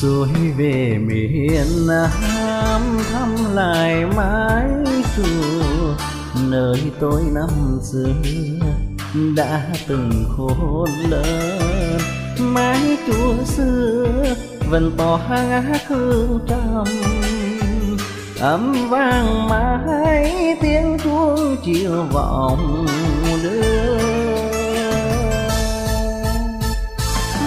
Xuôi về miền Nam thăm lại mái chùa nơi tôi năm xưa đã từng khôn lớn. Mái chùa xưa vẫn tỏa ngát hương trầm, âm vang mãi tiếng chuông chiều vọng đưa.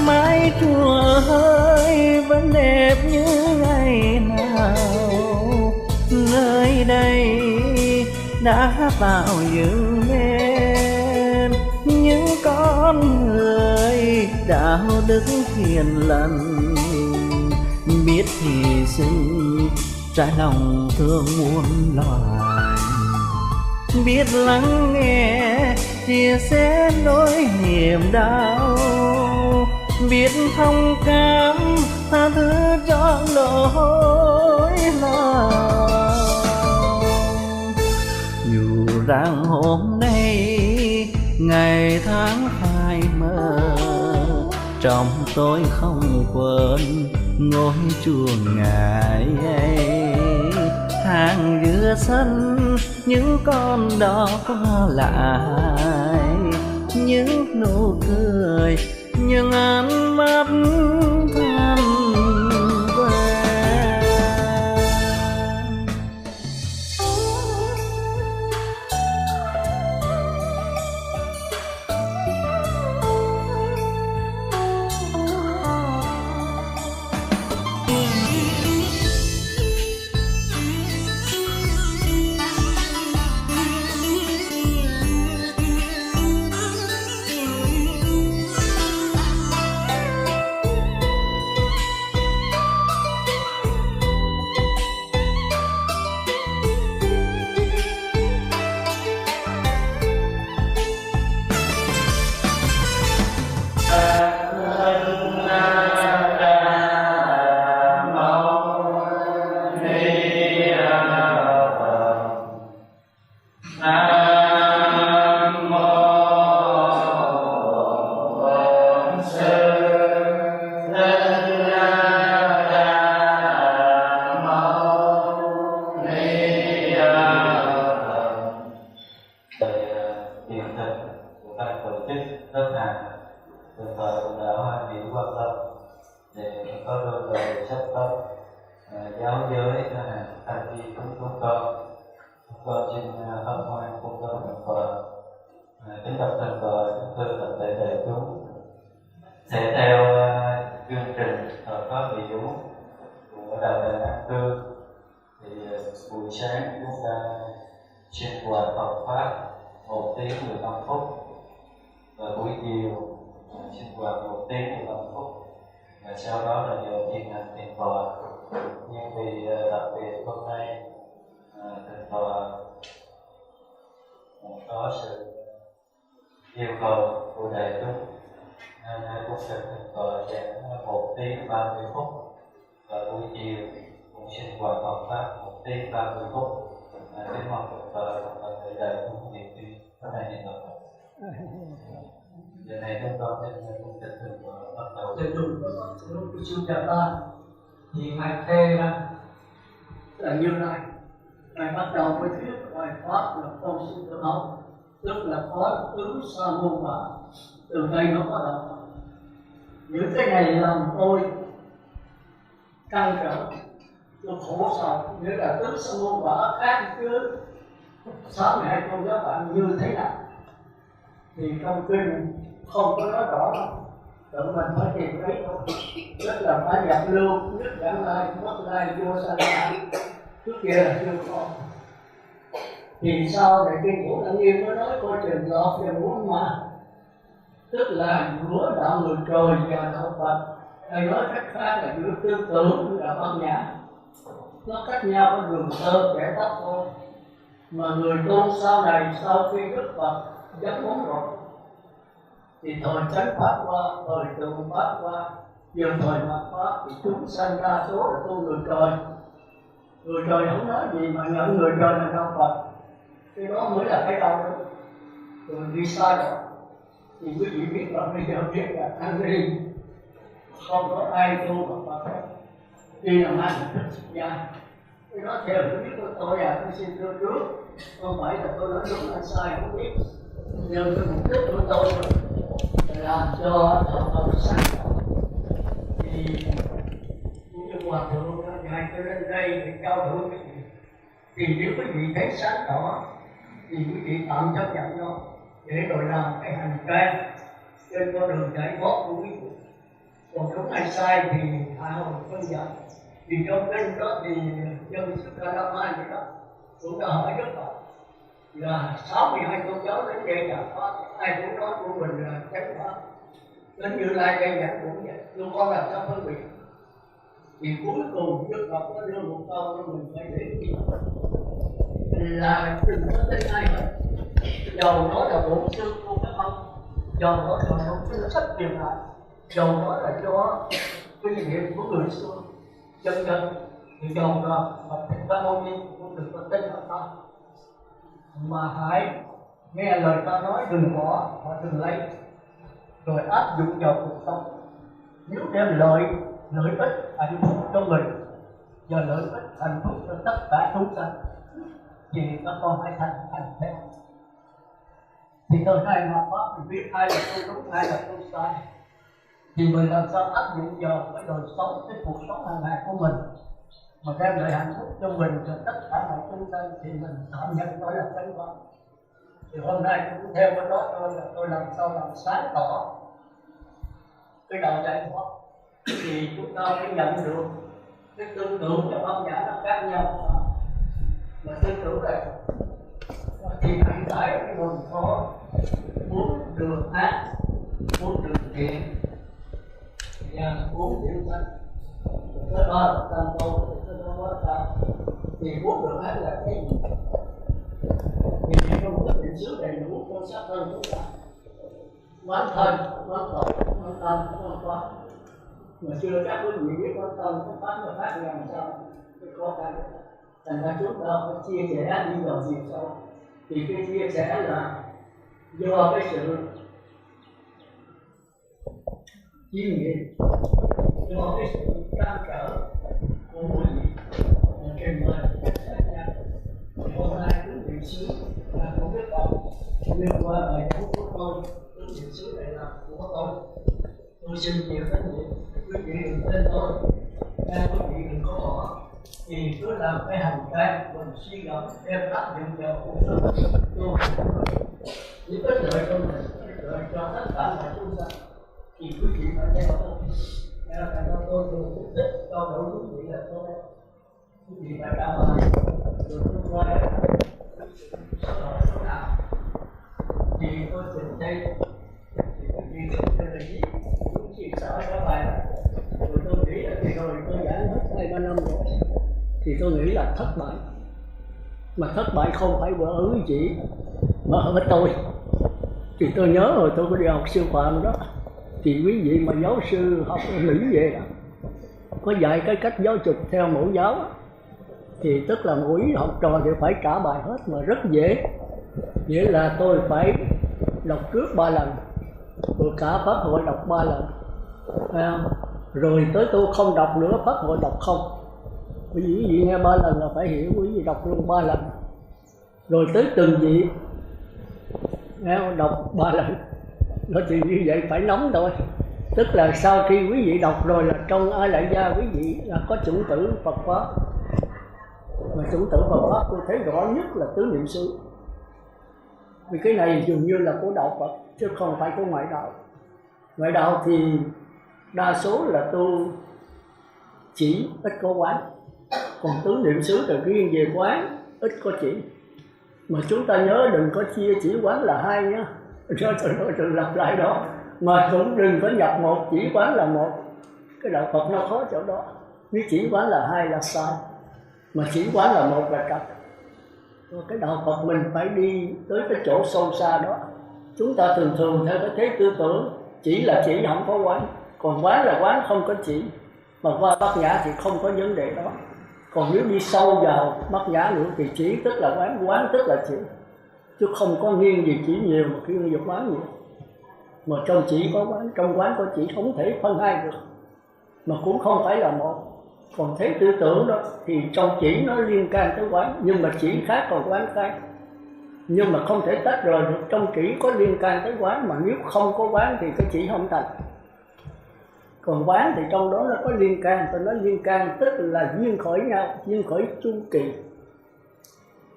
Mái chùa ơi vẫn đẹp như ngày nào, nơi đây đã tạo dựng nên những con người đạo đức hiền lành, biết hy sinh trái lòng thương muôn loài, biết lắng nghe chia sẻ nỗi niềm đau, biết thông cảm tha thứ cho lỗi lầm. Dù rằng hôm nay ngày tháng phai mờ, trong tôi không quên ngôi chùa ngài ấy. Hàng giữa sân những con đò qua lại, những nụ cười, những ánh mắt than về. Giáo giới hành vi chúng con xin hân hoan cung cấp thần Phật. Kính bạch thần Phật, kính thưa toàn thể đại chúng, sẽ theo chương trình thờ pháp biểu của đạo Đà Nẵng Cư thì buổi sáng chúng ta sinh hoạt Phật pháp 1 tiếng 15 phút, và buổi chiều sinh hoạt 1 tiếng 15 phút, và sau đó là giờ thiền hành thiền tọa. Nhưng vì đặc biệt hôm nay thỉnh tọa có sự yêu cầu của đại chúng nên cũng sẽ thỉnh tọa giảng 1 tiếng 30 phút, và buổi chiều cũng sinh hoạt Phật pháp 1 tiếng 30 phút. Kính mong thỉnh tọa cùng toàn thể đại chúng niệm duy có này niệm Phật. Giờ này chúng con sẽ cùng thỉnh tọa bắt đầu. Thầy trùng lúc sư chào ta thì ngài thề là như này, ngài bắt đầu với thuyết bài pháp là công sự tự học, tức là có tứ sa môn quả. Từ đây nó bắt đầu. Những cái này làm tôi căng trở, tôi khổ sở, nghĩa là tứ sa môn quả khác chứ. Sáng ngày con các bạn như thế nào thì trong kinh không có nói rõ đâu, tự mình phải tìm thấy thôi. Rất là phải nhập lưu, nhất đẳng lai, mất lai, vô sanh lai. Trước kia là chưa có. Thì sao để kinh Cổ Đăng Nghiêm mới nói coi trường lọt về muốn mà, tức là giữa đạo người trời và đạo Phật. Hay nói cách khác là giữa tư tưởng và văn nhã, nó cách nhau có đường tơ kẻ tóc thôi. Mà người tu sau này, sau khi Đức Phật giác ngộ rồi thì thời chánh pháp qua, thời trụ pháp qua, giờ thời mạt pháp thì chúng sanh đa số là tu người trời. Người trời không nói gì mà nhận người trời là đạo Phật, cái đó mới là cái đau đó. Rồi đi sai rồi thì quý vị biết là bây giờ biết là ăn đi không có ai tu Phật hết. đi làm ăn rất xuất gia. Tôi nói theo cái biết của tôi tôi xin thưa trước, không phải là tôi nói đúng hay sai không biết, nhưng cái mục đích của tôi là cho tôi sáng tạo. Thì như hòa thượng ngài tôi lên đây để trao đổi cái gì, thì nếu quý vị thấy sáng tỏ thì quý vị tạm chấp nhận nó để rồi làm cái hành trang trên con đường giải thoát của quý vị. Còn đúng hay sai thì hạ hồi phân giải. Vì trong kinh đó thì dân sức ra Đa Ma vậy đó cũng đã hỏi rất là 62 tôn giáo đến đây giải thoát, ai cũng nói của mình là chánh pháp. Đến Như Lai đây giảng cũng vậy, nhưng con làm sao phân biệt? Thì cuối cùng Đức Phật có đưa một câu cho mình phải để ý là đừng có tin ai hết, dầu nó là bổn sư của các ông, dầu nó là bổn sư sách truyền lại, dầu nó là do kinh nghiệm của người xưa, chân chân thì dầu là Phật Thích Ca Mâu Ni cũng đừng có tin ở ta, mà hãy nghe lời ta nói, đừng bỏ và đừng lấy, rồi áp dụng vào cuộc sống. Nếu đem lợi ích hạnh phúc cho mình và lợi ích hạnh phúc cho tất cả chúng sanh thì các con hãy thành theo. Thì tôi hai mà pháp mình biết ai là tôi đúng, ai là tôi sai, thì mình làm sao áp dụng vào cái đời sống, cái cuộc sống hàng ngày của mình mà đem lại hạnh phúc cho mình cho tất cả mọi chúng sanh, thì mình tạm nhận đó là chánh pháp. Thì hôm nay tôi cũng theo cái đó thôi, là tôi làm sao làm sáng tỏ cái đạo giải thoát, thì chúng ta phải nhận được cái tư tưởng và âm nhã nó khác nhau. Mà tư tưởng này thì hiện tại cái nguồn có muốn được ác, muốn được thiện và muốn điều sanh, cái đó là tam tô, cái đó là tam. Thì muốn được ác là cái gì? Thì trong cái định xứ đầy đủ con sát thân chúng ta, quán thân, quán tội, quán tâm, quán pháp. Mà xưa các quý vị biết quán tâm, quán pháp và phát làm sao cái khó khăn. Thành ra chúng ta phải chia sẻ đi vào chiều sâu. Thì cái chia sẻ là do cái sự chiêm nghiệm, do cái sự trăn trở của quý vị trình bày khác nhau. Thì hôm nay cứ niệm xứ là không biết đâu, liên quan bài thuốc của tôi, cứ niệm xứ này là của tôi. Tôi xin chịu trách nhiệm, quý vị đừng tin tôi, quý vị đừng có bỏ. Thì cứ làm cái hành trang mình suy ngẫm đem áp dụng vào cuộc sống tôi chỉ có lợi cho mình, lợi cho tất cả mọi chúng sanh, thì quý vị phải theo tôi. Thành ra tôi thường mục đích cho đủ quý vị là tôi quý vị phải trả lời được tương lai số nào thì tôi trình đây thì quý vị đừng tin là gì cũng chỉ sợ các bài rồi tôi nghĩ là thì rồi tôi giảng hết 2-3 năm rồi thì tôi nghĩ là thất bại. Mà thất bại không phải vợ ứ chỉ mà ở tôi. Thì tôi nhớ rồi tôi có đi học sư phạm đó, thì quý vị mà giáo sư học ở Mỹ về đó có dạy cái cách giáo dục theo mẫu giáo đó. Thì tức là mỗi học trò thì phải trả bài hết mà rất dễ. Nghĩa là tôi phải đọc trước 3 lần, rồi cả pháp hội đọc 3 lần, rồi tới tôi không đọc nữa, pháp hội đọc không. Quý vị nghe 3 lần là phải hiểu, quý vị đọc luôn 3 lần. Rồi tới từng vị đọc 3 lần. Nó thì như vậy phải nóng thôi. Tức là sau khi quý vị đọc rồi là trong A Lại Gia quý vị là có chủng tử Phật Pháp. Mà chủng tử Phật Pháp tôi thấy rõ nhất là tứ niệm xứ. Vì cái này dường như là của đạo Phật chứ không phải của ngoại đạo. Ngoại đạo thì đa số là tu chỉ, ít có quán. Còn tứ niệm xứ là riêng về quán, ít có chỉ. Mà chúng ta nhớ đừng có chia chỉ quán là 2 nhá. Rồi lặp lại đó. Mà cũng đừng có nhập một, chỉ quán là 1. Cái đạo Phật nó khó chỗ đó. Nếu chỉ quán là 2 là sai, mà chỉ quán là 1 là trật. Cái đạo Phật mình phải đi tới cái chỗ sâu xa đó. Chúng ta thường theo cái thế tư tưởng chỉ là chỉ, không có quán. Còn quán là quán, không có chỉ. Mà qua Bát Nhã thì không có vấn đề đó. Còn nếu đi sâu vào Bát Nhã nữa thì chỉ tức là quán, quán tức là chỉ. Chứ không có nghiêng gì chỉ nhiều mà khi nghiêng quán nhiều. Mà trong chỉ có quán, trong quán có chỉ, không thể phân hai được. Mà cũng không phải là một. Còn thấy tư tưởng đó thì trong chỉ nó liên can tới quán, nhưng mà chỉ khác còn quán khác. Nhưng mà không thể tách rời được, trong chỉ có liên can tới quán, mà nếu không có quán thì cái chỉ không thành. Còn quán thì trong đó nó có liên can, tôi nói liên can tức là duyên khởi nhau, duyên khởi chu kỳ.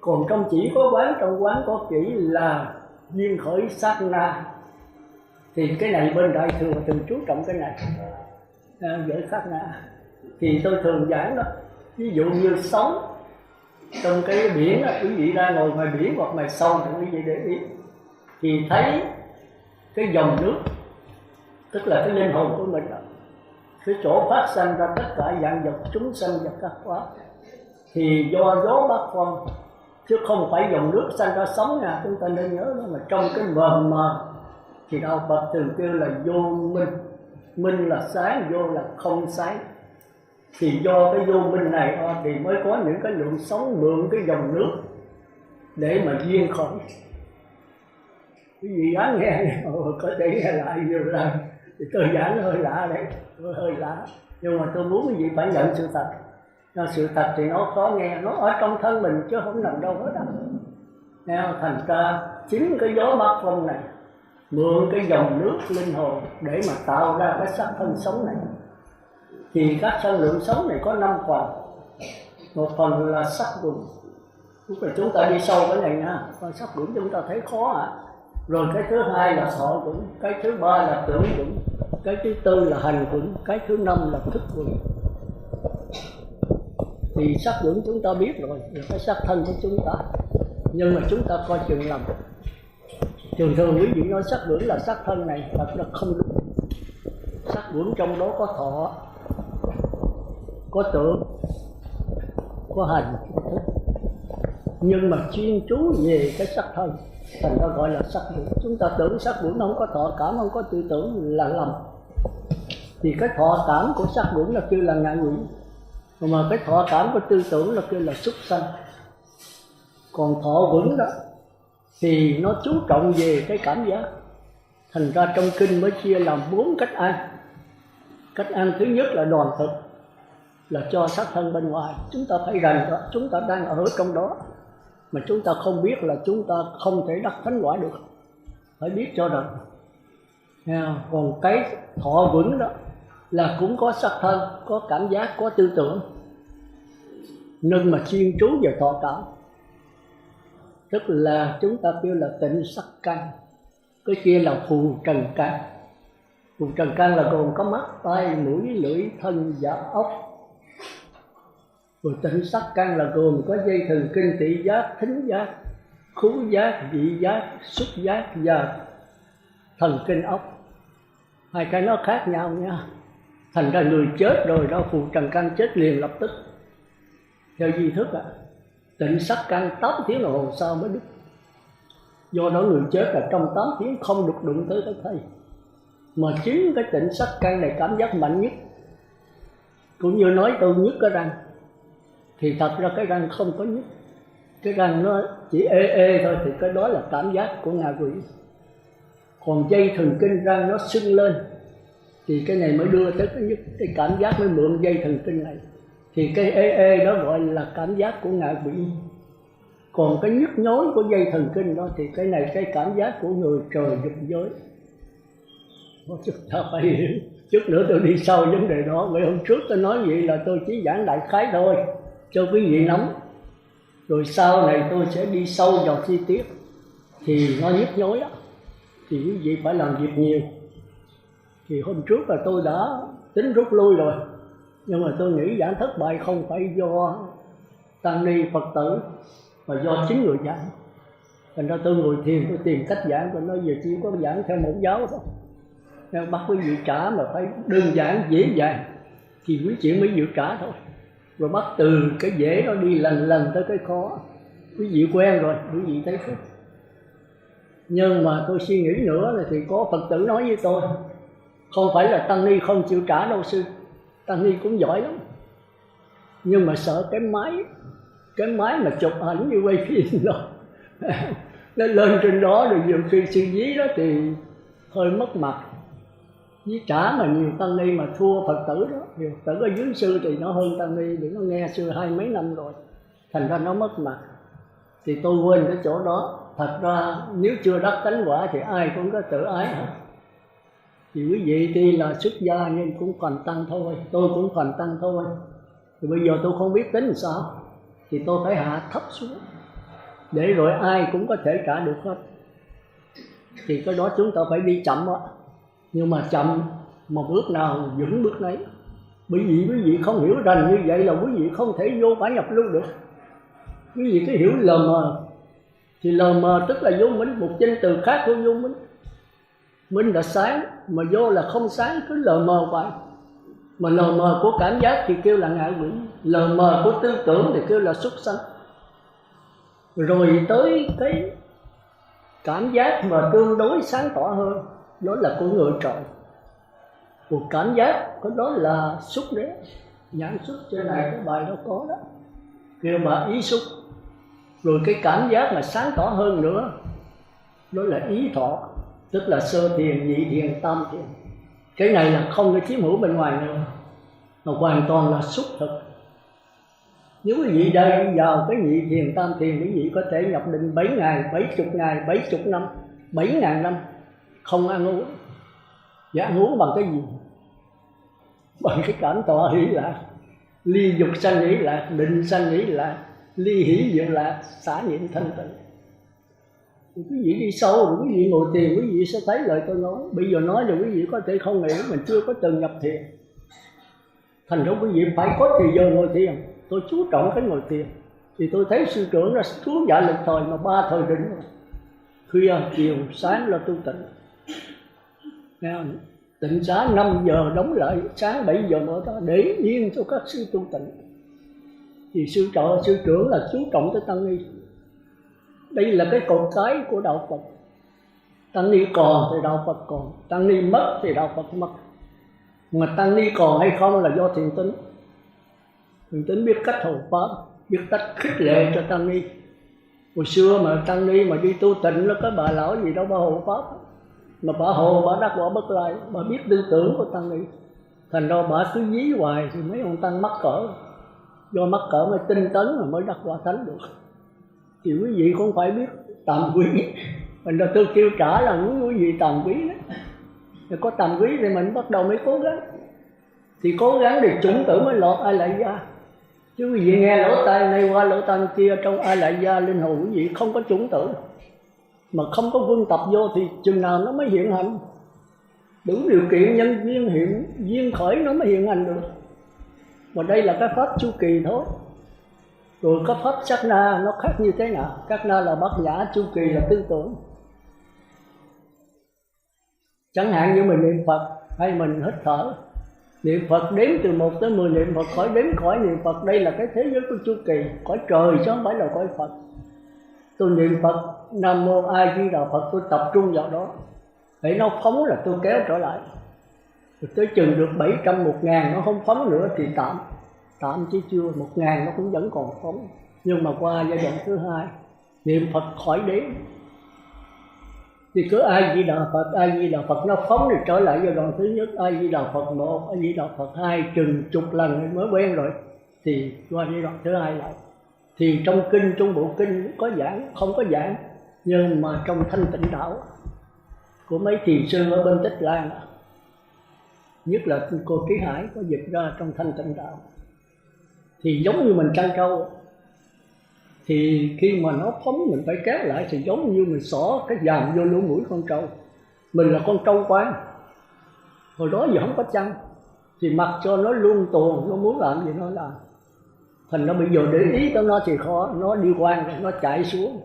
Còn trong chỉ có quán, trong quán có chỉ là duyên khởi sát na. Thì cái này bên Đại Thừa thường chú trọng cái này, với sát na. Thì tôi thường giảng đó, ví dụ như sóng trong cái biển đó, quý vị ra ngồi ngoài biển hoặc ngoài sông thì quý vị để ý, thì thấy cái dòng nước, tức là cái linh hồn của mình đó, cái chỗ phát sinh ra tất cả dạng vật chúng sanh và các pháp, thì do gió bát phong, chứ không phải dòng nước sanh ra sóng nha. Chúng ta nên nhớ đó, mà trong cái mờ mờ thì đạo Phật thường kêu là vô minh. Minh là sáng, vô là không sáng. Thì do cái vô minh này thì mới có những cái lượng sóng mượn cái dòng nước để mà duyên khởi. Cái gì dám nghe có thể nghe lại nhiều lần thì tôi giảng hơi lạ đấy, hơi lạ, nhưng mà tôi muốn cái gì phải nhận sự thật. Sự thật thì nó khó nghe, nó ở trong thân mình chứ không nằm đâu hết đâu. Thành ra chính cái gió bát phong này mượn cái dòng nước linh hồn để mà tạo ra cái sắc thân sống này. Thì các năng lượng sống này có 5 phần. Một phần là sắc quẩn, lúc mà chúng ta đi sâu cái này nha, còn sắc quẩn chúng ta thấy khó Rồi cái thứ hai là thọ quẩn, cái thứ ba là tưởng quẩn, cái thứ tư là hành quẩn, cái thứ năm là thức quẩn. Thì sắc quẩn chúng ta biết rồi, là cái sắc thân của chúng ta. Nhưng mà chúng ta coi chừng lầm. Thường quý vị nói sắc quẩn là sắc thân này, thật là không đúng. Sắc quẩn trong đó có thọ, có tưởng, có hành, có thức. Nhưng mà chuyên chú về cái sắc thân, thành ra gọi là sắc quẩn. Chúng ta tưởng sắc quẩn không có thọ cảm, không có tư tưởng là lầm. Thì cái thọ cảm của sắc quẩn là kêu là ngạ quỷ, mà cái thọ cảm của tư tưởng là kêu là súc sanh. Còn thọ quẩn đó thì nó chú trọng về cái cảm giác. Thành ra trong kinh mới chia làm 4 cách ăn. Cách ăn thứ nhất là đoàn thực, là cho sắc thân bên ngoài. Chúng ta phải rành đó, chúng ta đang ở trong đó, mà chúng ta không biết là chúng ta không thể đắc thánh quả được. Phải biết cho rằng. Còn cái thọ quẩn đó là cũng có sắc thân, có cảm giác, có tư tưởng, nhưng mà chuyên trú về thọ cảm. Tức là chúng ta kêu là tịnh sắc căn. Cái kia là phù trần căn. Phù trần căn là gồm có mắt, tai, mũi, lưỡi, thân và ốc. Rồi tịnh sắc căn là gồm có dây thần kinh thị giác, thính giác, khứu giác, vị giác, xúc giác và thần kinh ốc. Hai cái nó khác nhau nha. Thành ra người chết rồi đó, phù trần căn chết liền lập tức. Theo di thức tịnh sắc căn 8 tiếng đồng hồ sau mới đứt. Do đó người chết là trong 8 tiếng không được đụng tới cái thây. Mà chính cái tịnh sắc căn này cảm giác mạnh nhất. Cũng như nói tôi nhức cái răng, thì thật ra cái răng không có nhức. Cái răng nó chỉ ê thôi, thì cái đó là cảm giác của ngạ quỷ. Còn dây thần kinh răng nó sưng lên, thì cái này mới đưa tới cái nhức. Cái cảm giác mới mượn dây thần kinh này, thì cái ê đó gọi là cảm giác của ngạ quỷ. Còn cái nhức nhối của dây thần kinh đó thì cái này cái cảm giác của người trời dục giới. Chúng ta phải hiểu. Chút nữa tôi đi sâu vấn đề đó. Vậy hôm trước tôi nói vậy là tôi chỉ giảng đại khái thôi cho quý vị nắm. Rồi sau này tôi sẽ đi sâu vào chi tiết. Thì nó nhức nhối á, thì quý vị phải làm việc nhiều. Thì hôm trước là tôi đã tính rút lui rồi, nhưng mà tôi nghĩ giảng thất bại không phải do tăng ni Phật tử, mà do chính người giảng. Thành ra tôi ngồi thiền, tôi tìm cách giảng, tôi nói về chỉ có giảng theo một giáo thôi. Nếu bắt quý vị trả mà phải đơn giản, dễ dàng, thì quý vị mới chịu trả thôi. Rồi bắt từ cái dễ đó đi lần tới cái khó. Quý vị quen rồi, quý vị thấy thích. Nhưng mà tôi suy nghĩ nữa là thì có Phật tử nói với tôi, không phải là tăng ni không chịu trả đâu sư, tăng ni cũng giỏi lắm, nhưng mà sợ cái máy mà chụp ảnh như quay phim đó nó lên trên đó, rồi nhiều khi sư dí đó thì hơi mất mặt. Với trả mà nhiều tăng ni mà thua Phật tử đó. Phật tử ở dưới sư thì nó hơn tăng ni, vì nó nghe sư 20 mấy năm rồi, thành ra nó mất mặt. Thì tôi quên cái chỗ đó. Thật ra nếu chưa đắc tánh quả thì ai cũng có tự ái hả? Thì quý vị tuy là xuất gia nhưng cũng còn tăng thôi, tôi cũng còn tăng thôi. Thì bây giờ tôi không biết tính làm sao, thì tôi phải hạ thấp xuống, để rồi ai cũng có thể trả được hết. Thì cái đó chúng ta phải đi chậm á. Nhưng mà chậm một bước nào vững bước nấy. Bởi vì quý vị không hiểu rành như vậy là quý vị không thể vô quả nhập lưu được. Quý vị cứ hiểu lờ mờ. Thì lờ mờ tức là vô minh, một danh từ khác của vô minh. Minh là sáng, mà vô là không sáng, cứ lờ mờ vậy. Mà lờ mờ của cảm giác thì kêu là ngạ quỷ, lờ mờ của tư tưởng thì kêu là súc sanh. Rồi tới cái cảm giác mà tương đối sáng tỏ hơn, đó là của người trội. Một cảm giác có đó là xúc đấy, nhãn xúc. Trên này cái bài đó có đó, kêu mà ý xúc. Rồi cái cảm giác mà sáng tỏ hơn nữa, đó là ý thọ, tức là sơ thiền, nhị thiền, tam thiền. Cái này là không có chiếm hữu bên ngoài nữa, mà hoàn toàn là xúc thực. Nếu quý vị đây vào cái nhị thiền, tam thiền, quý vị có thể nhập định 7 ngày, 70 ngày, 70 năm, 7.000 năm không ăn uống. Và ăn uống bằng cái gì? Bằng cái cảm tọa hỷ lạc, ly dục sanh hỷ lạc, định sanh hỷ lạc, ly hỷ diệu lạc, xả niệm thanh tịnh. Quý vị đi sâu rồi quý vị ngồi thiền, quý vị sẽ thấy lời tôi nói. Bây giờ nói rồi quý vị có thể không hiểu, mình chưa có từng nhập thiền. Thành ra quý vị phải có thời giờ ngồi thiền. Tôi chú trọng cái ngồi thiền. Thì tôi thấy sư trưởng ra xuống dạ lực thời mà 3 thời định rồi. Khuya, chiều, sáng là tu tịnh. Tịnh xá 5 giờ đóng lại, sáng 7 giờ mở ra để yên cho các sư tu tịnh. Thì sư trưởng là chú trọng tới tăng ni. Đây là cái cột cái của đạo Phật. Tăng ni còn thì đạo Phật còn, tăng ni mất thì đạo Phật mất. Mà tăng ni còn hay không là do thiền tín. Thiền tín biết cách hộ pháp, biết cách khích lệ cho tăng ni. Hồi xưa mà tăng ni mà đi tu tịnh là có bà lão gì đâu bà hộ pháp. Mà bà hộ, bà đắc quả bất lai, bà biết tư tưởng của tăng ni. Thành ra bà cứ dí hoài thì mấy ông tăng mắc cỡ. Do mắc cỡ mới tinh tấn mà mới đắc quả thánh được. Thì quý vị cũng phải biết tàm quý. Mình tôi kêu trả là quý vị tàm quý đó. Thì có tàm quý thì mình bắt đầu mới cố gắng. Thì cố gắng thì chủng tử mới lọt ai lại gia. Chứ quý vị nghe lỗ tai này qua lỗ tai kia, trong ai lại gia linh hồn quý vị không có chủng tử. Mà không có quân tập vô thì chừng nào nó mới hiện hành. Đủ điều kiện nhân duyên hiện duyên khởi nó mới hiện hành được. Và đây là cái pháp chu kỳ thôi. Rồi có pháp sát na nó khác như thế nào? Sát na là bát nhã, chu kỳ là tư tưởng. Chẳng hạn như mình niệm Phật hay mình hít thở, niệm Phật đếm từ 1 tới 10 niệm Phật, khỏi đếm khỏi niệm Phật. Đây là cái thế giới của chu kỳ, cõi trời chứ không phải là cõi Phật. Tôi niệm Phật Nam Mô A Di Đà Phật, tôi tập trung vào đó, để nó phóng là tôi kéo trở lại. Rồi tới chừng được 700, 1000 nó không phóng nữa thì tạm chứ chưa, 1000 nó cũng vẫn còn phóng. Nhưng mà qua giai đoạn thứ 2 niệm Phật khỏi đếm, thì cứ A Di Đà Phật, A Di Đà Phật nó phóng thì trở lại giai đoạn thứ nhất, A Di Đà Phật 1, A Di Đà Phật 2, chừng chục lần mới quen rồi thì qua giai đoạn thứ 2 lại. Thì trong kinh, trong bộ kinh có giảng, không có giảng, nhưng mà trong thanh tịnh đạo của mấy thiền sư ở bên Tích Lan, nhất là cô Trí Hải có dịch ra trong thanh tịnh đạo, thì giống như mình trăng trâu. Thì khi mà nó phóng mình phải kéo lại, thì giống như mình xỏ cái dàm vô lỗ mũi con trâu. Mình là con trâu quán, hồi đó giờ không có chăn, thì mặc cho nó luôn tuồng, nó muốn làm gì nó làm. Thành nó bây giờ để ý tới nó thì khó, nó đi quan rồi nó chạy xuống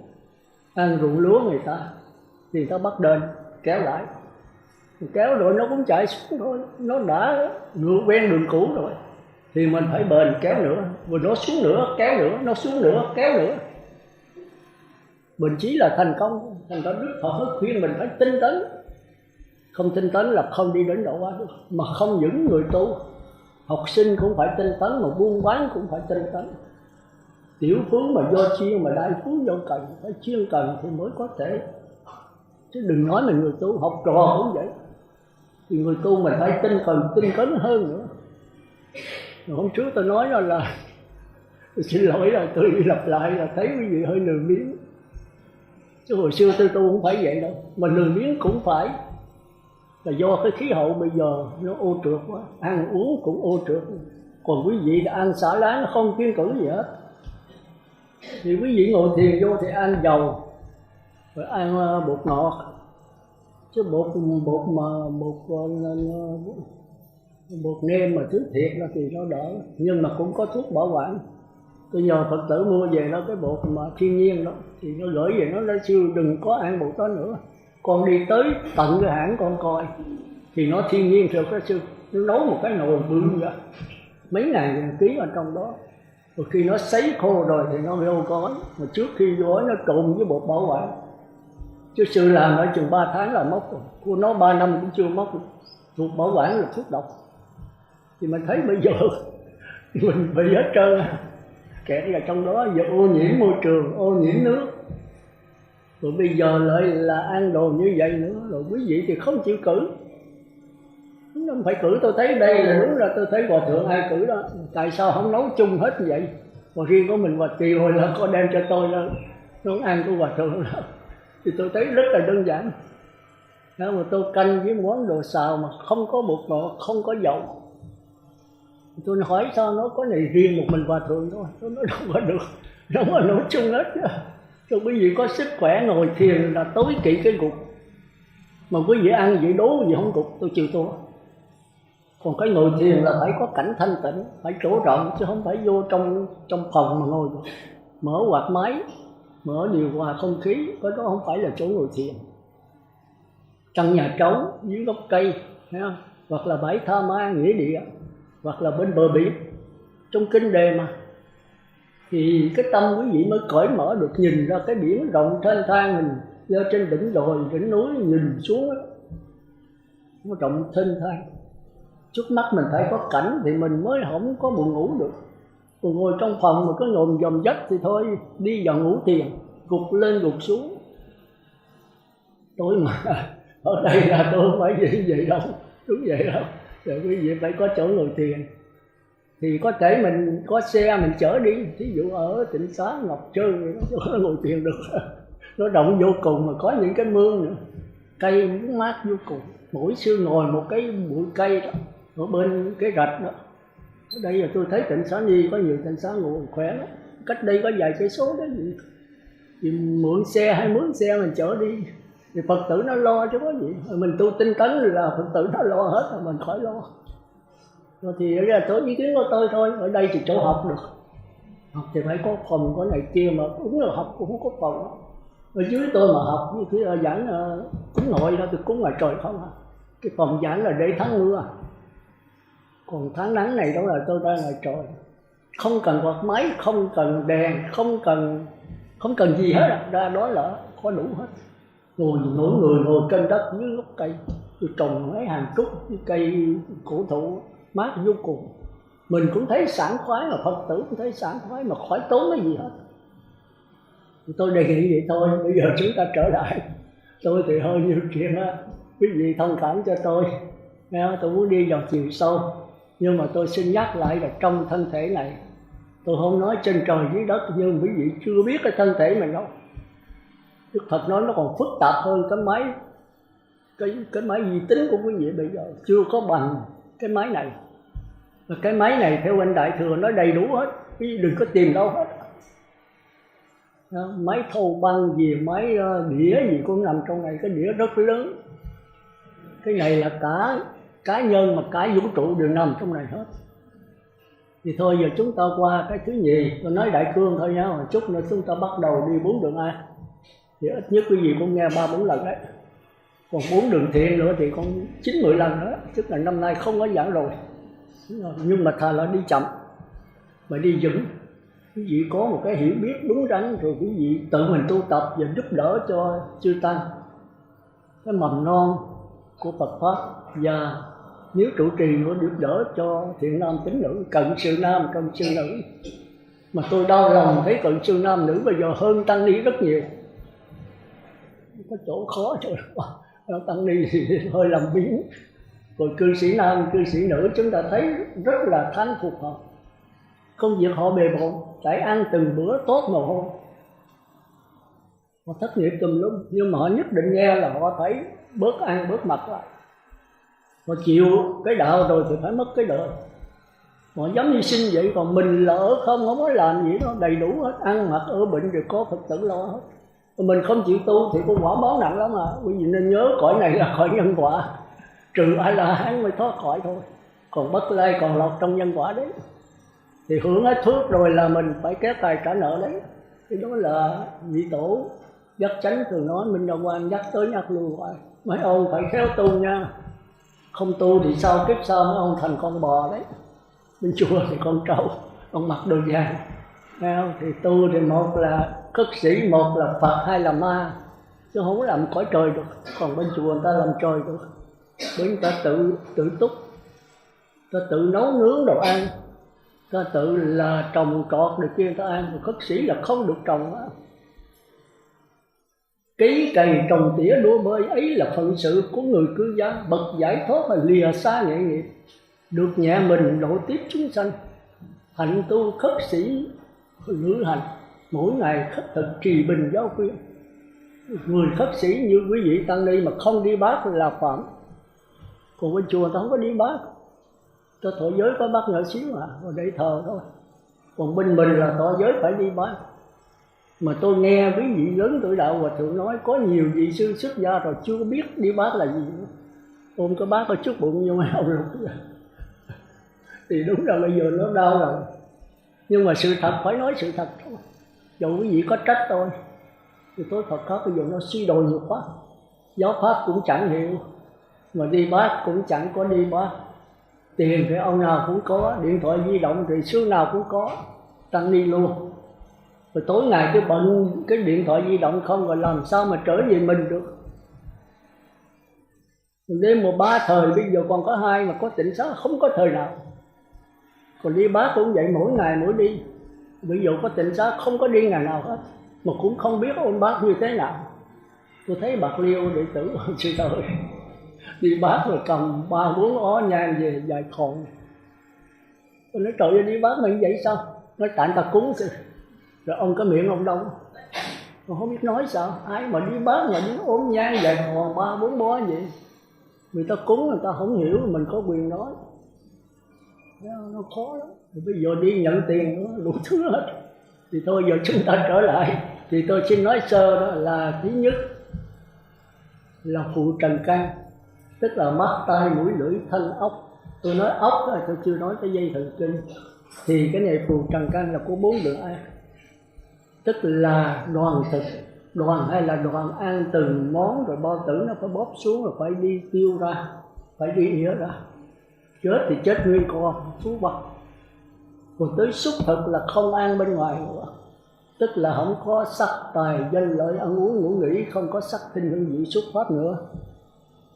ăn ruộng lúa người ta, thì người ta bắt đền kéo lại, kéo rồi nó cũng chạy xuống thôi. Nó đã ngược quen đường cũ rồi thì mình phải bền kéo nữa, rồi nó xuống nữa kéo nữa, nó xuống nữa kéo nữa. Mình chỉ là thành công. Thành ra Đức Phật khuyên mình phải tinh tấn. Không tinh tấn là không đi đến độ hóa được. Mà không những người tu, học sinh cũng phải tinh tấn, mà buôn bán cũng phải tinh tấn. Tiểu phú mà do chuyên, mà đại phú do cần, phải chuyên cần thì mới có thể. Chứ đừng nói là người tu, học trò cũng vậy. Thì người tu mình phải tinh cấn hơn nữa. Rồi hôm trước tôi nói là tôi xin lỗi là tôi lặp lại là thấy quý vị hơi lười biếng. Chứ hồi xưa tôi tu không phải vậy đâu. Mà lười biếng cũng phải là do cái khí hậu bây giờ nó ô trượt quá, ăn uống cũng ô trượt. Còn quý vị là ăn xả láng, không kiêng cữ gì hết. Thì quý vị ngồi thiền vô thì ăn dầu, rồi ăn bột ngọt, chứ bột nêm mà thứ thiệt là thì nó đỡ. Nhưng mà cũng có thuốc bảo quản. Tôi nhờ Phật tử mua về đó cái bột mà thiên nhiên đó, thì nó gửi về nó nói sư đừng có ăn bột đó nữa. Con đi tới tận cái hãng con coi thì nó thiên nhiên theo cái sư. Nó nấu một cái nồi bự ra mấy ngàn ký ở trong đó. Rồi khi nó sấy khô rồi thì nó vô gói. Mà trước khi gói nó trộn với bột bảo quản. Chứ sư làm ở chừng 3 tháng là mốc rồi. Cô nói 3 năm cũng chưa mốc. Thuộc bảo quản là thuốc độc. Thì mình thấy bây giờ mình bị hết trơn. Kẹt là trong đó giờ ô nhiễm môi trường, ô nhiễm nước. Rồi bây giờ lại là ăn đồ như vậy nữa. Rồi quý vị thì không chịu cử. Không phải cử, tôi thấy đây là đúng là tôi thấy hòa thượng ai cử đó. Tại sao không nấu chung hết như vậy? Còn riêng của mình Hòa Kỳ hồi là có đem cho tôi đó, nấu ăn của hòa thượng đó. Thì tôi thấy rất là đơn giản. Đó, mà tôi canh với món đồ xào mà không có bột ngọt, không có dầu. Tôi hỏi sao nó có này riêng một mình hòa thượng thôi. Tôi nói đâu có được, đâu có nấu chung hết chứ. Cho quý vị có sức khỏe ngồi thiền là tối kỵ cái gục. Mà quý vị ăn vậy đố gì không gục, tôi chịu tôi. Còn cái ngồi thiền là phải có cảnh thanh tịnh, phải chỗ rộng chứ không phải vô trong phòng mà ngồi. Mở quạt máy, mở điều hòa không khí, cái đó không phải là chỗ ngồi thiền. Trong nhà trống, dưới gốc cây, thấy không? Hoặc là bãi tha ma nghĩa địa, hoặc là bên bờ biển. Trong kinh đề mà. Thì cái tâm quý vị mới cởi mở được nhìn ra cái biển rộng thênh thang mình lên trên đỉnh đồi, đỉnh núi nhìn xuống đó. Nó rộng thênh thang. Trước mắt mình phải có cảnh thì mình mới không có buồn ngủ được. Còn ngồi trong phòng mà cứ ngồi dòm dách thì thôi, đi vào ngủ thiền, gục lên gục xuống. Tôi mà ở đây là tôi không phải vậy đâu, đúng vậy đâu. Rồi quý vị phải có chỗ ngồi thiền. Thì có thể mình có xe mình chở đi, thí dụ ở Tịnh Xá, Ngọc Trơn, nó ngồi thiền được. Nó rộng vô cùng mà có những cái mương nữa, cây mát vô cùng. Mỗi xưa ngồi một cái bụi cây đó, ở bên cái rạch đó. Ở đây là tôi thấy Tịnh Xá Ni có nhiều Tịnh Xá ngồi khỏe lắm. Cách đây có vài cây số đó gì. Thì mượn xe hay mướn xe mình chở đi. Thì Phật tử nó lo chứ có gì. Mình tu tinh tấn là Phật tử nó lo hết rồi mình khỏi lo. Rồi thì ở đây tối ý kiến của tôi thôi. Ở đây thì chỗ học được. Học thì phải có phòng có này kia mà đúng là học cũng không có phòng. Ở dưới tôi mà học như thế là giảng cúng hội đó, tôi cúng ngoài trời không à. Cái phòng giảng là để tháng mưa. Còn tháng nắng này đó là tôi ra ngoài trời. Không cần quạt máy, không cần đèn, không cần gì hết. Ra đó là có đủ hết. Ngồi mỗi người ngồi trên đất dưới gốc cây. Tôi trồng mấy hàng trúc với cây cổ thụ mát vô cùng. Mình cũng thấy sảng khoái, mà Phật tử cũng thấy sảng khoái, mà khỏi tốn cái gì hết. Thì tôi đề nghị vậy thôi. Bây giờ chúng ta trở lại. Tôi thì hơi nhiều chuyện á, quý vị thông cảm cho tôi. Tôi muốn đi vào chiều sâu. Nhưng mà tôi xin nhắc lại là trong thân thể này, tôi không nói trên trời dưới đất, nhưng quý vị chưa biết cái thân thể mình đâu. Đức Phật nói nó còn phức tạp hơn cái máy vi tính của quý vị bây giờ, chưa có bằng cái máy này. Và cái máy này theo anh Đại Thừa nói đầy đủ hết, quý vị đừng có tìm đâu hết. Máy thâu băng gì, máy đĩa gì cũng nằm trong này, cái đĩa rất lớn. Cái này là cả cá nhân mà cả vũ trụ đều nằm trong này hết. Thì thôi giờ chúng ta qua cái thứ nhì, tôi nói đại cương thôi nhá, một chút nữa chúng ta bắt đầu đi 4 đường A. Thì ít nhất quý vị cũng nghe 3-4 lần đấy. Còn 4 đường thiện nữa thì còn 9-10 lần nữa, tức là năm nay không có giảng rồi. Nhưng mà thà là đi chậm mà đi vững. Quý vị có một cái hiểu biết đúng đắn rồi quý vị tự mình tu tập và giúp đỡ cho chư tăng. Cái mầm non của Phật Pháp, và nếu trụ trì nữa giúp đỡ cho thiện nam tín nữ, cận sự nam, cận sự nữ. Mà tôi đau lòng thấy cận sự nam nữ bây giờ hơn tăng ni rất nhiều. Có chỗ khó chỗ đó. Tăng ni thì hơi làm biến. Còn cư sĩ nam, cư sĩ nữ chúng ta thấy rất là thán phục họ. Công việc họ bề bộn, phải ăn từng bữa tốt mồ hôi. Họ thất nghiệp tùm lum, nhưng mà họ nhất định nghe là họ phải bớt ăn bớt mặc lại. Họ chịu cái đạo rồi thì phải mất cái đời. Họ dám hy sinh vậy, còn mình lỡ không có làm gì đó, đầy đủ hết, ăn mặc ở bệnh rồi có Phật tử lo hết. Mình không chịu tu thì cũng quả báo nặng lắm mà. Quý vị nên nhớ cõi này là cõi nhân quả, trừ ai là hán mới thoát khỏi thôi, còn bất lai còn lọt trong nhân quả đấy. Thì hưởng hết phước rồi là mình phải kéo tài trả nợ đấy. Thì đó là vị tổ Giác Chánh thường nói, Minh Đạo Quang nhắc tới nhắc lưu hoài. Mấy ông phải khéo tu nha, không tu thì sau kiếp sau mấy ông thành con bò đấy, bên chùa thì con trâu, con mặc đồ vàng. Nghe không? Thì tu thì một là khất sĩ, một là Phật, hai là ma, chứ không có làm cõi trời được. Còn bên chùa người ta làm trời được, bởi người ta tự túc, ta tự nấu nướng đồ ăn, ta tự là trồng trọt được kia người ta ăn. Khất sĩ là không được trồng á. Cấy cày trồng tỉa đũa bơi ấy là phận sự của người cư gia, bậc giải thoát là lìa xa nghệ nghiệp, được nhẹ mình độ tiếp chúng sanh. Hạnh tu khất sĩ lữ hành, mỗi ngày khất thực trì bình giáo khuyên. Người khất sĩ như quý vị tăng ni mà không đi bát là phạm. Còn bên chùa ta không có đi bát, ta thọ giới có bát nhỏ xíu mà, rồi để thờ thôi. Còn bên mình là thọ giới phải đi bát. Mà tôi nghe quý vị lớn tuổi đạo Hòa Thượng nói có nhiều vị sư xuất gia rồi chưa có biết đi bát là gì nữa. Ôm cái bát có chút bụng nhưng mà ông lục thì đúng là bây giờ nó đau rồi. Nhưng mà sự thật phải nói sự thật thôi. Dù quý vị có trách tôi thì tôi Phật pháp bây giờ nó suy đồi nhiều quá. Giáo pháp cũng chẳng hiểu, mà đi bát cũng chẳng có đi bát. Tiền thì ông nào cũng có, điện thoại di động thì xưa nào cũng có, tăng đi luôn. Rồi tối ngày cứ bận cái điện thoại di động không, rồi làm sao mà trở về mình được. Đêm 3 thời bây giờ còn có 2 mà có tịnh xá không có thời nào. Còn đi bát cũng vậy, mỗi ngày mỗi đi. Bây giờ có tịnh xá không có đi ngày nào hết, mà cũng không biết ôn bát như thế nào. Tôi thấy Bạc Liêu đệ tử sư tôi đi bát rồi cầm 3-4 ó nhang về dài khòn. Tôi nói trời ơi, đi bát mình vậy sao? Nói tại ta cúng sư. Rồi ông cái miệng ông đông, ông không biết nói sao. Ai mà đi bát mà đi ốm nhang dài khòn 3-4 bó vậy. Người ta cúng người ta không hiểu, mình có quyền nói. Nó khó lắm. Thì bây giờ đi nhận tiền nó đủ thứ hết. Thì thôi giờ chúng ta trở lại. Thì tôi xin nói sơ đó là thứ nhất là phụ trần can, tức là mắt, tai, mũi, lưỡi, thân, ốc. Tôi nói ốc rồi, tôi chưa nói cái dây thần kinh. Thì cái này phụ trần can là có 4 đường ăn. Tức là đoàn thực, đoàn hay là đoàn ăn từng món, rồi bao tử nó phải bóp xuống rồi phải đi tiêu ra, phải đi ỉa ra. Chết thì chết nguyên con, thú vật. Còn tới xúc thực là không ăn bên ngoài nữa. Tức là không có sắc, tài, danh, lợi, ăn uống, ngủ nghỉ, không có sắc, thinh, hương vị, xuất pháp nữa.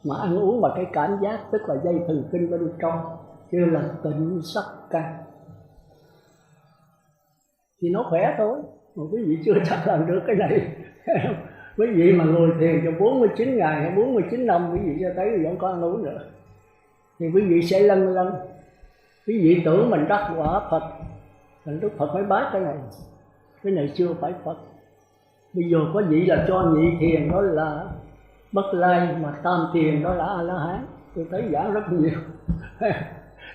Mà ăn uống bằng cái cảm giác, tức là dây thần kinh bên trong, kêu là tịnh sắc căn. Thì nó khỏe thôi, mà quý vị chưa chắc làm được cái này. Quý vị mà ngồi thiền cho 49 ngày hay 49 năm, quý vị cho thấy vẫn có ăn uống nữa. Thì quý vị sẽ lân lân. Quý vị tưởng mình đắc quả Phật, thành Đức Phật mới bác cái này. Cái này chưa phải Phật. Bây giờ có vị là cho nhị thiền đó là Bất Lai, mà tam thiền đó là A-la-hán. Tôi thấy giảng rất nhiều.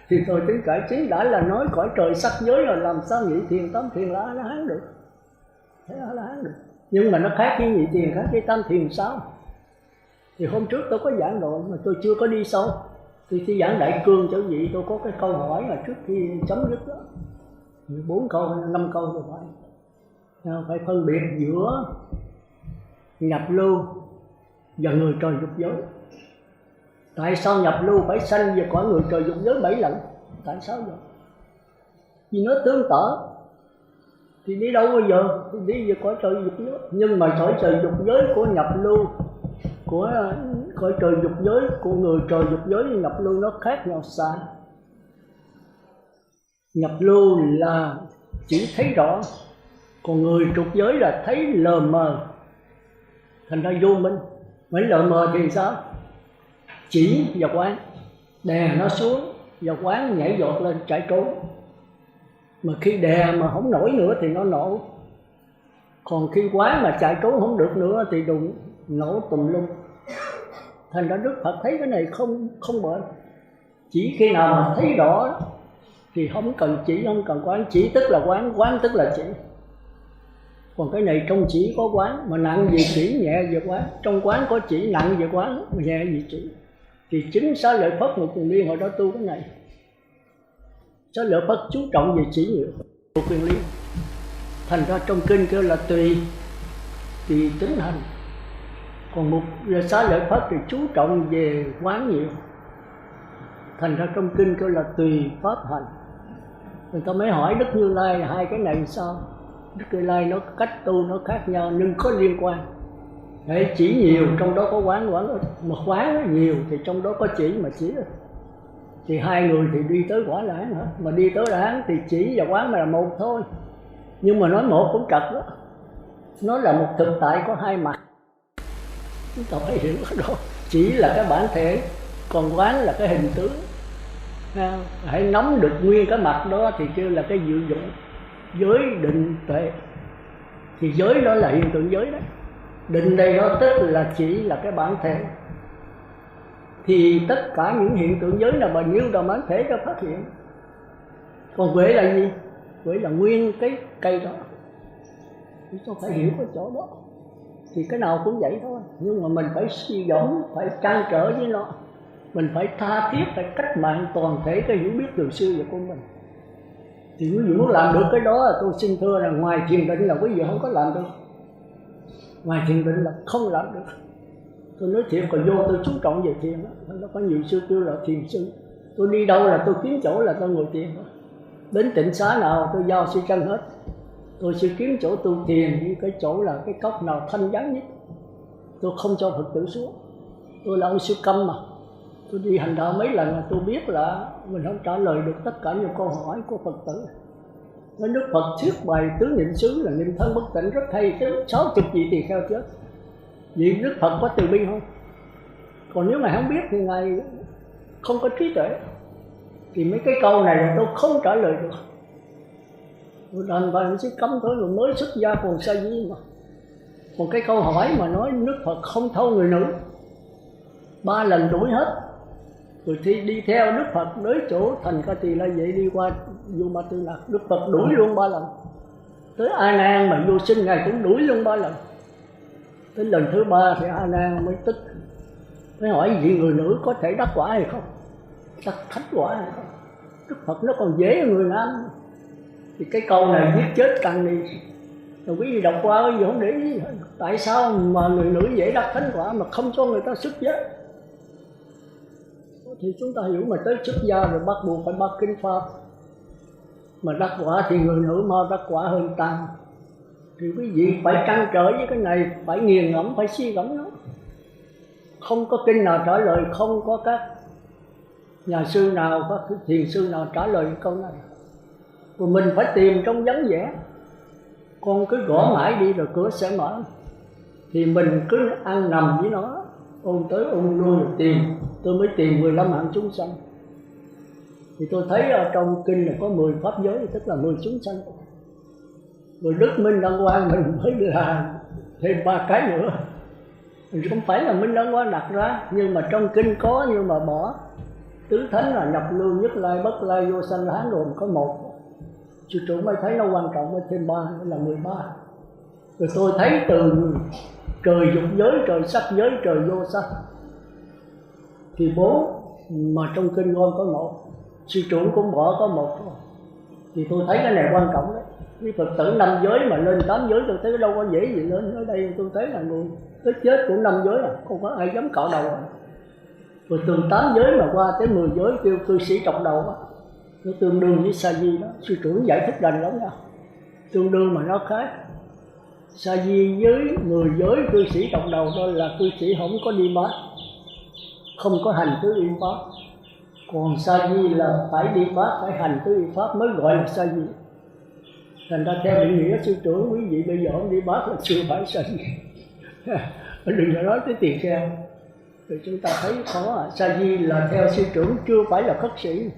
Thì tôi tính cải chính đã là nói cõi trời sắc giới rồi, làm sao nhị thiền tam thiền là A-la-hán được. Thấy A-la-hán được. Nhưng mà nó khác với nhị thiền, khác với tam thiền sao? Thì hôm trước tôi có giảng rồi mà tôi chưa có đi sâu. Thì khi giảng Đại Cương cho vị tôi có cái câu hỏi là trước khi chấm dứt đó, 4 câu, 5 câu rồi phải phân biệt giữa nhập lưu và người trời dục giới. Tại sao nhập lưu phải sanh về cõi người trời dục giới 7 lần? Tại sao vậy? Vì nó tương tự. Thì đi đâu bây giờ? Thì đi về cõi trời dục giới. Nhưng mà cõi trời dục giới của nhập lưu, của cõi trời dục giới của người trời dục giới với nhập lưu nó khác nhau xa. Nhập lưu là chỉ thấy rõ, còn người trục giới là thấy lờ mờ, thành ra vô minh. Mấy lờ mờ thì sao? Chỉ và quán. đè nó xuống và quán nhảy giọt lên chạy trốn. Mà khi đè mà không nổi nữa thì nó nổ, còn khi quán mà chạy trốn không được nữa thì đụng nổ tùm lum. Thành ra Đức Phật thấy cái này không bệnh. Chỉ khi nào mà thấy rõ thì không cần chỉ, không cần quán. Chỉ tức là quán, quán tức là chỉ. Còn cái này trong chỉ có quán, mà nặng về chỉ nhẹ về quán. Trong quán có chỉ, nặng về quán, nhẹ về chỉ. Thì chính Xá Lợi Phất Ngũ Quyền Liên hồi đó tu cái này. Xá Lợi Phất chú trọng về chỉ nhiều, Ngũ Quyền Liên. Thành ra trong kinh kêu là tùy tính hành. Còn một Xá Lợi Phất thì chú trọng về quán nhiều. Thành ra trong kinh kêu là tùy pháp hành. Người ta mới hỏi Đức Như Lai hai cái này sao? Đức Như Lai nó cách tu nó khác nhau nhưng có liên quan. Để chỉ nhiều trong đó có quán ít, mà quán nhiều thì trong đó có chỉ mà chỉ ít. Thì hai người thì đi tới quả La Hán hết. Mà đi tới La Hán thì chỉ và quán mà là một thôi. Nhưng mà nói một cũng trật đó. Nó là một thực tại có hai mặt. Chúng ta phải hiểu cái đó. Chỉ là cái bản thể, còn quán là cái hình tướng. Hãy nắm được nguyên cái mặt đó thì kêu là cái dự dụng. Giới định tuệ. Thì giới đó là hiện tượng giới đấy. Định đây đó tức là chỉ là cái bản thể. Thì tất cả những hiện tượng giới là bao nhiêu là bản thể cho phát hiện. Còn huệ là gì? Huệ là nguyên cái cây đó. Chúng ta phải hiểu cái chỗ đó. Thì cái nào cũng vậy thôi. Nhưng mà mình phải suy gẫm, phải trăn trở với nó. Mình phải tha thiết, phải cách mạng toàn thể cái hiểu biết từ xưa về của mình. Thì quý vị muốn làm được cái đó là tôi xin thưa là ngoài thiền định là quý vị không có làm được. Ngoài thiền định là không làm được. Tôi nói thiệt, còn vô tôi chú trọng về thiền đó. Nó có nhiều sư kêu là thiền sư. Tôi đi đâu là tôi kiếm chỗ là tôi ngồi thiền đó. Đến tịnh xá nào tôi giao sư tranh hết. Tôi sẽ kiếm chỗ tu thiền, như cái chỗ là cái cốc nào thanh vắng nhất. Tôi không cho Phật tử xuống. Tôi là ông Sư Câm mà. Tôi đi hành đạo mấy lần là tôi biết là mình không trả lời được tất cả những câu hỏi của Phật tử. Nói Đức Phật thuyết bài tứ niệm xứ là niệm thân bất tịnh rất hay, chứ 60 vị tỳ kheo chết. Vậy Đức Phật có từ bi không? Còn nếu mà không biết thì Ngài không có trí tuệ. Thì mấy cái câu này là tôi không trả lời được. Tôi đành phải sẽ cấm thôi, rồi mới xuất gia còn sa di mà. Còn cái câu hỏi mà nói Đức Phật không thâu người nữ, 3 lần đuổi hết. Rồi thì đi theo Đức Phật tới chỗ Thành Ca Tỳ La Vệ đi qua Vô Ma Tư Nặc, Đức Phật đuổi luôn 3 lần. Tới A Nan mà vô sinh Ngài cũng đuổi luôn 3 lần. Tới lần thứ 3 thì A Nan mới tức, mới hỏi vị người nữ có thể đắc quả hay không, đắc thánh quả hay không. Đức Phật nó còn dễ hơn người nam. Thì cái câu này giết chết càng đi. Rồi quý vị đọc qua quý vị không để ý. Tại sao mà người nữ dễ đắc thánh quả mà không cho người ta xuất gia? Thì chúng ta hiểu mà tới xuất gia rồi bắt buộc phải bắt kinh Pháp. Mà đắc quả thì người nữ mau đắc quả hơn tăng. Thì quý vị phải trăn trở với cái này, phải nghiền ngẫm, phải suy gẫm nó. Không có kinh nào trả lời, không có các nhà sư nào, các thiền sư nào trả lời câu này. Rồi mình phải tìm trong vắng vẻ. Con cứ gõ mãi đi rồi cửa sẽ mở. Thì mình cứ ăn nằm với nó, ôm tới ôm lui rồi tìm. Tôi mới tìm 15 hạng chúng sanh. Thì tôi thấy ở trong kinh là có 10 pháp giới, tức là 10 chúng sanh. Rồi Đức Minh Đăng Quang mình mới là thêm 3 cái nữa. Không phải là Minh Đăng Quang đặt ra, nhưng mà trong kinh có nhưng mà bỏ. Tứ thánh là nhập lưu, nhất lai, bất lai, vô sanh, la hán rồi có 1. Sư trụ mới thấy nó quan trọng, mới thêm 3 nữa là 13. Rồi tôi thấy từ trời dục giới, trời sắc giới, trời vô sắc thì 4, mà trong kinh ngôn có 1. Sư trụ cũng bỏ có 1 thôi. Thì tôi thấy cái này quan trọng đấy. Với Phật tử 5 giới mà lên 8 giới tôi thấy đâu có dễ gì lên. Ở đây tôi thấy là người tới chết của 5 giới à, không có ai dám cạo đầu à. Rồi từ 8 giới mà qua tới 10 giới kêu cư sĩ trọc đầu á, nó tương đương với sa di đó. Sư trưởng giải thích đành lắm nha, tương đương mà nó khác. Sa di với 10 giới cư sĩ trọc đầu đó là cư sĩ không có đi bát, không có hành tứ y pháp. Còn sa di là phải đi bát, phải hành tứ y pháp mới gọi là sa di. Thành ra theo định nghĩa sư trưởng, quý vị bây giờ không đi bát là chưa phải sa di. Đừng có nói tới tiền kheo. Thì chúng ta thấy có sa di là theo sư trưởng, chưa phải là khất sĩ.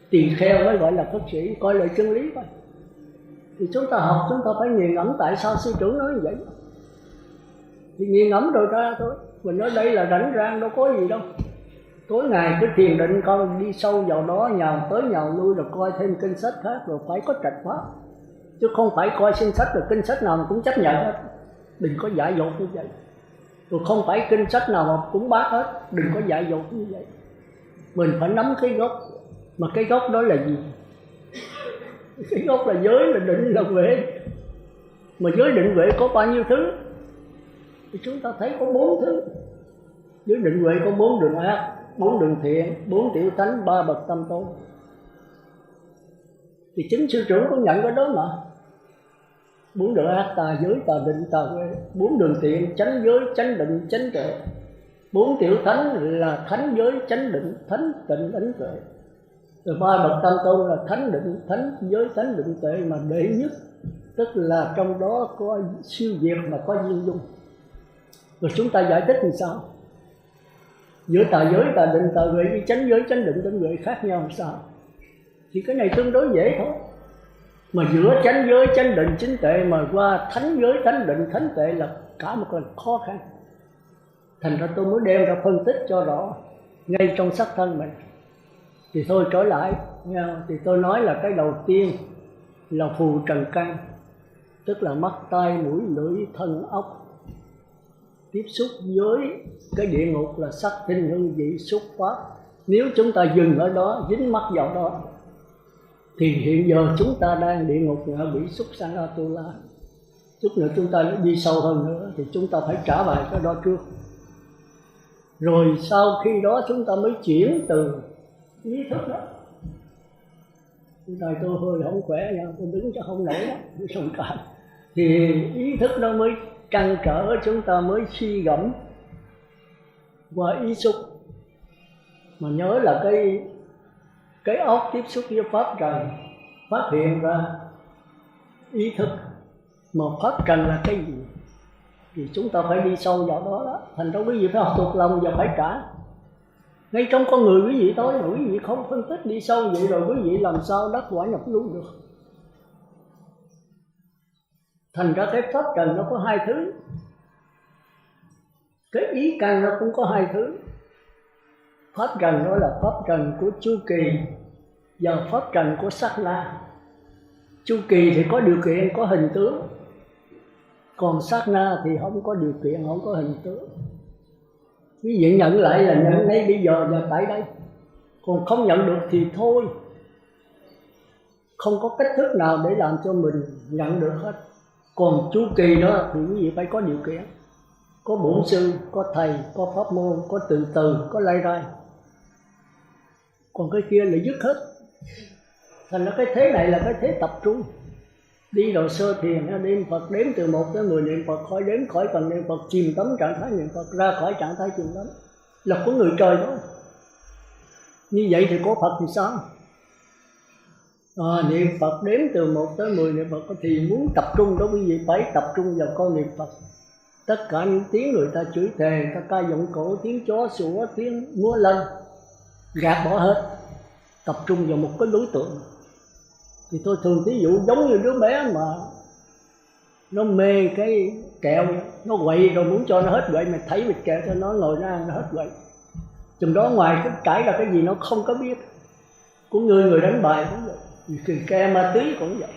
Tỳ kheo mới gọi là khất sĩ, coi lại chân lý thôi. Thì chúng ta học, chúng ta phải nghiền ngẫm tại sao sư trưởng nói như vậy. Thì nghiền ngẫm rồi ra thôi. Mình nói đây là rảnh rang, đâu có gì đâu. Tối ngày cứ thiền định, con đi sâu vào đó, nhào tới nhào lui, rồi coi thêm kinh sách khác, rồi phải có trạch pháp. Chứ không phải coi kinh sách rồi kinh sách nào mà cũng chấp nhận hết. Đừng có dại dột như vậy. Rồi không phải kinh sách nào mà cũng bác hết. Đừng có dại dột như vậy. Mình phải nắm cái gốc. Mà cái gốc đó là gì? Cái gốc là giới, là định, là huệ. Mà giới định huệ có bao nhiêu thứ? Thì chúng ta thấy có 4 thứ. Giới định huệ có 4 đường ác, 4 đường thiện, 4 tiểu thánh, 3 bậc tâm tôn. Thì chính sư trưởng cũng nhận cái đó mà. 4 đường ác, tà giới, tà định, tà huệ. 4 đường thiện, chánh giới, chánh định, chánh tuệ. 4 tiểu thánh là thánh giới, chánh định, thánh tịnh, thánh tuệ. Rồi 3 bậc tâm tôn là thánh định, thánh giới, thánh định tuệ, mà đệ nhất tức là trong đó có siêu việt mà có duyên dung. Rồi chúng ta giải thích làm sao? Giữa tà giới, tà định, tà huệ với chánh giới, chánh định, chánh huệ khác nhau làm sao? Thì cái này tương đối dễ thôi. Mà giữa chánh giới, chánh định, chánh tuệ mà qua thánh giới, thánh định, thánh tuệ là cả một cái khó khăn. Thành ra tôi mới đem ra phân tích cho rõ ngay trong sắc thân mình. Thì thôi trở lại, thì tôi nói là cái đầu tiên là phù trần căn, tức là mắt, tai, mũi, lưỡi, thân, ốc. Tiếp xúc với cái địa ngục là sắc, thinh, hương, vị, xúc, pháp. Nếu chúng ta dừng ở đó, dính mắt vào đó, thì hiện giờ chúng ta đang địa ngục ngạ bị xúc sanh Atula. Chút nữa chúng ta đi sâu hơn nữa thì chúng ta phải trả bài cái đó trước. Rồi sau khi đó chúng ta mới chuyển từ ý thức đó. Tại tôi hơi không khỏe nha, tôi đứng cho không nổi đó, tôi sông cảm. Thì ý thức đó mới trăn trở, chúng ta mới suy gẫm qua ý xúc. Mà nhớ là cái óc tiếp xúc với pháp trần phát hiện ra ý thức. Mà pháp trần là cái gì? Thì chúng ta phải đi sâu vào đó đó. Thành ra quý vị phải học thuộc lòng và phải trả. Ngay trong con người quý vị thôi, quý vị không phân tích đi sâu vậy rồi quý vị làm sao đắc quả nhập lưu được. Thành ra cái pháp trần nó có 2 thứ. Cái ý căn nó cũng có 2 thứ. Pháp trần đó là pháp trần của chu kỳ và pháp trần của sát na. Chu kỳ thì có điều kiện, có hình tướng. Còn sát na thì không có điều kiện, không có hình tướng. Quý vị nhận lại là nhận ngay bây giờ và tại đây. Còn không nhận được thì thôi. Không có cách thức nào để làm cho mình nhận được hết. Còn chu kỳ đó thì quý vị phải có điều kiện. Có bổn sư, có thầy, có pháp môn, có từ từ, có lai rai. Còn cái kia là dứt hết. Thành ra cái thế này là cái thế tập trung. Đi đầu sơ thiền, đêm Phật đếm từ 1 tới 10 niệm Phật, khỏi đếm khỏi cần niệm Phật, chìm đắm trạng thái niệm Phật, ra khỏi trạng thái chìm đắm. Là của người trời đó. Như vậy thì có Phật thì sao? Niệm Phật đếm từ 1 tới 10 niệm Phật thì muốn tập trung đó quý vị phải tập trung vào câu niệm Phật. Tất cả những tiếng người ta chửi thề, người ta ca giọng cổ, tiếng chó sủa, tiếng múa lân, gạt bỏ hết. Tập trung vào một cái đối tượng. Thì tôi thường thí dụ giống như đứa bé mà nó mê cái kẹo, nó quậy rồi muốn cho nó hết quậy, mà thấy bịch kẹo cho nó ngồi nó ăn nó hết quậy. Chừng đó ngoài cái trải ra cái gì nó không có biết. Của người đánh bài cũng vậy, thì ke ma túy cũng vậy.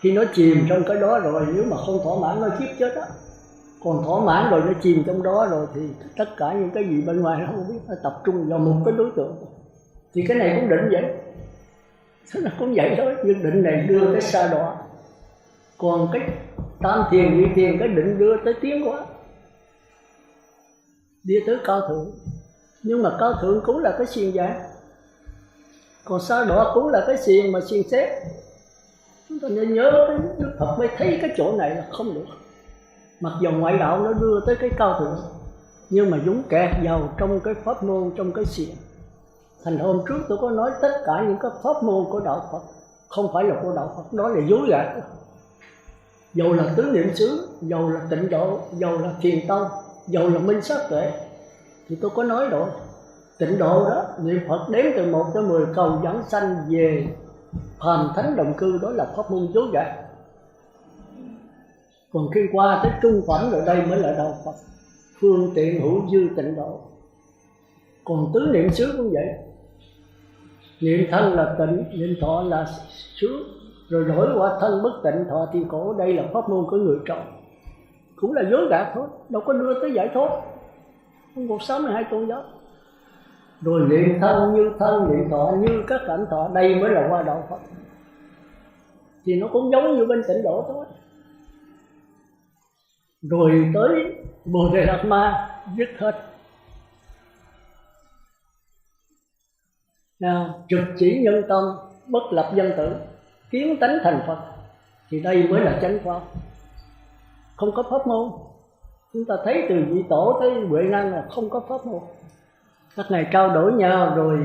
Khi nó chìm trong cái đó rồi, nếu mà không thỏa mãn nó giết chết á. Còn thỏa mãn rồi nó chìm trong đó rồi thì tất cả những cái gì bên ngoài nó không biết, nó tập trung vào một cái đối tượng. Thì cái này cũng định vậy. Nó cũng vậy thôi, nhưng định này đưa tới sa đọa. Còn cái tam thiền, nhị thiền, cái định đưa tới tiến hóa, đi tới cao thượng. Nhưng mà cao thượng cũng là cái xiềng giác. Còn sa đọa cũng là cái xiềng mà xiềng xếp. Chúng ta nên nhớ cái Đức Phật mới thấy cái chỗ này là không được. Mặc dù ngoại đạo nó đưa tới cái cao thượng, nhưng mà dũng kẹt vào trong cái pháp môn, trong cái xiềng. Thành hôm trước tôi có nói tất cả những cái pháp môn của đạo Phật không phải là của đạo Phật, đó là dối gạt. Dầu là tứ niệm xứ, dầu là tịnh độ, dầu là thiền tông, dầu là minh sát tuệ, thì tôi có nói rồi. Tịnh độ đó, niệm Phật đếm từ 1 tới 10 cầu dẫn sanh về phàm thánh đồng cư, đó là pháp môn dối gạt. Còn khi qua tới trung phẩm rồi đây mới là đạo Phật, phương tiện hữu dư tịnh độ. Còn tứ niệm xứ cũng vậy, niệm thân là tịnh, niệm thọ là xứ, rồi đổi qua thân bất tịnh thọ thì khổ. Đây là pháp môn của người trò, cũng là dối gạt thôi, đâu có đưa tới giải thoát. Một 62 tôn giáo. Rồi niệm thân như thân, niệm thọ như các cảnh thọ, đây mới là qua đạo Phật. Thì nó cũng giống như bên tịnh độ thôi. Rồi tới Bồ Đề Đạt Ma dứt hết. Nào, trực chỉ nhân tâm, bất lập dân tử, kiến tánh thành Phật. Thì đây mới là chánh pháp. Không có pháp môn. Chúng ta thấy từ vị tổ tới Huệ Năng là không có pháp môn. Các ngài trao đổi nhau rồi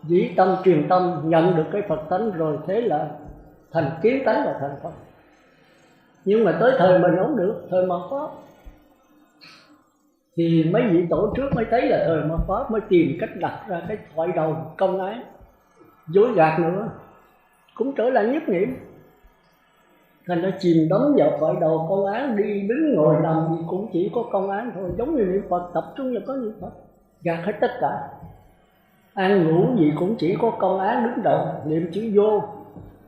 dĩ tâm truyền tâm, nhận được cái Phật tánh, rồi thế là thành kiến tánh và thành Phật. Nhưng mà tới thời mình không được, thời mạt Pháp. Thì mấy vị tổ trước mới thấy là thời mạt Pháp, mới tìm cách đặt ra cái thoại đầu công ái, dối gạt nữa, cũng trở lại nhất niệm. Thành ra chìm đắm vào thoại đầu công án, đi đứng ngồi nằm thì cũng chỉ có công án thôi. Giống như niệm Phật, tập trung vào có niệm Phật, gạt hết tất cả. Ăn ngủ gì cũng chỉ có công án đứng đầu, niệm chữ vô.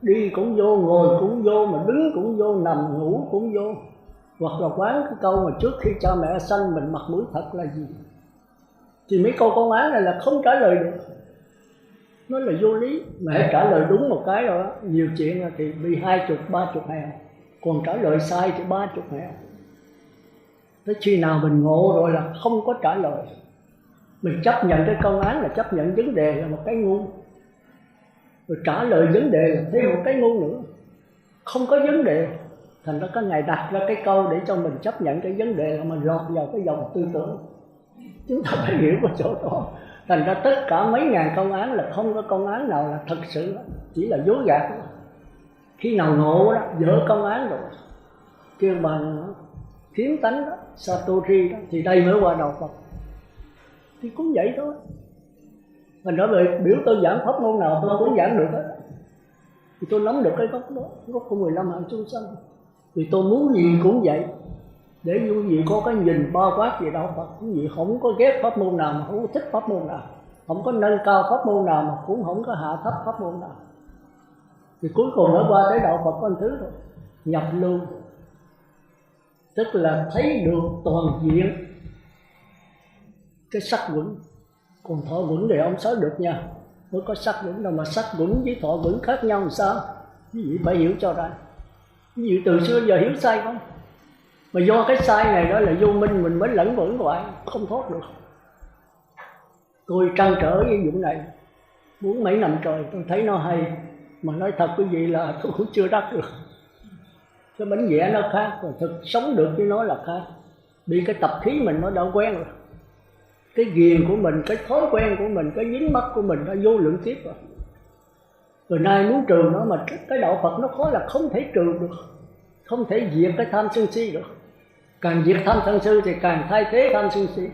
Đi cũng vô, ngồi cũng vô, mà đứng cũng vô, nằm ngủ cũng vô. Hoặc là quán cái câu mà trước khi cha mẹ sanh mình mặt mũi thật là gì, thì mấy câu công án này là không trả lời được, nó là vô lý. Mẹ trả lời đúng một cái rồi, nhiều chuyện thì bị 20, 30 hèo, còn trả lời sai thì 30 hèo. Tới khi nào mình ngộ rồi là không có trả lời, mình chấp nhận cái công án là chấp nhận vấn đề là một cái ngu, rồi trả lời vấn đề là thêm một cái ngu nữa, không có vấn đề. Thành ra các ngài đặt ra cái câu để cho mình chấp nhận cái vấn đề là mình lọt vào cái dòng tư tưởng. Chúng ta phải hiểu cái chỗ đó. Thành ra tất cả mấy ngàn công án là không có công án nào là thật sự, chỉ là dối gạt. Khi nào ngộ đó, dỡ công án rồi, kêu bằng kiến tánh đó, Satori đó, thì đây mới qua đạo Phật. Thì cũng vậy thôi. Thành ra về biểu tôi giảng pháp môn nào tôi cũng giảng được hết. Thì tôi nắm được cái gốc đó, gốc của 15 hạng chúng sanh. Thì tôi muốn gì cũng vậy, để quý vị có cái nhìn bao quát về đạo Phật. Quý vị không có ghét pháp môn nào mà không có thích pháp môn nào, không có nâng cao pháp môn nào mà cũng không có hạ thấp pháp môn nào. Thì cuối cùng nó qua tới đạo Phật có một thứ rồi, nhập lưu, tức là thấy được toàn diện cái sắc quẩn. Còn thọ quẩn thì ông nói được nha, mới có sắc quẩn đâu, mà sắc quẩn với thọ quẩn khác nhau làm sao? Quý vị phải hiểu cho ra. Quý vị từ xưa giờ hiểu sai không? Mà do cái sai này đó là vô minh, mình mới lẫn quẩn hoài, không thoát được. Tôi trăn trở với vụ này 4 mấy năm trời, tôi thấy nó hay. Mà nói thật quý vị là tôi cũng chưa đắc được. Cái bánh vẽ nó khác, rồi thực sống được với nó là khác. Bị cái tập khí mình nó đã quen rồi. Cái ghiền của mình, cái thói quen của mình, cái dính mắc của mình đã vô lượng kiếp rồi. Rồi nay muốn trừ nó mà cái đạo Phật nó khó là không thể trừ được, không thể diệt cái tham sân si được. Càng diệt tham sân si thì càng thay thế tham sân si.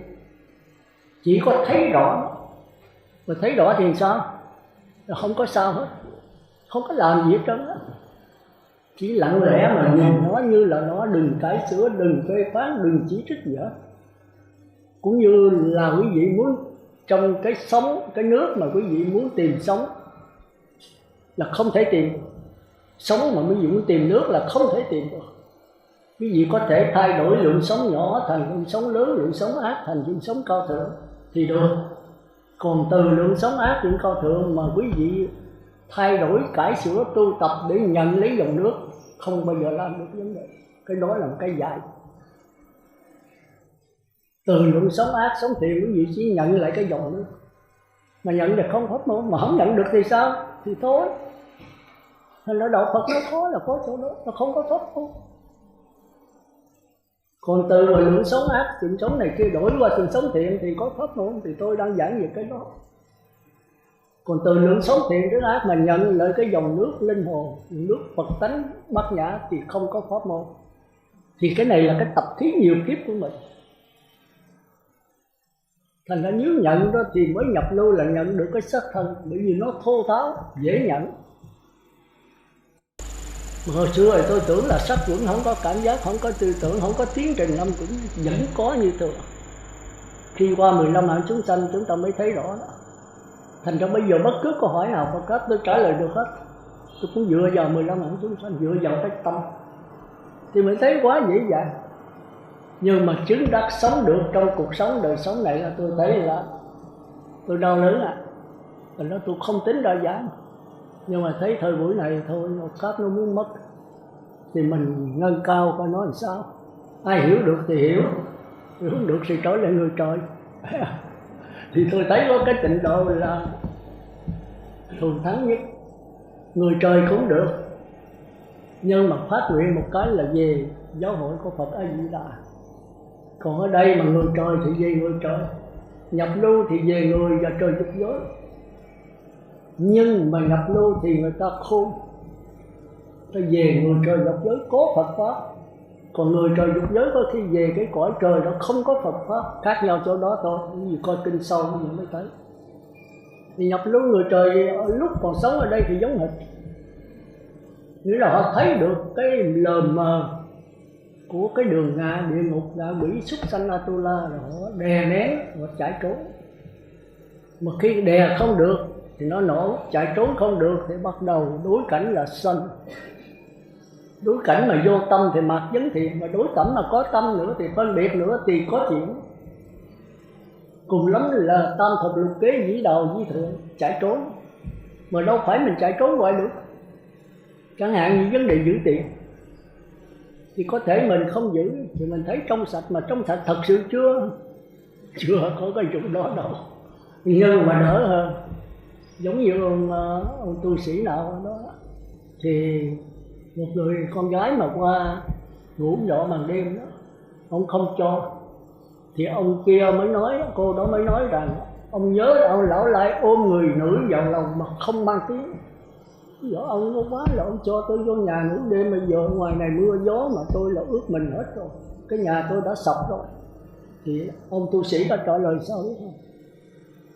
Chỉ có thấy rõ, mà thấy rõ thì sao? Là không có sao hết, không có làm gì hết trơn á. Chỉ lặng lẽ mà nhìn nó như là nó, đừng cải sửa, đừng phê phán, đừng chỉ trích gì hết. Cũng như là quý vị muốn trong cái sống, cái nước mà quý vị muốn tìm sống là không thể tìm được. Sống mà quý vị muốn tìm nước là không thể tìm được. Quý vị có thể thay đổi lượng sống nhỏ thành lượng sống lớn, lượng sống ác thành lượng sống cao thượng thì được. Còn từ lượng sống ác lượng cao thượng mà quý vị thay đổi, cải sửa, tu tập để nhận lấy dòng nước, không bao giờ làm được vấn đề. Cái đó là một cái dạy. Từ lượng sống ác, sống thiện quý vị chỉ nhận lại cái dòng nước. Mà nhận được không pháp môn, mà không nhận được thì sao? Thì thôi. Thành ra đạo Phật nó khó là có chỗ đó, nó không có pháp môn. Còn từ lượng sống ác, lượng sống này kia đổi qua lượng sống thiện thì có pháp môn, thì tôi đang giảng về cái đó. Còn từ lượng sống thiện đến ác mà nhận lại cái dòng nước linh hồn, nước Phật tánh bát nhã thì không có pháp môn. Thì cái này là cái tập khí nhiều kiếp của mình. Thành ra nếu nhận đó thì mới nhập lưu là nhận được cái sắc thân, bởi vì nó thô tháo, dễ nhận. Mà hồi xưa thì tôi tưởng là sắc vẫn không có cảm giác, không có tư tưởng, không có tiến trình năm cũng vẫn có như thường. Khi qua 15 hạng chúng sanh chúng ta mới thấy rõ đó. Thành ra bây giờ bất cứ câu hỏi nào Phật Pháp tôi trả lời được hết. Tôi cũng dựa vào 15 hạng chúng sanh, dựa vào cái tâm thì mới thấy quá dễ dàng. Nhưng mà chứng đắc sống được trong cuộc sống đời sống này là tôi thấy là tôi đau đớn Thành ra tôi không tính ra giảm. Nhưng mà thấy thời buổi này thôi, một pháp nó muốn mất thì mình nâng cao coi nó làm sao. Ai hiểu được thì hiểu không được thì trở lại người trời. Thì tôi thấy có cái trình độ là thù thắng nhất. Người trời cũng được, nhưng mà phát nguyện một cái là về giáo hội của Phật A Di Đà. Còn ở đây mà người trời thì về người trời, nhập lưu thì về người và trời dục giới. Nhưng mà nhập lưu thì người ta khôn, ta về người trời dục giới có Phật Pháp. Còn người trời dục giới có khi về cái cõi trời đó không có Phật Pháp, khác nhau chỗ đó thôi. Vì coi kinh sâu mình mới thấy. Thì nhập lưu người trời lúc còn sống ở đây thì giống hệt, nghĩa là họ thấy được cái lờ mờ của cái đường ngạ, địa ngục, ngạ quỷ, súc sanh, Atula, rồi họ đè nén và chạy trốn. Mà khi đè không được thì nó nổ, chạy trốn không được thì bắt đầu đối cảnh là sân. Đối cảnh mà vô tâm thì mặc vấn thiện, mà đối cảnh mà có tâm nữa thì phân biệt nữa thì có chuyện. Cùng lắm là tam thập lục kế, dĩ đầu dĩ thượng, chạy trốn. Mà đâu phải mình chạy trốn hoài được. Chẳng hạn như vấn đề giữ tiền thì có thể mình không giữ thì mình thấy trong sạch, mà trong sạch thật sự chưa có cái vụ đó đâu. Nhưng mà đỡ hơn. Giống như ông tu sĩ nào đó thì một người con gái mà qua ngủ dọ màn đêm đó, ông không cho thì ông kia mới nói, cô đó mới nói rằng ông nhớ ông lão lại ôm người nữ vào lòng mà không mang tiếng. Giờ ông nó quá là ông cho tôi vô nhà ngủ đêm, bây giờ ngoài này mưa gió mà tôi là ướt mình hết rồi, cái nhà tôi đã sập rồi. Thì ông tu sĩ đã trả lời sao biết không?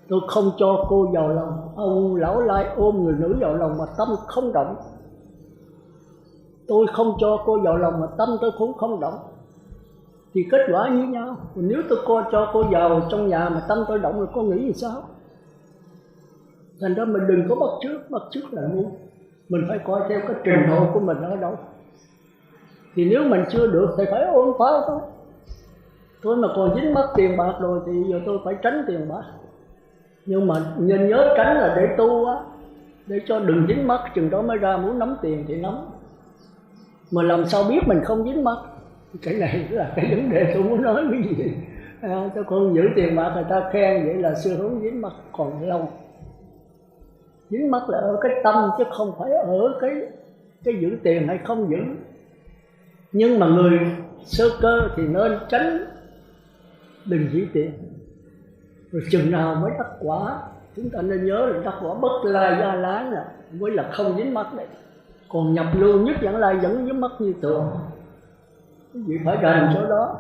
Tôi không cho cô vào lòng. Ông lão lai ôm người nữ vào lòng mà tâm không động. Tôi không cho cô vào lòng mà tâm tôi cũng không động, thì kết quả như nhau. Nếu tôi cho cô vào trong nhà mà tâm tôi động rồi cô nghĩ gì sao? Thành ra mình đừng có bắt chước là ngu. Mình phải coi theo cái trình độ của mình ở đâu. Thì nếu mình chưa được thì phải ôm pháo thôi. Tôi mà còn dính mắc tiền bạc rồi thì giờ tôi phải tránh tiền bạc. Nhưng mà nên nhớ tránh là để tu á, để cho đừng dính mắc, chừng đó mới ra muốn nắm tiền thì nắm. Mà làm sao biết mình không dính mắc? Cái này là cái vấn đề tôi muốn nói cái gì. Cho con giữ tiền bạc người ta khen vậy là xưa hướng dính mắc còn lâu. Dính mắc là ở cái tâm chứ không phải ở cái giữ tiền hay không giữ. Nhưng mà người sơ cơ thì nên tránh, đừng giữ tiền. Rồi chừng nào mới đắc quả, chúng ta nên nhớ là đắc quả bất lai gia lái là mới là không dính mắc đấy. Còn nhập lưu nhất dẫn lai vẫn dính mắc như thường. Quý vị phải rành chỗ đó.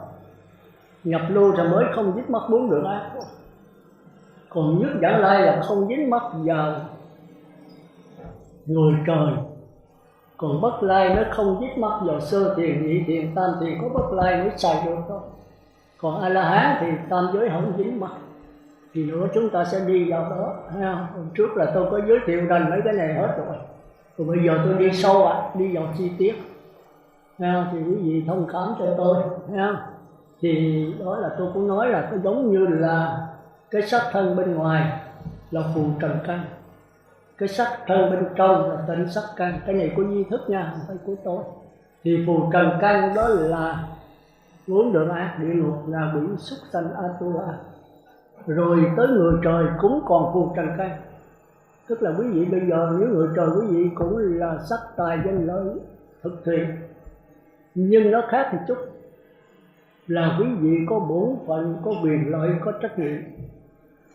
Nhập lưu rồi mới không dính mắc bốn đường ác. Còn nhất dẫn lai là không dính mắc vào người trời. Còn bất lai nó không dính mắc vào sơ thiền, nhị thiền, tam thiền, có bất lai mới xài được thôi. Còn A-la-hán thì tam giới không dính mắc. Thì nữa chúng ta sẽ đi vào đó. Hôm trước là tôi có giới thiệu rành mấy cái này hết rồi. Còn bây giờ tôi đi sâu đi vào chi tiết. Thì quý vị thông cảm cho tôi. Thì đó là tôi cũng nói là nó giống như là cái sắc thân bên ngoài là phù trần căn, cái sắc thân bên trong là tịnh sắc căn. Cái này của Di Thức nha, không phải của tôi. Thì phù trần căn đó là bốn đường ác, địa ngục, là quỷ, súc sanh, Atula. Rồi tới người trời cũng còn phù trần căn. Tức là quý vị bây giờ nếu người trời quý vị cũng là sắc tài danh lợi thực thiện, nhưng nó khác một chút là quý vị có bổn phận, có quyền lợi, có trách nhiệm.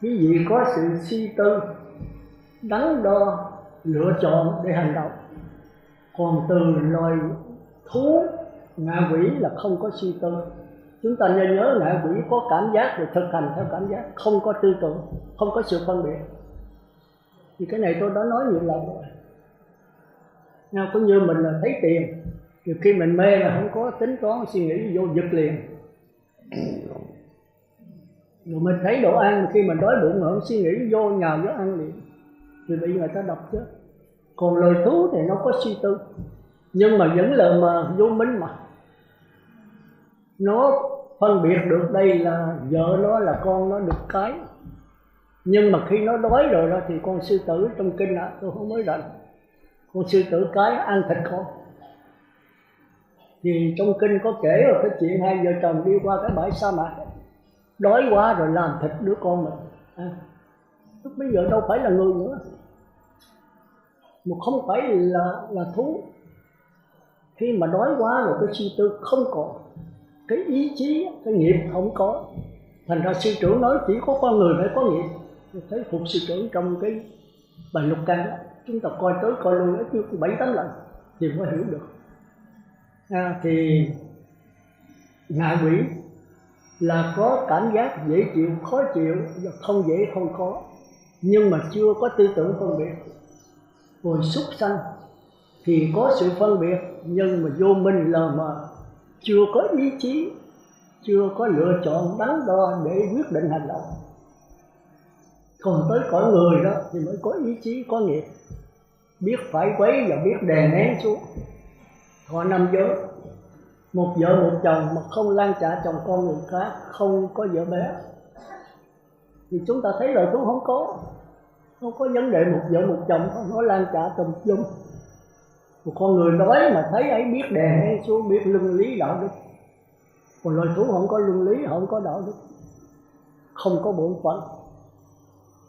Quý vị có sự suy tư, đắn đo, lựa chọn để hành động. Còn từ loài thú, ngạ quỷ là không có suy tư. Chúng ta nên nhớ ngạ quỷ có cảm giác rồi thực hành theo cảm giác, không có tư tưởng, không có sự phân biệt. Thì cái này tôi đã nói nhiều lần rồi. Nào, cũng như mình là thấy tiền, thì khi mình mê là không có tính toán suy nghĩ, vô giật liền. Rồi mình thấy đồ ăn, khi mình đói bụng mà không suy nghĩ, vô nhào vô ăn liền, thì bị người ta đập chết. Còn lời thú thì nó có suy tư, nhưng mà vẫn là mà vô minh mà. Nó phân biệt được đây là vợ nó, là con nó, được cái. Nhưng mà khi nó đói rồi đó thì con sư tử trong kinh tôi không mới rành, con sư tử cái ăn thịt con. Thì trong kinh có kể rồi cái chuyện hai vợ chồng đi qua cái bãi sa mạc, đói quá rồi làm thịt đứa con mình lúc bây giờ đâu phải là người nữa, mà không phải là thú. Khi mà đói quá rồi cái suy tư không còn, cái ý chí, cái nghiệp không có. Thành ra sư trưởng nói chỉ có con người phải có nghiệp. Tôi thấy phục sư trưởng trong cái bài lục căn đó, chúng ta coi tới coi lui chưa 7-8 lần thì mới hiểu được. Thì ngạ quỷ là có cảm giác dễ chịu, khó chịu, không dễ không có, nhưng mà chưa có tư tưởng phân biệt. Rồi súc sanh thì có sự phân biệt, nhưng mà vô minh lờ mờ, chưa có ý chí, chưa có lựa chọn đắn đo để quyết định hành động. Còn tới cõi người đó thì mới có ý chí, có nghiệp, biết phải quấy và biết đè nén xuống. Thọ 5 giới, một vợ một chồng mà không lan trả chồng con người khác, không có vợ bé, thì chúng ta thấy lời thú không có vấn đề một vợ một chồng, nó lan trả tùm dung. Một con người đói mà thấy ấy biết đè nén xuống, biết luân lý đạo đức. Còn loài thú không có luân lý, không có đạo đức, không có bổn phận.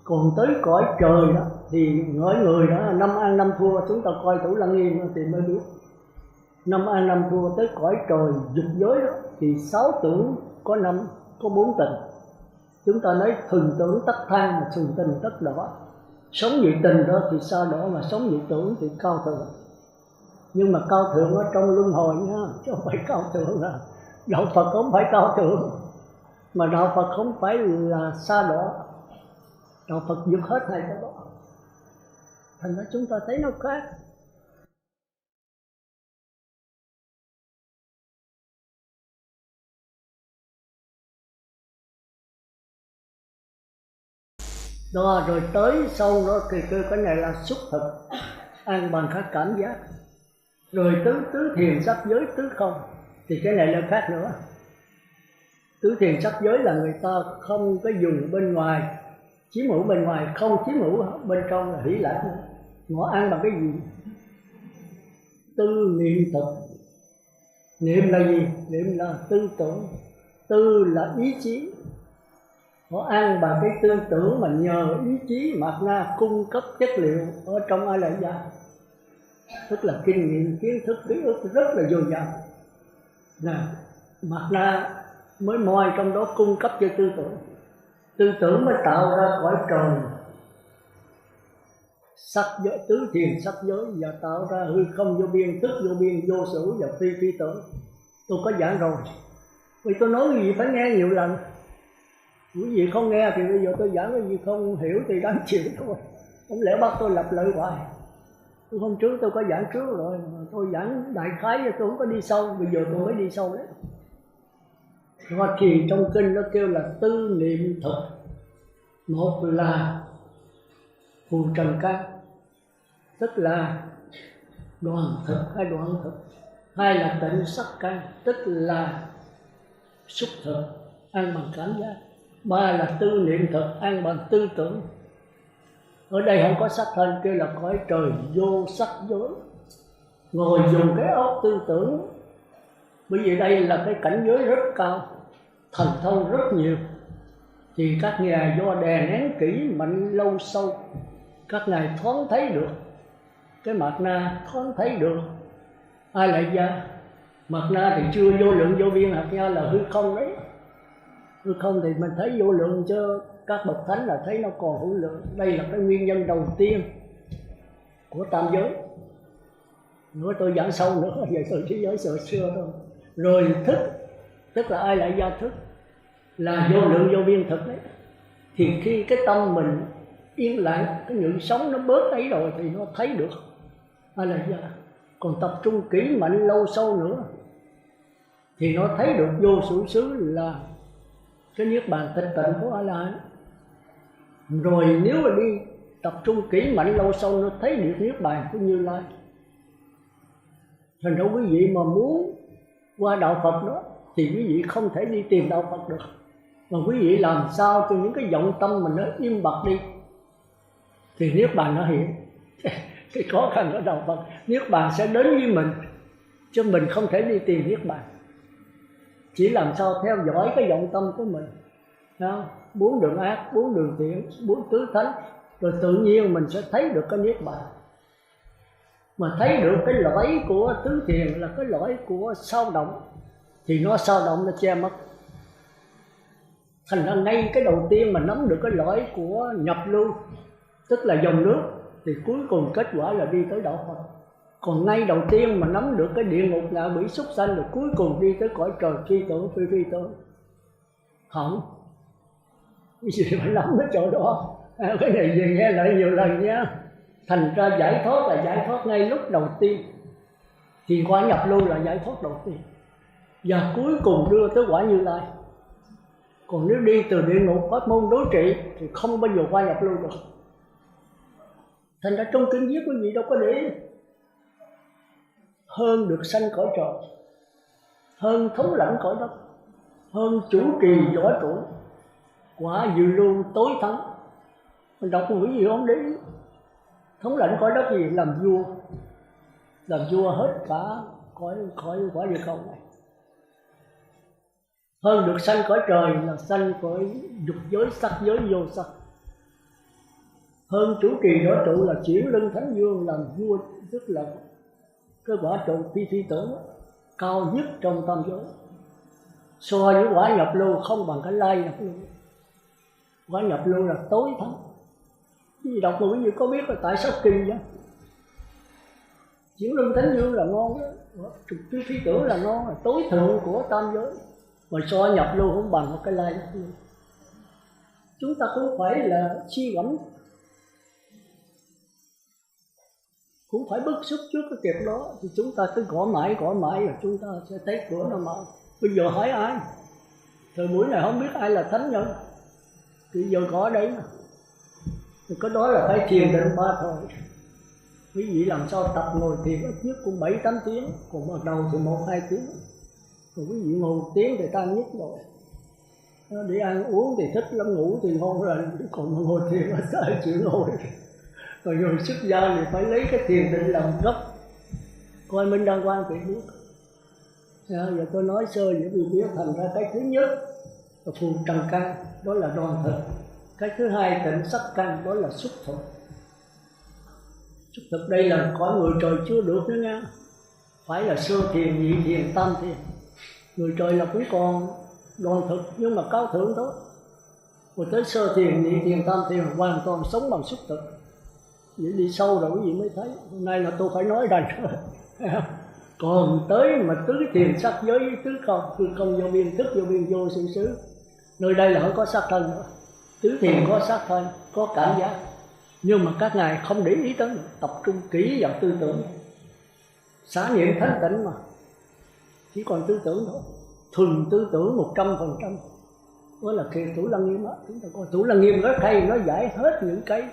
Còn tới cõi trời đó thì ngửi người đó năm ăn năm thua, chúng ta coi Thủ Lăng Nghiêm thì mới biết. Năm ăn năm thua, tới cõi trời dục giới đó thì 6 tưởng có 5, có 4 tình. Chúng ta nói thường tưởng tất than, mà thường tình tất đỏ. Sống vì tình đó thì sao đỏ, mà sống vì tưởng thì cao thượng. Nhưng mà cao thượng ở trong luân hồi nhá, chứ không phải cao thượng là đạo Phật không phải cao thượng, mà đạo Phật không phải là xa đỏ. Đạo Phật vượt hết hai cái đó. Thành ra chúng ta thấy nó khác. Đó, rồi tới sau đó thì cái này là xúc thực, ăn bằng các cảm giác. Rồi tứ thiền sắc giới tứ không, thì cái này là khác nữa. Tứ thiền sắc giới là người ta không có dùng bên ngoài, chiếm hữu bên ngoài, không chiếm hữu bên trong, là hỷ lạc. Họ ăn bằng cái gì? Tư niệm thực. Niệm là gì? Niệm là tư tưởng, tư là ý chí. Họ ăn bằng cái tư tưởng mà nhờ ý chí Mạt Na cung cấp chất liệu ở trong A Lại Gia, tức là kinh nghiệm, kiến thức, ký ức rất là dồi dào. Mạt Na mới moi trong đó cung cấp cho tư tưởng. Tư tưởng mới tạo ra cõi trời sắc giới, tứ thiền sắc giới, và tạo ra hư không vô biên, tức vô biên, vô sử và phi phi tưởng. Tôi có giảng rồi, vì tôi nói cái gì phải nghe nhiều lần. Quý vị không nghe thì bây giờ tôi giảng cái gì không hiểu thì đáng chịu thôi. Không lẽ bắt tôi lặp lại hoài. Tôi hôm trước tôi có giảng trước rồi, tôi giảng đại khái rồi tôi không có đi sâu, bây giờ tôi mới đi sâu đấy. Hoa Kỳ trong kinh nó kêu là tư niệm thực. Một là phù trần căn, tức là đoàn thực hay đoạn thực. Hai là tịnh sắc căn, tức là xúc thực, ăn bằng cảm giác. Ba là tư niệm thực, ăn bằng tư tưởng. Ở đây không có sắc thân, kêu là cõi trời vô sắc giới. Ngồi dùng cái óc tư tưởng, bởi vì đây là cái cảnh giới rất cao, thần thông rất nhiều. Thì các ngài do đè nén kỹ mạnh lâu sâu, các ngài thoáng thấy được cái Mạt Na, thoáng thấy được A Lại Gia. Mạt Na thì chưa vô lượng vô biên, hạt nha là hư không đấy. Hư không thì mình thấy vô lượng, chứ các bậc thánh là thấy nó còn hữu lượng. Đây là cái nguyên nhân đầu tiên của tam giới. Nữa tôi giảng sâu nữa, giờ tôi chỉ giới sửa xưa thôi. Rồi thức tức là ai lại do thức, là vô lượng vô biên thực đấy. Thì khi cái tâm mình yên lặng, cái nhụy sống nó bớt ấy rồi thì nó thấy được ai là do. Còn tập trung kỹ mạnh lâu sâu nữa thì nó thấy được vô sự xứ là cái niết bàn tịch tịnh của A La Hán. Rồi nếu mà đi tập trung kỹ mạnh lâu sâu nó thấy được niết bàn của Như Lai. Thành ra quý vị mà muốn qua đạo Phật đó thì quý vị không thể đi tìm đạo Phật được, mà quý vị làm sao cho những cái vọng tâm mình nó im bặt đi thì niết bàn nó hiện. Cái khó khăn của đạo Phật, niết bàn sẽ đến với mình chứ mình không thể đi tìm niết bàn. Chỉ làm sao theo dõi cái vọng tâm của mình, bốn đường ác, bốn đường thiện, bốn tứ thánh, rồi tự nhiên mình sẽ thấy được cái niết bàn. Mà thấy được cái lỗi của tứ thiền là cái lỗi của sao động thì nó sao động nó che mất. Thành ra ngay cái đầu tiên mà nắm được cái lỗi của nhập lưu, tức là dòng nước, thì cuối cùng kết quả là đi tới đạo Phật. Còn ngay đầu tiên mà nắm được cái địa ngục ngạ bỉ súc sanh rồi cuối cùng đi tới cõi trời tri tưởng phi phi tưởng. Không, cái gì phải nắm tới chỗ đó. Cái này về nghe lại nhiều lần nhé. Thành ra giải thoát là giải thoát ngay lúc đầu tiên, thì quả nhập lưu là giải thoát đầu tiên, và cuối cùng đưa tới quả Như Lai. Còn nếu đi từ địa ngục pháp môn đối trị thì không bao giờ qua nhập lưu được. Thành ra trong kinh viết quý vị đâu có để hơn được sanh cõi trời, hơn thống lãnh cõi đất, hơn chủ trì võ trụ, quả dự lưu tối thắng. Mình đọc một cái gì không đấy, thống lãnh cõi đất gì, làm vua hết cả khỏi quả địa cầu này. Hơn được sanh cõi trời là sanh cõi dục giới sắc giới vô sắc. Hơn chủ trì võ trụ là chuyển lưng thánh vương làm vua, tức là cái quả trụ phi phi tưởng cao nhất trong tam giới. So với quả nhập lưu không bằng cái lai nhập lưu. Quả nhập lưu là tối thắng. Cái gì đọc mà quý vị có biết là tại sao kỳ vậy? Chuyển lưng thánh vương là ngon đó, phi phi tưởng là ngon, là tối thượng của tam giới. Mà so nhập lưu không bằng một cái lai nhập lưu. Chúng ta cũng phải là suy gẫm, cũng phải bức xúc trước cái việc đó, thì chúng ta cứ gõ mãi là chúng ta sẽ thấy cửa nó mở. Bây giờ hỏi ai? Thời buổi này không biết ai là thánh nhân, thì giờ gõ đấy mà. Thì cái đó là phải thiền định 3 thời. Quý vị làm sao tập ngồi thiền ít nhất cũng 7-8 tiếng, còn bắt đầu thì 1-2 tiếng. Còn quý vị ngồi 1 tiếng thì tan nhất rồi. Để ăn uống thì thích lắm, ngủ thì ngon rồi, còn ngồi thiền là sao chịu ngồi. Rồi người xuất gia thì phải lấy cái thiền định làm gốc. Coi Minh Đăng Quang thì biết. Giờ tôi nói sơ vậy vì biết. Thành ra cái thứ nhất là phù trần căn, đó là đoàn thực. Cái thứ hai tịnh sắc căn, đó là xúc thực. Xúc thực đây là cõi người trời chưa được nữa nha. Phải là sơ thiền, nhị thiền, tam thiền. Người trời là cũng còn đoàn thực nhưng mà cao thượng thôi. Rồi tới sơ thiền, nhị thiền, tam thiền hoàn toàn sống bằng xúc thực. Vậy đi sâu rồi quý vị mới thấy. Hôm nay là tôi phải nói rằng còn tới mà tứ thiền sắc giới tứ không vô biên, thức vô biên, vô sự xứ. Nơi đây là không có sắc thân nữa. Tứ thiền có sắc thân, có cảm giác, nhưng mà các ngài không để ý tới, tập trung kỹ vào tư tưởng, xả niệm thanh tịnh mà chỉ còn tư tưởng thôi, thuần tư tưởng 100%. Đó là kỳ Thủ Lăng Nghiêm đó. Chúng ta coi Thủ Lăng Nghiêm rất hay, nó giải hết những cái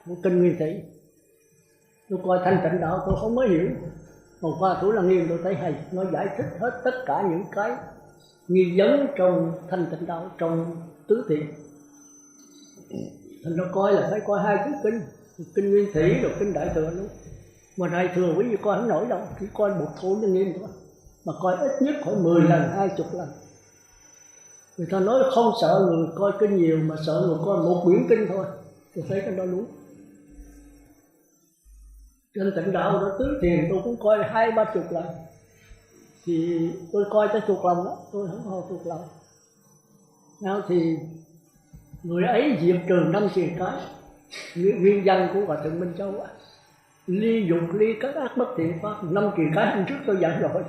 của kinh Nguyên Thủy. Tôi coi Thanh Tịnh Đạo tôi không mới hiểu, mà qua Thủ Lăng Nghiêm tôi thấy hay, nó giải thích hết tất cả những cái nghi vấn trong Thanh Tịnh Đạo, trong tứ thiền. Thành nó coi là phải coi 2 cuốn kinh, kinh Nguyên Thủy rồi kinh Đại Thừa luôn. Mà Đại Thừa quý vị coi không nổi đâu, chỉ coi một Thủ Lăng Nghiêm thôi, mà coi ít nhất khoảng 10 lần, 20 lần. Người ta nói không sợ người coi kinh nhiều, mà sợ người coi một quyển kinh thôi. Tôi thấy cái đó đúng. Trên Tịnh Đạo đó tứ thiền tôi cũng coi 20-30 lần. Thì tôi coi tới 10 lần đó, tôi không hồi 10 lần. Nào thì người ấy diệt trừ 5 triền cái. Nguyên văn của Hòa Thượng Minh Châu ly dục ly các ác bất thiện pháp, 5 triền cái hôm trước tôi dạy rồi.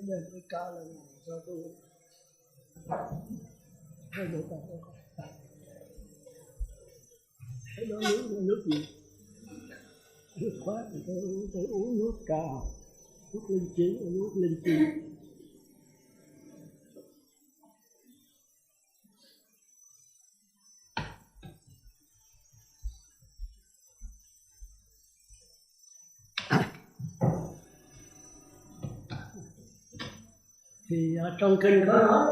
đem cái cá lên cho tôi thấy được không? Cái đó nước gì? Nước khoát thì tôi uống nước trà, nước linh chi, nước linh chi. Thì trong kinh có nói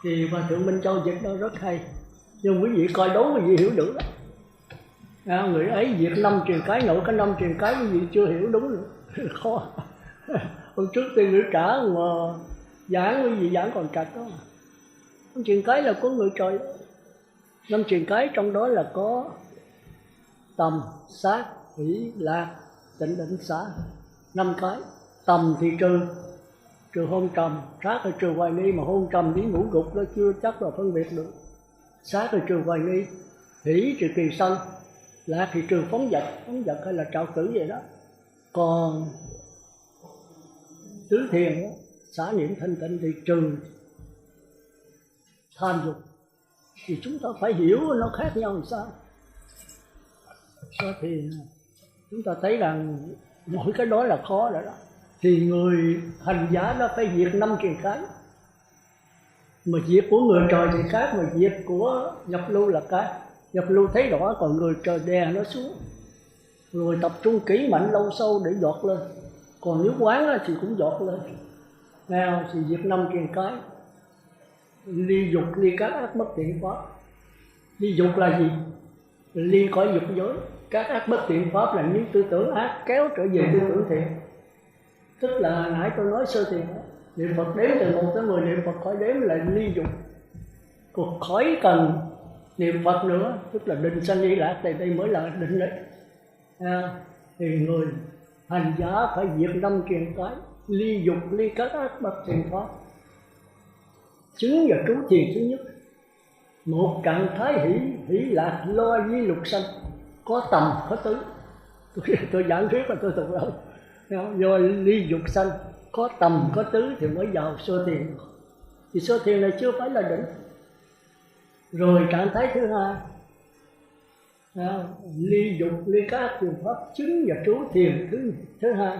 thì Hòa Thượng Minh Châu dịch đó rất hay, nhưng quý vị coi đấu quý vị hiểu được đó. Người ấy diệt 5 truyền cái, nội có 5 truyền cái quý vị chưa hiểu đúng nữa. Khó. Hôm trước tiên ngữ trả mà giảng quý vị giảng còn trật đó. 5 truyền cái là có người trời. 5 truyền cái trong đó là có tầm, sát, hỷ, lạc, tịnh, định, xả. 5 cái. Tầm thì trừ hôn trầm, sát thì trừ hoài nghi, mà hôn trầm với ngũ gục đó chưa chắc là phân biệt được. Sát thì trừ hoài nghi, hỷ trừ kỳ sân, lạc thì trừ phóng vật hay là trạo tử vậy đó. Còn tứ thiền đó, xả niệm thanh tịnh thì trừ tham dục. Thì chúng ta phải hiểu nó khác nhau làm sao. Thì chúng ta thấy rằng mỗi cái đó là khó rồi đó. Thì người hành giả đó phải diệt 5 truyền cái. Mà diệt của người trời thì khác, mà diệt của nhập lưu là cái. Nhập lưu thấy rõ, còn người trời đè nó xuống. Rồi tập trung kỹ mạnh lâu sâu để giọt lên. Còn nếu quán thì cũng giọt lên. Nào thì diệt 5 truyền cái. Ly dục, ly các ác bất thiện pháp. Ly dục là gì? Ly cõi dục giới. Các ác bất thiện pháp là những tư tưởng ác kéo trở về tư tưởng thiện. Tức là nãy tôi nói sơ thiền, niệm Phật đếm từ 1 tới 10, niệm Phật khỏi đếm là ly dục. Còn khỏi cần niệm Phật nữa, tức là định sanh ly lạc, thì đây mới là định đấy. Thì người hành giả phải diệt 5 truyền cái, ly dục, ly các ác bất thiện pháp. Chứng và trú thiền thứ nhất, một trạng thái hỷ lạc lo di lục sanh, có tầm có tứ. Tôi giảng thuyết là tôi thuộc đâu. Do ly dục sanh, có tầm có tứ thì mới vào sơ thiền. Thì sơ thiền này chưa phải là định. Rồi trạng thái thứ hai, ly dục, ly các thiền pháp, chứng và trú thiền thứ hai.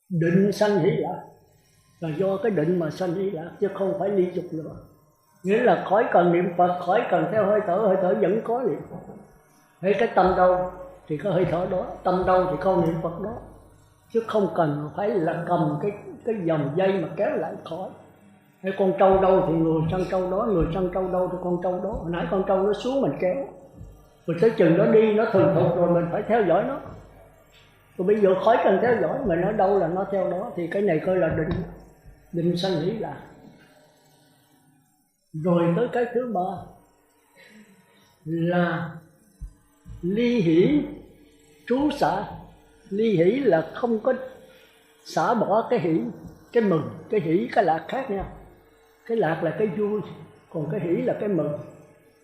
Định sanh hỷ lạc là do cái định mà sanh hỷ lạc, chứ không phải ly dục nữa. Nghĩa là khỏi cần niệm Phật, khỏi cần theo hơi thở vẫn có niệm. Hay cái tâm đâu thì có hơi thở đó, tâm đâu thì có niệm Phật đó, chứ không cần phải là cầm cái dòng dây mà kéo lại khỏi. Hay con trâu đâu thì người săn trâu đó, người săn trâu đâu thì con trâu đó. Hồi nãy con trâu nó xuống mình kéo, rồi tới chừng nó đi nó thường thuộc rồi mình phải theo dõi nó. Rồi bây giờ khỏi cần theo dõi, mình ở đâu là nó theo đó. Thì cái này coi là định sanh hỷ lạc. Rồi tới cái thứ ba là ly hỷ trú xả. Ly hỷ là không có xả bỏ cái hỷ, cái mừng. Cái hỷ cái lạc khác nhau. Cái lạc là cái vui, còn cái hỷ là cái mừng.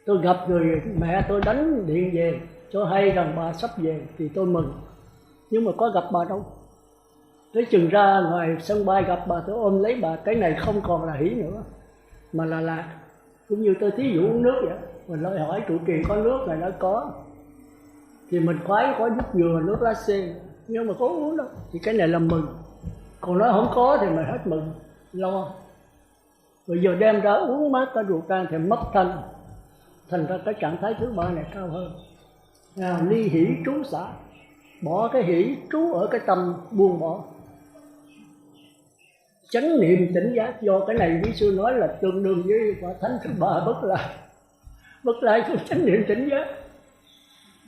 Tôi gặp người mẹ tôi đánh điện về cho hay rằng bà sắp về thì tôi mừng, nhưng mà có gặp bà đâu. Tới chừng ra ngoài sân bay gặp bà, tôi ôm lấy bà. Cái này không còn là hỷ nữa mà là lạc. Cũng như tôi thí dụ uống nước vậy, mình lại hỏi trụ trì có nước này nó có thì mình khoái có nước dừa, nước lá sen, nhưng mà có uống đâu thì cái này là mừng. Còn nó không có thì mình hết mừng, lo. Rồi giờ đem ra uống mát cả rượu trang thì mất thanh. Thành ra cái trạng thái thứ ba này cao hơn. Ly hỷ trú xả, bỏ cái hỷ, trú ở cái tâm buông bỏ. Chánh niệm tỉnh giác, do cái này Quý Sư nói là tương đương với Quả Thánh thứ ba bất lại. Bất lại cũng chánh niệm tỉnh giác,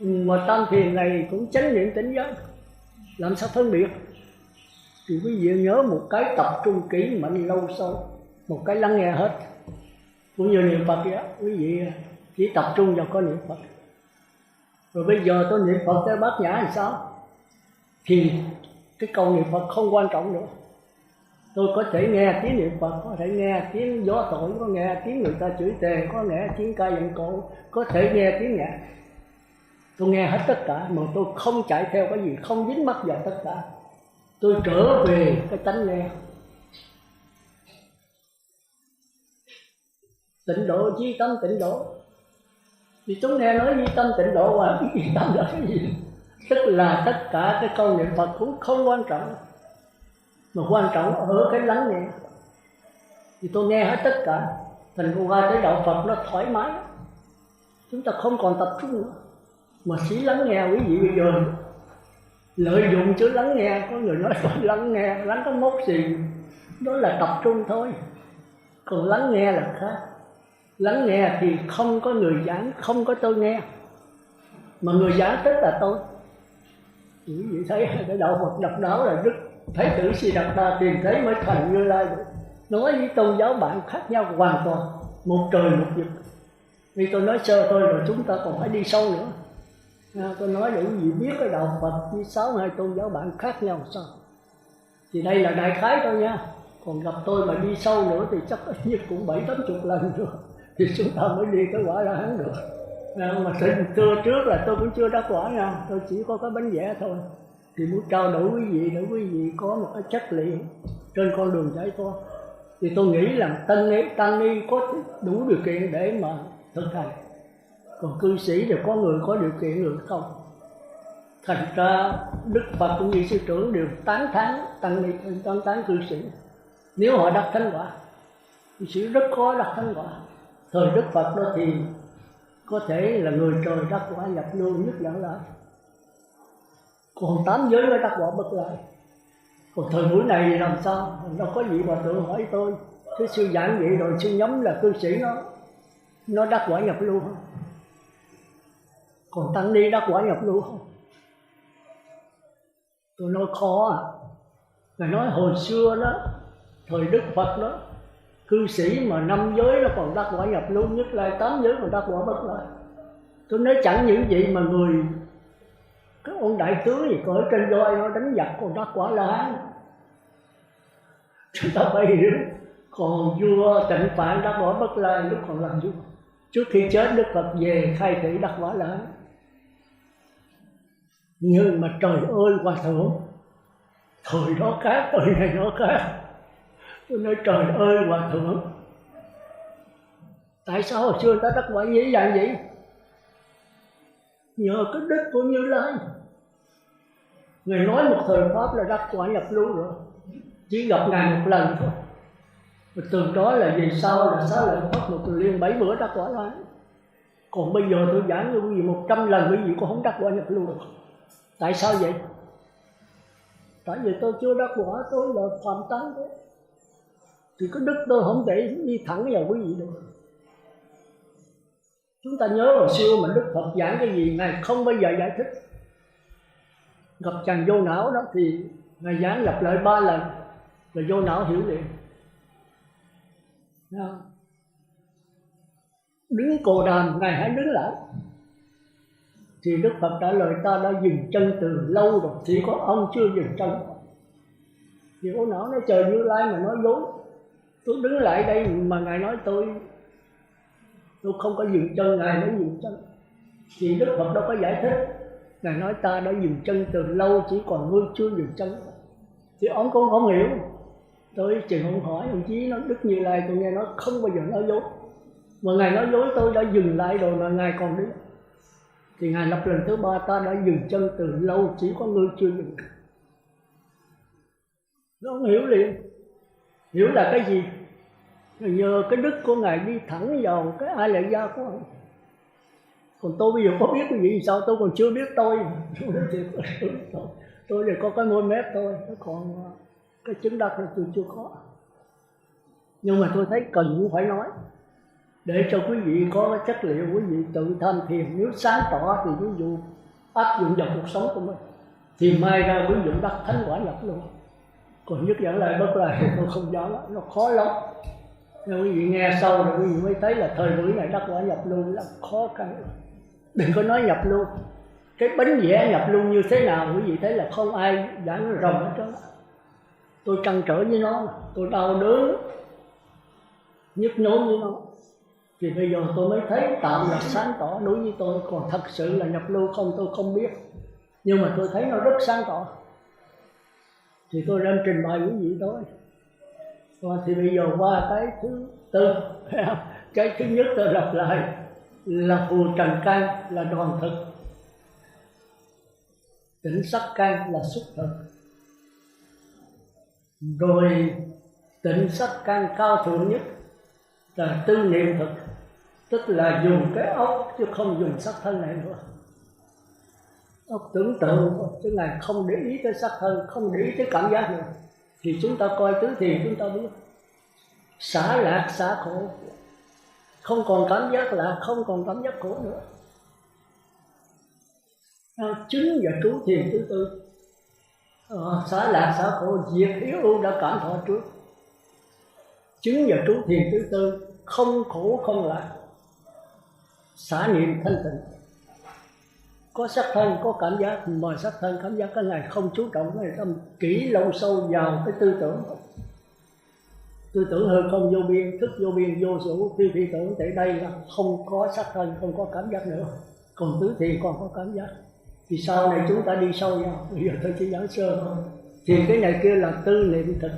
mà tam thiền này cũng chánh niệm tỉnh giác. Làm sao phân biệt? Thì quý vị nhớ một cái tập trung kỹ mạnh lâu sâu, một cái lắng nghe hết. Cũng như niệm Phật vậy, quý vị chỉ tập trung vào có niệm Phật. Rồi bây giờ tôi niệm Phật tới Bát Nhã thì sao? Thì cái câu niệm Phật không quan trọng nữa. Tôi có thể nghe tiếng niệm Phật, có thể nghe tiếng gió thổi, có nghe tiếng người ta chửi thề, có nghe tiếng ca giọng cổ, có thể nghe tiếng nhạc. Tôi nghe hết tất cả mà tôi không chạy theo cái gì, không dính mắc vào tất cả. Tôi trở về cái tánh nghe. Tịnh độ chí tâm tịnh độ. Thì chúng nghe nói chí tâm tịnh độ và cái chí tâm là cái gì? Tức là tất cả cái câu niệm Phật cũng không quan trọng, mà quan trọng ở cái lắng nghe. Thì tôi nghe hết tất cả, thành qua tới đạo Phật nó thoải mái. Chúng ta không còn tập trung nữa, mà chỉ lắng nghe. Quý vị bây giờ lợi dụng chữ lắng nghe, có người nói lắng nghe, lắng có mốt gì, đó là tập trung thôi. Còn lắng nghe là khác. Lắng nghe thì không có người giảng, không có tôi nghe, mà người giảng tức là tôi. Quý vị thấy cái đạo Phật độc đáo là Đức Thái tử Siddhartha tìm thấy mới thành Như Lai. Nói với tôn giáo bạn khác nhau hoàn toàn, một trời một vực. Vì tôi nói sơ thôi rồi chúng ta còn phải đi sâu nữa. Tôi nói để quý vị biết cái đạo Phật với 62 tôn giáo bạn khác nhau sao. Thì đây là đại khái thôi nha. Còn gặp tôi mà đi sâu nữa thì chắc ít nhất cũng 70-80 lần nữa thì chúng ta mới đi tới quả La Hán được. Mà xưa trước là tôi cũng chưa đắc quả nha, tôi chỉ có cái bánh vẽ thôi. Thì muốn trao đổi quý vị để quý vị có một cái chất liệu trên con đường giải thoát. Thì tôi nghĩ là tăng ni có đủ điều kiện để mà thực hành. Còn cư sĩ thì có người có điều kiện, người không. Thành ra Đức Phật cũng như sư trưởng đều tán thán tăng ni, tán thán cư sĩ nếu họ đắc thánh quả. Cư sĩ rất khó đắc thánh quả. Thời Đức Phật đó thì có thể là người trời đắc quả nhập lưu nhất Đẳng Lai, còn 8 giới mới đắc quả Bất Lai. Còn thời buổi này thì làm sao? Nó có vị hòa thượng hỏi tôi, cái sư giảng vậy rồi sư nhóm là cư sĩ nó đắc quả nhập lưu không? Còn tăng ni đắc quả nhập lưu không? Tôi nói khó à. Ngài nói hồi xưa đó, thời Đức Phật đó, cư sĩ mà 5 giới nó còn đắc quả nhập lưu nhất Lai, 8 giới còn đắc quả Bất Lai. Tôi nói chẳng những vậy mà người cái ông đại tướng gì cởi trên voi nó đánh giặc còn đắc quả La Hán. Chúng ta phải hiểu. Còn vua Tịnh Phạn đắc quả Bất Lai lúc còn làm vua. Trước khi chết Đức Phật về khai thị đắc quả La Hán. Nhưng mà trời ơi hòa thượng, thời đó khác, thời này nó khác. Tôi nói trời ơi hòa thượng, tại sao hồi xưa người ta đắc quả dễ dàng vậy? Nhờ cái đức của Như Lai. Ngài nói một thời Pháp là đắc quả nhập lưu rồi, chỉ gặp Ngài một lần thôi. Và từ đó là về sau là 6 lần Pháp một liên 7 bữa đắc quả La. Còn bây giờ tôi giảng cho quý vị 100 lần quý vị cũng không đắc quả nhập lưu được. Tại sao vậy? Tại vì tôi chưa đắc quả, tôi là phàm tánh thôi. Thì cái đức tôi không thể đi thẳng vào quý vị được. Chúng ta nhớ hồi xưa mà Đức Phật giảng cái gì Ngài không bao giờ giải thích. Gặp chàng vô não đó thì Ngài giảng lặp lại 3 lần là vô não hiểu liền. Đứng cồ đàm Ngài hãy đứng lại. Thì Đức Phật trả lời ta đã dừng chân từ lâu rồi, chỉ có ông chưa dừng chân. Thì vô não nói trời Như Lai mà nói dối, tôi đứng lại đây mà Ngài nói tôi không có dừng chân, Ngài nói dừng chân. Thì Đức Phật đâu có giải thích. Ngài nói ta đã dừng chân từ lâu, chỉ còn ngươi chưa dừng chân. Thì ông cũng không hiểu. Tôi chừng không hỏi, ông Chí nói Đức Như Lai tôi nghe nói không bao giờ nói dối. Mà Ngài nói dối tôi đã dừng lại rồi mà Ngài còn đi. Thì Ngài lặp lần thứ 3 ta đã dừng chân từ lâu, chỉ có ngươi chưa dừng. Nó không hiểu liền. Hiểu là cái gì? Nhờ cái đức của Ngài đi thẳng vào cái ai lại gia của ông. Còn tôi bây giờ có biết cái gì sao, tôi còn chưa biết tôi thì có cái môi mép thôi, còn cái chứng đắc là tôi chưa có. Nhưng mà tôi thấy cần cũng phải nói để cho quý vị có cái chất liệu, quý vị tự tham thiền. Nếu sáng tỏ thì ví dụ áp dụng vào cuộc sống của mình thì mai ra ví dụ đắc thánh quả nhập luôn. Còn nhất dẫn lại Bất Lai tôi không dám, nó khó lắm. Nên quý vị nghe sâu rồi quý vị mới thấy là thời buổi này đắc quả nhập lưu là khó khăn. Đừng có nói nhập lưu, cái bánh vẽ nhập lưu như thế nào quý vị thấy là không ai giảng rồng hết trơn. Tôi trăn trở với nó, tôi đau đớn nhức nhối với nó. Thì bây giờ tôi mới thấy tạm là sáng tỏ đối với tôi, còn thật sự là nhập lưu không tôi không biết. Nhưng mà tôi thấy nó rất sáng tỏ. Thì tôi đang trình bày quý vị thôi. Thì bây giờ qua cái thứ tư. Cái thứ nhất tôi đọc lại là phù trần căn là đoàn thực, tỉnh sắc căn là xúc thực. Rồi tỉnh sắc căn cao thượng nhất là tư niệm thực, tức là dùng cái óc chứ không dùng sắc thân này nữa. Óc tưởng tượng, chứ Ngài không để ý tới sắc thân, không để ý tới cảm giác nữa. Thì chúng ta coi tứ thiền chúng ta biết xả lạc xả khổ, không còn cảm giác lạc, không còn cảm giác khổ nữa. Chứng và trú thiền thứ tư, xả lạc xả khổ, diệt yếu ưu đã cảm thọ trước. Chứng và trú thiền thứ tư, không khổ không lạc, xả niệm thanh tịnh. Có sắc thân, có cảm giác, mà sắc thân cảm giác cái này không chú trọng, cái này tâm kỹ lâu sâu vào cái tư tưởng. Tư tưởng hư không vô biên, thức vô biên, vô số phi phi tưởng. Tại đây là không có sắc thân, không có cảm giác nữa. Còn tứ thiền còn có cảm giác. Thì sau này chúng ta đi sâu vào, bây giờ tôi chỉ giảng sơ thôi. Thì cái này kia là tư niệm thực,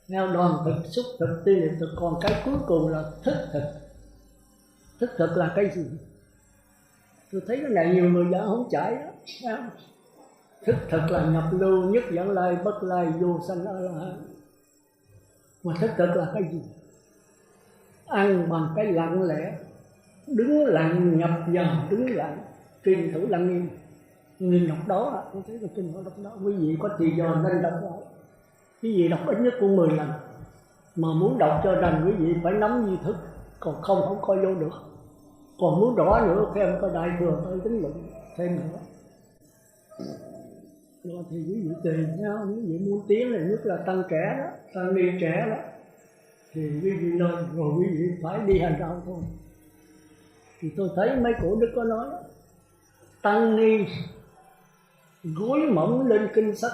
theo đoàn thực, xúc thực, tư niệm thực. Còn cái cuối cùng là thức thực. Thức thực là cái gì? Tôi thấy cái này nhiều người giảng không chảy đó. Thức thực là nhập lưu, nhất dẫn lai, bất lai, vô sanh a la hán. Mà thức thực là cái gì? Ăn bằng cái lặng lẽ, đứng lặng nhập vào đứng lặng. Kinh Thủ Lăng Nghiêm, Nghiêm đọc đó, tôi thấy là kinh đọc đó. Quý vị có thì giờ nên đọc đó. Quý vị đọc ít nhất cũng 10 lần. Mà muốn đọc cho rành quý vị phải nắm duy thức, còn không coi vô được. Còn muốn rõ nữa thêm có đại thừa tôi tính luận thêm nữa. Rồi thì quý vị tùy nhau, quý vị muốn tiến là nhất là tăng trẻ đó, tăng ni trẻ đó, thì quý vị lên, rồi quý vị phải đi hành đạo thôi. Thì tôi thấy mấy cổ đức có nói đó, tăng ni gối mỏng lên kinh sách,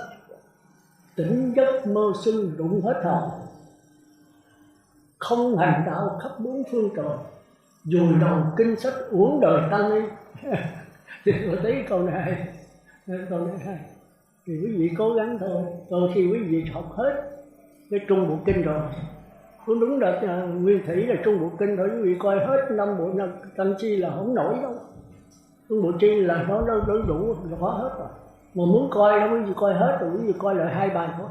tỉnh giấc mơ xuân rụng hết hồn, không hành đạo khắp bốn phương trời, dùi đầu kinh sách uổng đời tăng ni. Thì tôi thấy câu này hay. Thì quý vị cố gắng thôi. Còn khi quý vị học hết cái Trung Bộ Kinh rồi, cũng đúng là nguyên thủy là Trung Bộ Kinh rồi, quý vị coi hết 5 bộ Tăng Chi là không nổi đâu. Trung Bộ Chi là nó đủ rõ hết rồi. Mà muốn coi đó quý vị coi hết rồi, quý vị coi lại 2 bài thôi.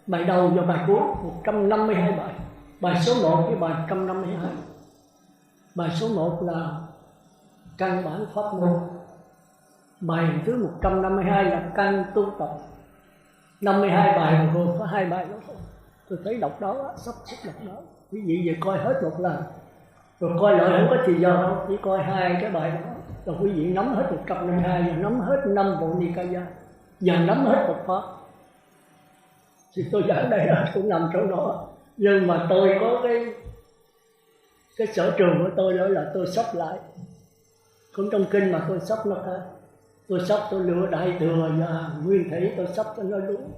Bài đầu và bài cuối, 152 bài. Bài số 1 với bài 152. Bài số 1 là căn bản pháp môn. Bài thứ 152 là căn tu tập. 52 bài rồi có 2 bài đó thôi. Tôi thấy đọc đó, sắp xếp đọc đó. Quý vị về coi hết một lần. Rồi coi lại không có thì giờ đâu, chỉ coi 2 cái bài đó. Rồi quý vị nắm hết 152 và nắm hết 5 bộ Nikaya. Và nắm hết Phật Pháp. Thì tôi giảng đây là cũng nằm trong đó. Nhưng mà tôi có cái sở trường của tôi đó là tôi sắp lại. Cũng trong kinh mà tôi sắp nó khác. Tôi sắp tôi lựa đại thừa và nguyên thủy, tôi sắp cho nó đúng.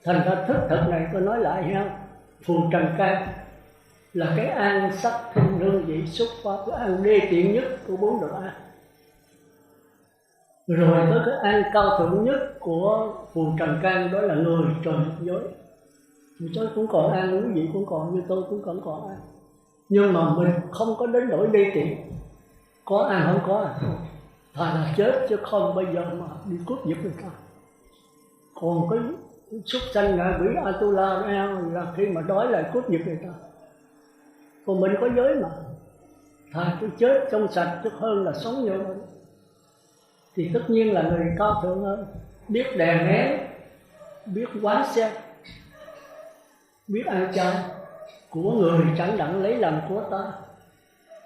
Thành ra thức thực này tôi nói lại ha, phù trần căn là cái an sắc thinh hương vị xúc pháp, cái an đê tiện nhất của 4 độ an. Rồi tới cái an cao thượng nhất của phù trần căn đó là người trời giới. Thì tôi cũng còn an, quý vị cũng còn, như tôi cũng còn an. Nhưng mà mình không có đến nỗi đê tiện. Có an không có an, thà là chết chứ không bây giờ mà đi cướp giật người ta. Còn cái súc sanh ngạ quỷ Atula là khi mà đói lại cướp giật người ta. Còn mình có giới mà, thà tôi chết trong sạch chứ hơn là sống như vậy. Thì tất nhiên là người cao thượng hơn, biết đè nén, biết quán xét, biết ăn chay của người chẳng đặng lấy làm của ta.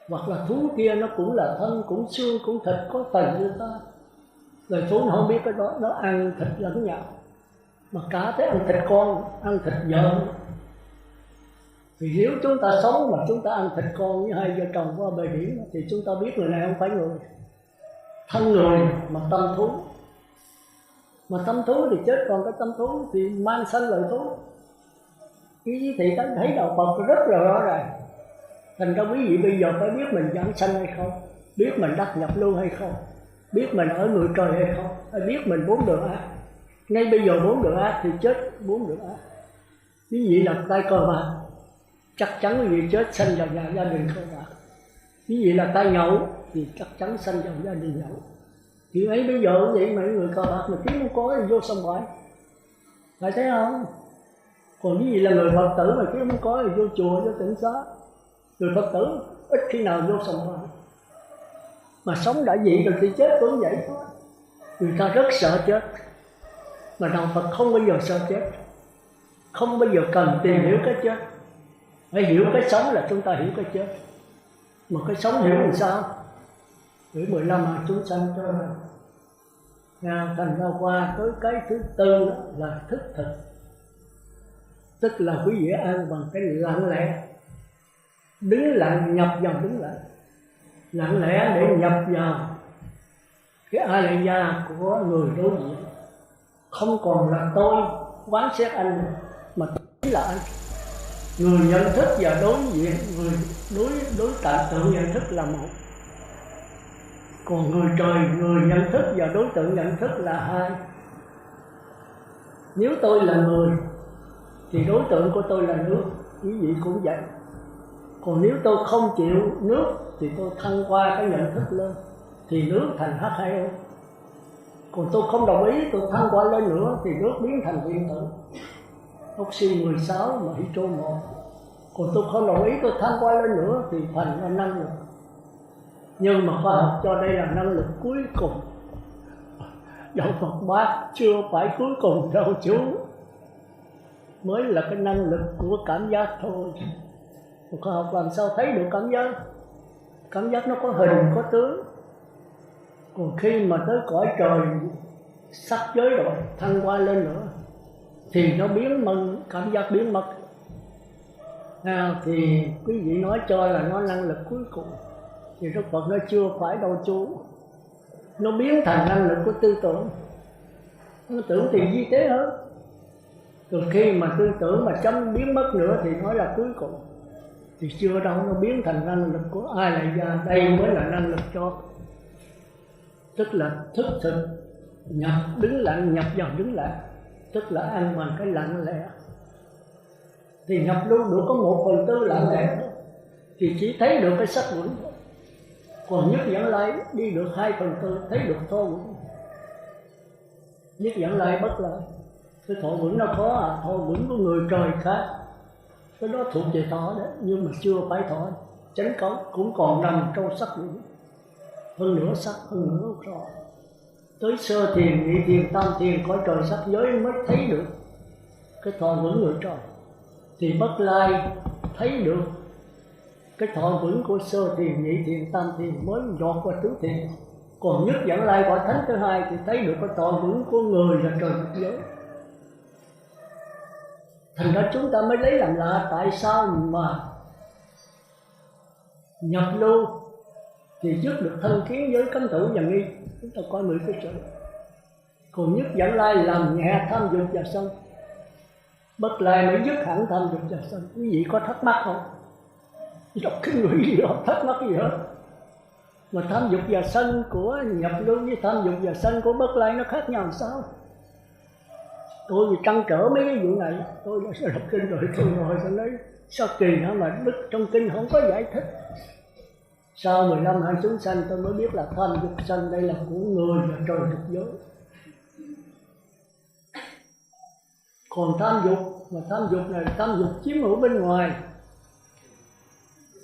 Hoặc là thú kia nó cũng là thân, cũng xương, cũng thịt, có phần như ta. Rồi thú nó không biết cái đó, nó ăn thịt lẫn nhau. Mà cả thế ăn thịt con, ăn thịt vợ. Thì nếu chúng ta sống mà chúng ta ăn thịt con với 2 vợ chồng qua bờ biển, thì chúng ta biết người này không phải người. Thân người mà tâm thú. Mà tâm thú thì chết, còn cái tâm thú thì mang sanh lời thú. Thì ta thấy đạo Phật rất là rõ ràng. Thành ra quý vị bây giờ phải biết mình giảng sanh hay không, biết mình đắc nhập lưu hay không, biết mình ở người trời hay không, phải biết mình 4 đường ác. Ngay bây giờ 4 đường ác thì chết 4 đường ác. Quý vị là tay cờ bạc, chắc chắn quý vị chết sanh vào nhà gia đình cờ bạc. Quý vị là tay nhậu thì chắc chắn sanh vào gia đình nhậu. Thì ấy bây giờ vậy mấy người cờ bạc mà kiếm không có thì vô sông bãi, phải thấy không? Còn quý vị là người Phật tử mà kiếm không có thì vô chùa, vô tỉnh xá. Người Phật tử ít khi nào vô sông bãi. Mà sống đã vậy rồi thì chết cũng vậy thôi. Người ta rất sợ chết, mà đạo Phật không bao giờ sợ chết, không bao giờ cần tìm hiểu cái chết. Phải hiểu cái sống là chúng ta hiểu cái chết. Mà cái sống hiểu làm sao? Hiểu 15 hạt chúng sanh cho nên thành ra qua tới cái thứ tư là thức thực. Tức là quý vị ăn bằng cái lặng lẽ, đứng lặng nhập vào đứng lặng, lặng lẽ để nhập vào cái a la gia của người đối diện. Không còn là tôi quán xét anh nữa, mà chính là anh. Người nhận thức và đối diện, người đối tượng tự nhận thức là một. Còn người trời, người nhận thức và đối tượng nhận thức là hai. Nếu tôi là người thì đối tượng của tôi là nước, quý vị cũng vậy. Còn nếu tôi không chịu nước thì tôi thăng qua cái nhận thức lên, thì nước thành H2O. Còn tôi không đồng ý, tôi thăng qua lên nữa thì nước biến thành điện tử oxy 16 mà hydro 1. Còn tôi không đồng ý, tôi thăng qua lên nữa thì thành ra năng lực. Nhưng mà khoa học cho đây là năng lực cuối cùng. Đạo Phật bác chưa phải cuối cùng đâu chú, mới là cái năng lực của cảm giác thôi. Khoa học làm sao thấy được cảm giác? Cảm giác nó có hình, có tướng. Còn khi mà tới cõi trời sắc giới rồi, thăng qua lên nữa thì nó biến mất, cảm giác biến mất. Thì quý vị nói cho là nó năng lực cuối cùng. Thì Đức Phật nó chưa phải đâu chú. Nó biến thành năng lực của tư tưởng. Tư tưởng thì vi tế hơn. Từ khi mà tư tưởng mà chấm biến mất nữa thì nói là cuối cùng. Thì chưa đâu, nó biến thành năng lực của ai lại ra. Đây mới là năng lực cho. Tức là thức thực, nhập đứng lặng, nhập vào đứng lặng. Tức là ăn bằng cái lặng lẽ. Thì nhập luôn được có 1/4 lặng lẽ thôi, thì chỉ thấy được cái sắc vững. Còn nhất dẫn lai đi được 2/4, thấy được thọ vững. Nhất dẫn lai bất lại. Cái thọ vững nó có thọ vững của người trời khác. Cái đó thuộc về thọ đấy, nhưng mà chưa phải thọ. Chánh cấu cũng còn nằm trong sắc vững. Hơn nữa sắc, hơn nữa thọ. Tới sơ thiền, nhị thiền, tam thiền, cõi trời sắc giới mới thấy được cái thọ vững người trời. Thì bất lai thấy được cái thọ vững của sơ thiền, nhị thiền, tam thiền mới dọt qua tứ thiền. Còn nhất dẫn lai quả thánh thứ hai thì thấy được cái thọ vững của người là trời sắc giới. Thành ra chúng ta mới lấy làm lạ tại sao mà nhập lưu thì dứt được thân kiến với cấm thủ và nghi. Chúng ta coi 10 cái chữ. Còn nhất dẫn lai làm nhẹ tham dục và sân, bất lai mới dứt hẳn tham dục và sân. Quý vị có thắc mắc không? Đọc kinh quý vị không thắc mắc gì hết. Mà tham dục và sân của nhập lưu với tham dục và sân của bất lai nó khác nhau làm sao? Tôi vì trăn trở mấy cái vụ này, tôi đã đọc kinh rồi, tôi ngồi tôi nói sao kỳ hả mà Đức trong kinh không có giải thích. Sau 15 hạng chúng sanh tôi mới biết là tham dục sân đây là của người và trời thực giới. Còn tham dục, mà tham dục này tham dục chiếm hữu bên ngoài,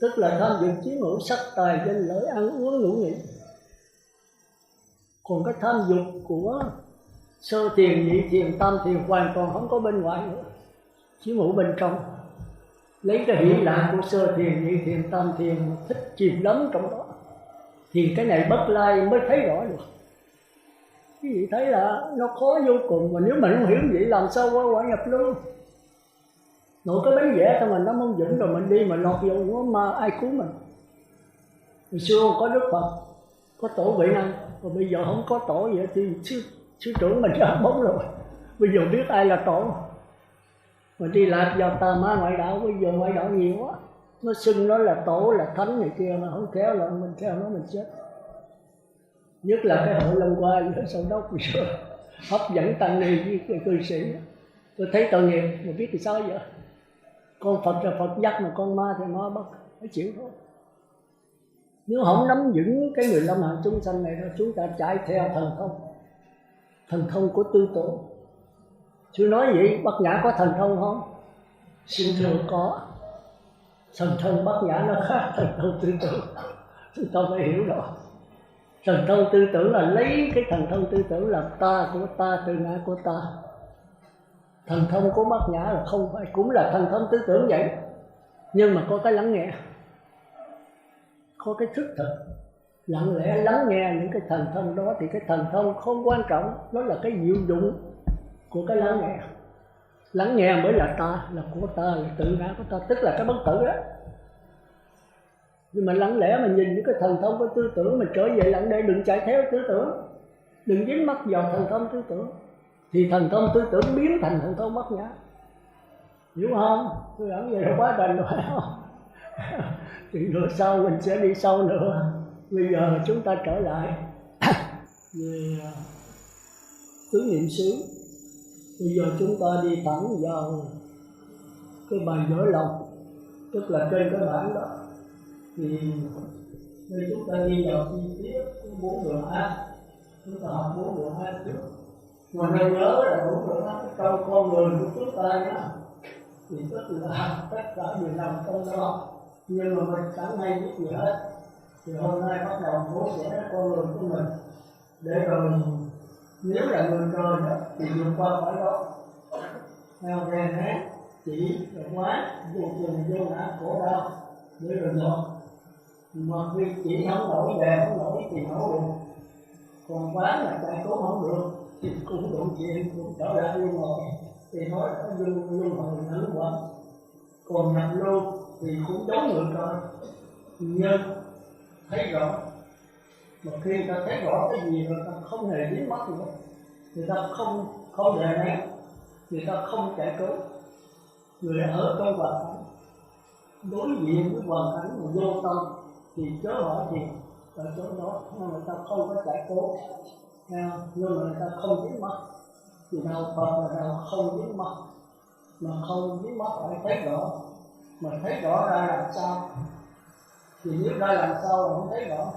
tức là tham dục chiếm hữu sắc tài danh lợi ăn uống ngủ nghỉ. Còn cái tham dục của sơ thiền, nhị thiền, tam thiền hoàn toàn không có bên ngoài nữa, chiếm hữu bên trong. Lấy cái hỷ lạc của sơ thiền, nhị thiền, tam thiền thích chìm đắm trong đó, thì cái này bất lai mới thấy rõ được. Quý vị thấy là nó khó vô cùng, mà nếu mình không hiểu vậy làm sao qua quả nhập lưu. Nội cái bánh vẽ thôi mà nó không vững rồi mình đi mà lọt vô nó ma ai cứu mình. Hồi xưa có Đức Phật, có tổ Huệ Năng, rồi bây giờ không có tổ vậy thì sư trưởng mình ra bóng rồi. Bây giờ biết ai là tổ. Mà đi lạc vào tà ma ngoại đạo, bây giờ ngoại đạo nhiều quá. Nó xưng nó là tổ, là thánh này kia, mà không khéo là mình theo nó mình chết. Nhất là cái hội Long Hoa ở Sâu Đốc bây giờ hấp dẫn tăng ni với cái cư sĩ. Tôi thấy tội nghiệp, mà biết thì sao giờ. Con Phật là Phật dắt, mà con ma thì ma bắt, phải chịu thôi. Nếu không nắm vững cái 15 hạng chúng sanh này đó, chúng ta chạy theo thần thông của tư tưởng. Sư nói vậy, Bát Nhã có thần thông không? Xin thưa có. Thần thông Bát Nhã nó khác thần thông tư tưởng, chúng ta phải hiểu rồi. Thần thông tư tưởng là lấy cái thần thông tư tưởng làm ta của ta, tự ngã của ta. Thần thông của Bát Nhã là không phải, cũng là thần thông tư tưởng vậy, nhưng mà có cái lắng nghe, có cái thức thực, lặng lẽ lắng nghe những cái thần thông đó. Thì cái thần thông không quan trọng, nó là cái diệu dụng của cái lắng nghe. Lắng nghe mới là ta, là của ta, là tự ngã của ta, tức là cái bất tử đó. Nhưng mà lặng lẽ mà nhìn những cái thần thông của tư tưởng, mình trở về lặng để đừng chạy theo tư tưởng, đừng dính mắc vào thần thông tư tưởng, thì thần thông tư tưởng biến thành thần thông Bát Nhã. Hiểu không? Tôi giảng về là quá trình rồi, phải không? Thì rồi sau mình sẽ đi sâu nữa. Bây giờ chúng ta trở lại về tứ niệm xứ. Bây giờ chúng ta đi thẳng vào cái bài vỡ lòng, tức là trên cái bản đó. Thì bây chúng ta đi vào chi tiết 4 đường ác. Chúng ta học 4 đường ác trước. Mà nên nhớ là 4 đường ác trong con người của chúng ta nhá, thì tức là tất cả đều nằm trong đó. Nhưng mà mình chẳng hay biết gì hết. Thì hôm nay bắt đầu bố sẽ con người của mình, để rồi nếu là người trời đó thì vượt qua khỏi đó. Theo rèn rét chỉ là quá vô cùng vô ngã khổ đau để rồi dọn. Mà khi chỉ không nổi đèn không nổi thì nổi được, còn quá là chạy cố không được thì cũng đụng chuyện, cũng trở lại luân hồi. Thì nói là luân hồi nữ quẩn. Còn nhập lưu thì cũng giống người trời, nhưng thấy rõ. Mà khi người ta thấy rõ cái gì rồi, ta không hề dính mắc nữa, người ta không đè nén, người ta không chạy trốn, người ở trong hoàn cảnh đối diện với hoàn cảnh mà vô tâm thì chớ hỏi gì ở chỗ đó. Nhưng người ta không có chạy trốn, nhưng mà người ta không dính mắc. Thì đạo Phật là đạo không dính mắc, mà không dính mắc phải thấy rõ. Mà thấy rõ ra làm sao? Thì nếu ra làm sao là không thấy rõ.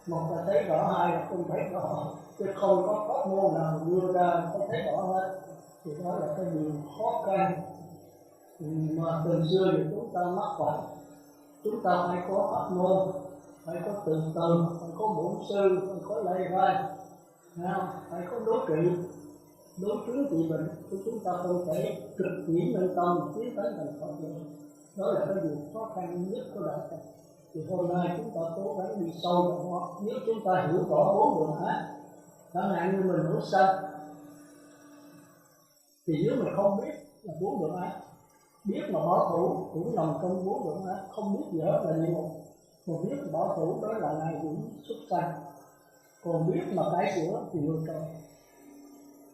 Một là thấy rõ, hai là không thấy rõ, chứ không có pháp môn nào đưa ra có thấy rõ hết. Thì đó là cái điều khó khăn mà từ xưa thì chúng ta mắc phải. Chúng ta phải có pháp môn, phải có từ từ, phải có bổn sư, phải có lay vai, phải có đối trị, đối chứng trị bệnh. Chúng ta không thể trực chỉ nâng tâm tiến tới thành Phật được. Đó là cái điều khó khăn nhất của đạo Phật. Thì hôm nay chúng ta cố gắng đi sâu vào nó. Nếu chúng ta hiểu rõ 4 đường ác, chẳng hạn như mình đổ sân, thì nếu mình không biết là 4 đường ác, biết mà bảo thủ cũng nằm trong 4 đường ác, không biết gì hết là nhiều. Còn biết mà bảo thủ đó là ngày cũng xuất sanh. Còn biết mà cải sửa thì người trời.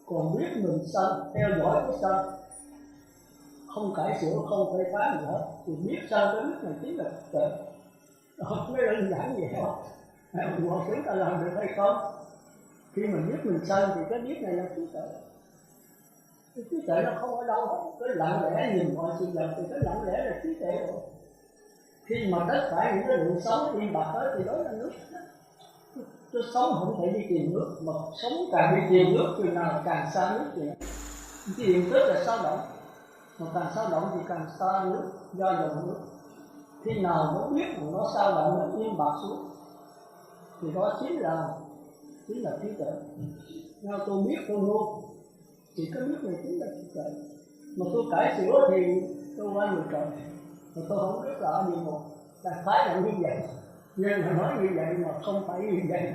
Còn biết mình sân, theo dõi cái sân, không cải sửa, không phê phán gì hết, thì biết sân cái biết này chính là trời. Đó mới đơn giản vậy thôi. Mọi chúng ta làm được hay không? Khi mình biết mình sân thì cái biết này là trí tuệ. Cái trí tuệ nó không ở đâu hết. Cái lặng lẽ nhìn mọi sự vật thì cái lặng lẽ là trí tuệ rồi. Khi mà tất cả những cái lượng sống im bặt hết thì đó là nước. Chứ sống không thể đi tìm nước, mà sống càng đi tìm nước thì nào càng xa nước vậy. Tìm tức là sao động, mà càng sao động thì càng xa nước, do dòng nước. Khi nào nó biết mà nó sao động, nó im bặt xuống, thì đó chính là trí tuệ. Nếu tôi biết tôi ngu, thì cái biết này chính là trí tuệ. Mà tôi cải sửa thì tôi qua người trời, mà tôi không biết là ở địa ngục. Đại khái là như vậy, nhưng mà nói như vậy mà không phải như vậy.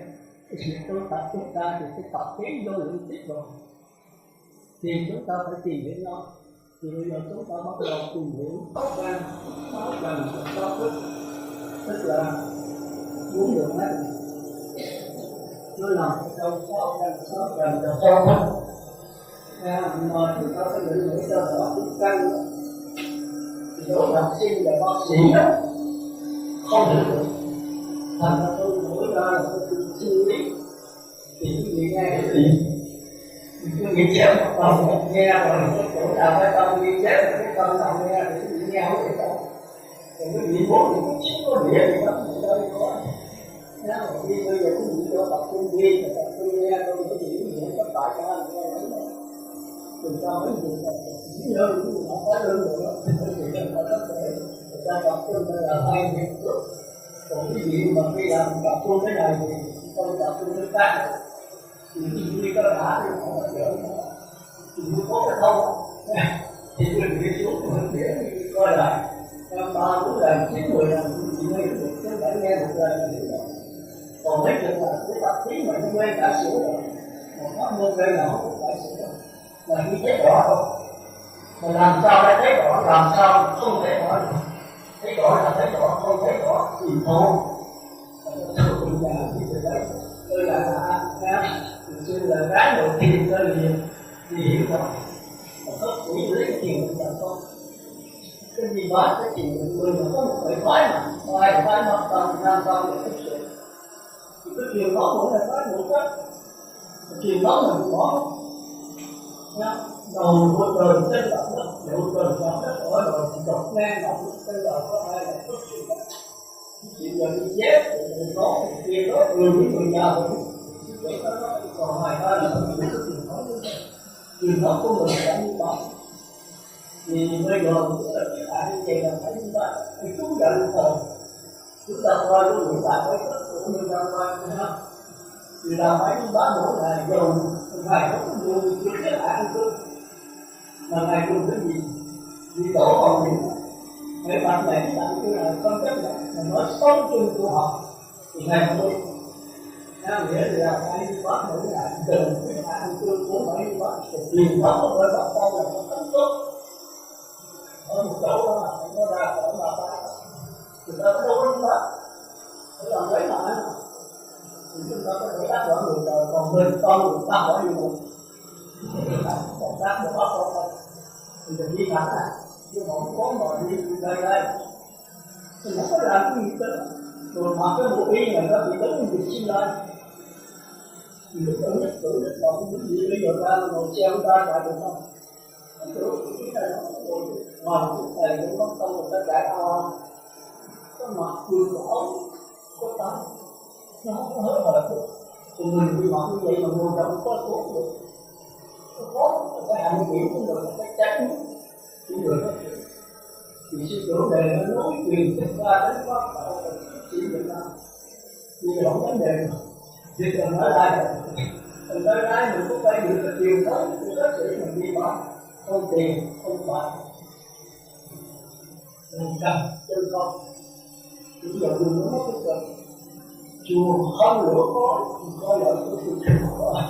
Thì tôi tập chúng ta thì cái tập khí vô lượng tiếp rồi, thì chúng ta phải tìm hiểu nó. Thì bây giờ chúng ta bắt đầu tìm hiểu sáu cần sáu thức, tức là 4 đường ác. Nó nằm trong 6 cần và 6 thức. Mà chúng ta phải định nghĩa cho rõ cái căn đó. Thì đó là sinh là bác sĩ đó, không hiểu được. Thành ra tôi nói ra là tôi suy nghĩ thì quý vị nghe cái gì quý vị chép một câu nghe rồi chỗ nào cái câu ghi chép cái câu nào nghe thì quý vị nghe không được đâu. Còn quý vị muốn thì cũng chưa có địa gì đó thì đâu có. Nếu mà đi bây giờ quý vị cho tập trung đi và tập trung nghe tôi nói gì quý vị có tại cho anh nghe đấy đó. Đừng cho mấy người ta chỉ nhớ quý vị không có đơn được đó. Quý vị không có đất để người ta tập trung là hay việc được. Còn quý vị mà khi làm tập trung cái này thì không tập trung cái khác thì quý có đã thì không có đỡ nữa. Thì mới có cái thông thì quý vị xuống mình để coi lại em 3, 4 lần, 9, 10 lần thì mới được chứ phải nghe một lần là hiểu rồi. Còn mấy trường là cái tập khí mà nó quen cả sửa rồi mà nó môn quen là không phải sửa rồi là khi thấy rõ không mà làm sao để thấy rõ, làm sao không thấy rõ được. Thấy rõ là thấy rõ, không thấy rõ thì thôi thường là như thế đấy. Tôi là thường xuyên là gái đầu tiên tôi liền thì hiểu rồi mà có chỉ lấy cái chuyện là không cái gì đó cái chuyện người mà có một cái phái mà ngoài phái mặt tầm nam tầm để thực sự thì cái chuyện đó cũng là phái một cách chuyện đó là có đầu của trời trên mặt đất đầu trời mặt đất ở rồi thì đột ngang mặt trên đầu có ai là thực sự chuyện giờ đi chết rồi có thì kia đó người với người nhà rồi vậy đó còn ngoài ra là không có truyền thống của mình đã như vậy. Thì bây giờ tất cả như vậy là phải chúng ta phải chú nhận rồi chúng ta coi cái người ta phải tất của người ta coi không thì là phải chúng ta mỗi ngày dầu ngày có người chưa cái lạ cơ mà ngày cùng cái gì vì tổ còn mình mấy bạn này bạn cứ là không chấp nhận mà nói sống chung của họ thì ngày hôm nay theo nghĩa là phải đi bắt mỗi ngày cần cái ăn cơm của mấy bạn truyền thống của bà con là nó không tốt ở một chỗ đó là không có ra khỏi bà ta người ta có đâu có đi bắt để làm lấy lại thì chúng ta có thể đáp bỏ người đời còn mình con người ta bỏ như một còn đáp một bắt con thì đừng đi thẳng à chứ không có mà đi đây thì nó có làm cái gì đó rồi mặc cái bộ y này nó bị đánh việc sinh lai thì lúc đó nhất cử nhất động những gì bây giờ ta ngồi treo ta chạy được không cái này nó rồi ngoài cái thầy cũng có công người ta chạy ao có mặt vừa rõ có tắm nó không có hết rồi thì mình đi mặc như vậy mà ngồi trong có tốt được có cái hành vi của người là chắc chắn những người đó thì sư trưởng đề nó nói truyền thực ra đến pháp đạo là chỉ Việt Nam bây giờ không vấn đề mà việc cần nói lại rồi mình tới đây mình cũng phải giữ cái truyền thống của bác sĩ mình đi bán không tiền không phải mình cần chân không bây giờ đừng có mất cái cần chùa không lửa khói thì coi là cái sự chân khói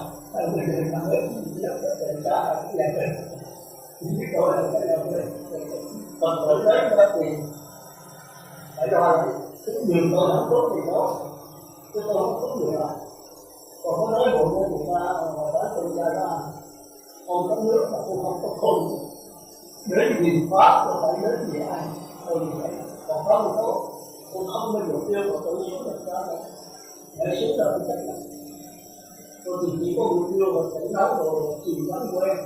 người đừng làm hết là có thể ra là cái dạng này những cái câu là cái dạng này còn tới đấy nó thì phải đòi cái đường tôi không tốt thì đó cái tôi không tốt được rồi còn có nói bộ môn người ta mà đã tôi ra ra không có nước mà tôi không có khôn đến gì pháp tôi phải đến gì ai tôi như vậy còn không tôi không bao giờ tiêu mà tôi xuống được ra rồi để xuống là tôi chạy lại tôi thì chỉ có mục tiêu mà phải nấu đồ chỉ quán quen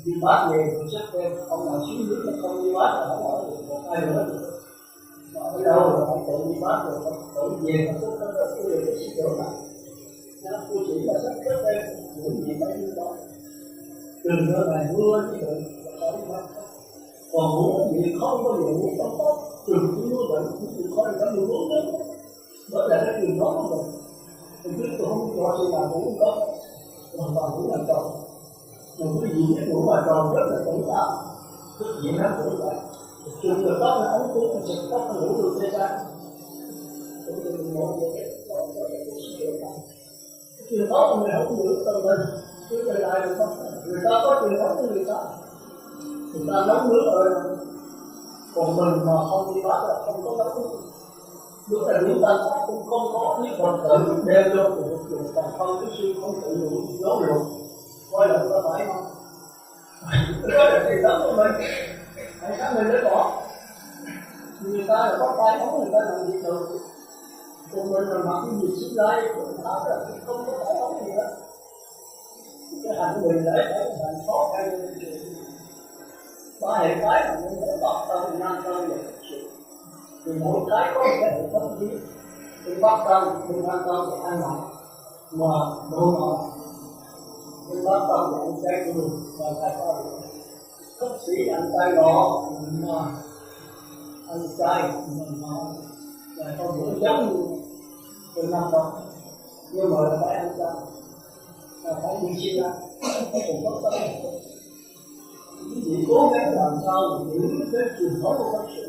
đi bát về tôi rất quen ông nào xuống nước là không đi bát là không hỏi được một ai nữa mà ở đâu là phải tự đi bát rồi tự về mà tôi không có cái gì đó này tôi chỉ là sắp xếp đây những gì phải như đó đừng có ngày mưa chứ đừng còn muốn gì không có vụ không tốt đừng có mưa bệnh thì coi là mưa bốn đó đó là cái truyền thống của mình trước tôi không cho sự làm cũng có hoàn toàn cũng làm tròn một cái gì cái mũi mà tròn rất là tỉnh táo cái gì nó cũng vậy trường người tóc là ống cuốn mình sẽ tóc nó ngủ được thế ra tôi đừng ngồi cái truyền thống của mình không được từ mình cứ về lại được không người ta có truyền thống của người ta nấu nước rồi còn mình mà không đi bắt là không có nấu nước lúc là chúng ta cũng không có biết còn tự đeo vô của một trường còn không cái sư không tự đủ gió luộc coi là có phải không đó là truyền thống của mình hãy sáng mình lấy bỏ người ta là có tay không, người ta làm gì đâu, còn mình là mặc cái gì xích lai áo là không có tay không gì hết. Cái hành mình để hành khó khăn như thế, ba hệ cái là mình phải bắt tâm nam tâm để thực sự, thì mỗi cái có một cái hệ thống riêng, mình bắt tâm, mình nam tâm để ăn mặc, mà đồ ngọt, mình bắt tâm để ăn chay của mình và thay qua được. Bác sĩ ăn chay đó, mà ăn chay mình ngon, là con bữa giống từ năm đó, nhưng mà là phải ăn chay, là phải đi xin ăn, cũng có tâm. Chỉ cố gắng làm sao để giữ cái truyền thống của bác sĩ,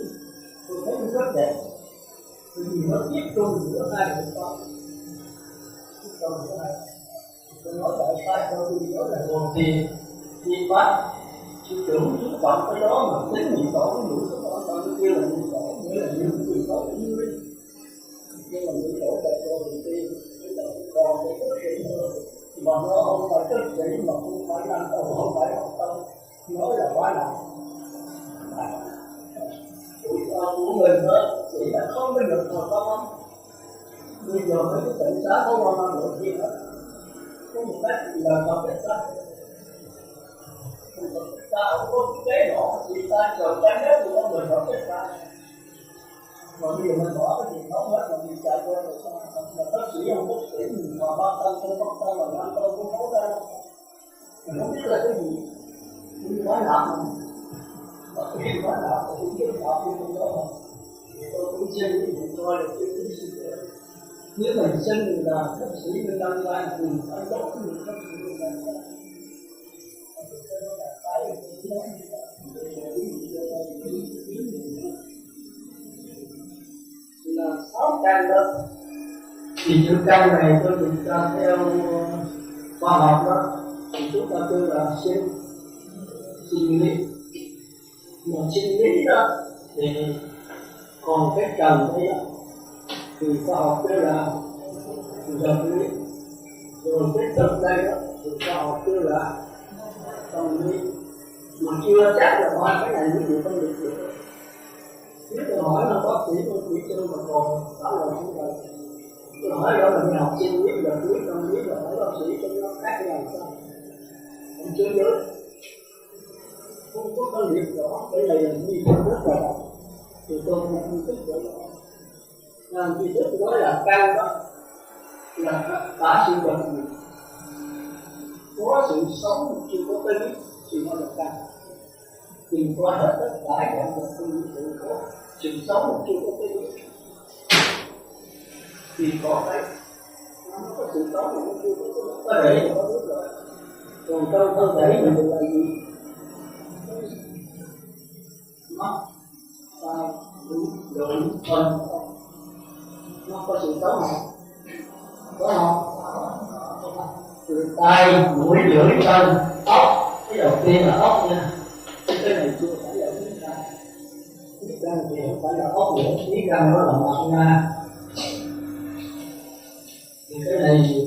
tôi thấy nó rất đẹp, vì nó tiếp tục giữa hai người con. Còn cái này, tôi nói tại sai tôi nói là nguồn tiền, tiền phát. Sư trưởng xuất phận cái đó mà tính nhiệm tổ, những cái đó ta kêu là nhiệm tổ, nghĩa là những nhiệm tổ của như đi. Nhưng mà nhiệm tổ tại cho đầu tiên, cái đầu còn cái cấp sĩ nữa. Mà nó không phải cấp sĩ mà không phải làm đâu, không phải học tâm, nói là quá nặng. Tuổi thọ của mình đó, chỉ là không mới được thọ tâm lắm. Bây giờ mấy cái tỉnh xá có qua năm được gì hết. Có một cách là tập cách sách. Ta không có cái nọ thì ta chờ cái hết thì con mình bỏ chết ra. Mà bây giờ mình bỏ cái chuyện đó hết mà mình chạy qua rồi sao? Mà bác sĩ không bác sĩ mình mà ba tâm không bắt tâm mà năm tâm cũng khó ra. Mình không biết là cái gì. Mình nói làm mà. Bác sĩ nói làm mà cũng biết làm như thế đó. Tôi cũng xem cái gì coi là cái gì đó. Nếu mình xin là bác sĩ mình đăng ra thì phải tốt mình bác sĩ mình đăng ra. Là 6 căn đó thì chữ căn này tôi kiểm tra theo khoa học đó thì chúng ta kêu là sinh lý. Mà sinh lý đó thì còn cái trần đấy đó thì khoa học kêu là vật lý, rồi cái thực đây đó thì khoa học kêu là tâm lý. Mà chưa chắc là hỏi cái này như vậy không được được. Nếu tôi hỏi là bác sĩ tôi chỉ cho mà còn trả lời không được. Tôi hỏi đó là người học sinh biết là biết không biết là hỏi bác sĩ cho nó khác nhau sao? Không chưa nhớ. Không có phân biệt rõ cái này là gì rất là rõ. Thì tôi không phân tích rõ. Làm gì tôi nói là căn đó là cả sự vật gì. Có sự sống chưa có tên thì nó là căn. Tìm qua hết tất cả các vật tư sự có sự sống chưa có tên thì có cái nó có sự sống mà nó chưa có thể có biết rồi. Còn trong cơ thể mình là gì? Mắt, tai, mũi, lưỡi, thân, nó có sự sống không? Có không? Từ tai, mũi, lưỡi, thân, ốc. Cái đầu tiên là ốc nha. Cái này chưa phải là biết răng. Biết răng thì không phải là ốc nữa, biết răng đó là mặt nha. Thì cái này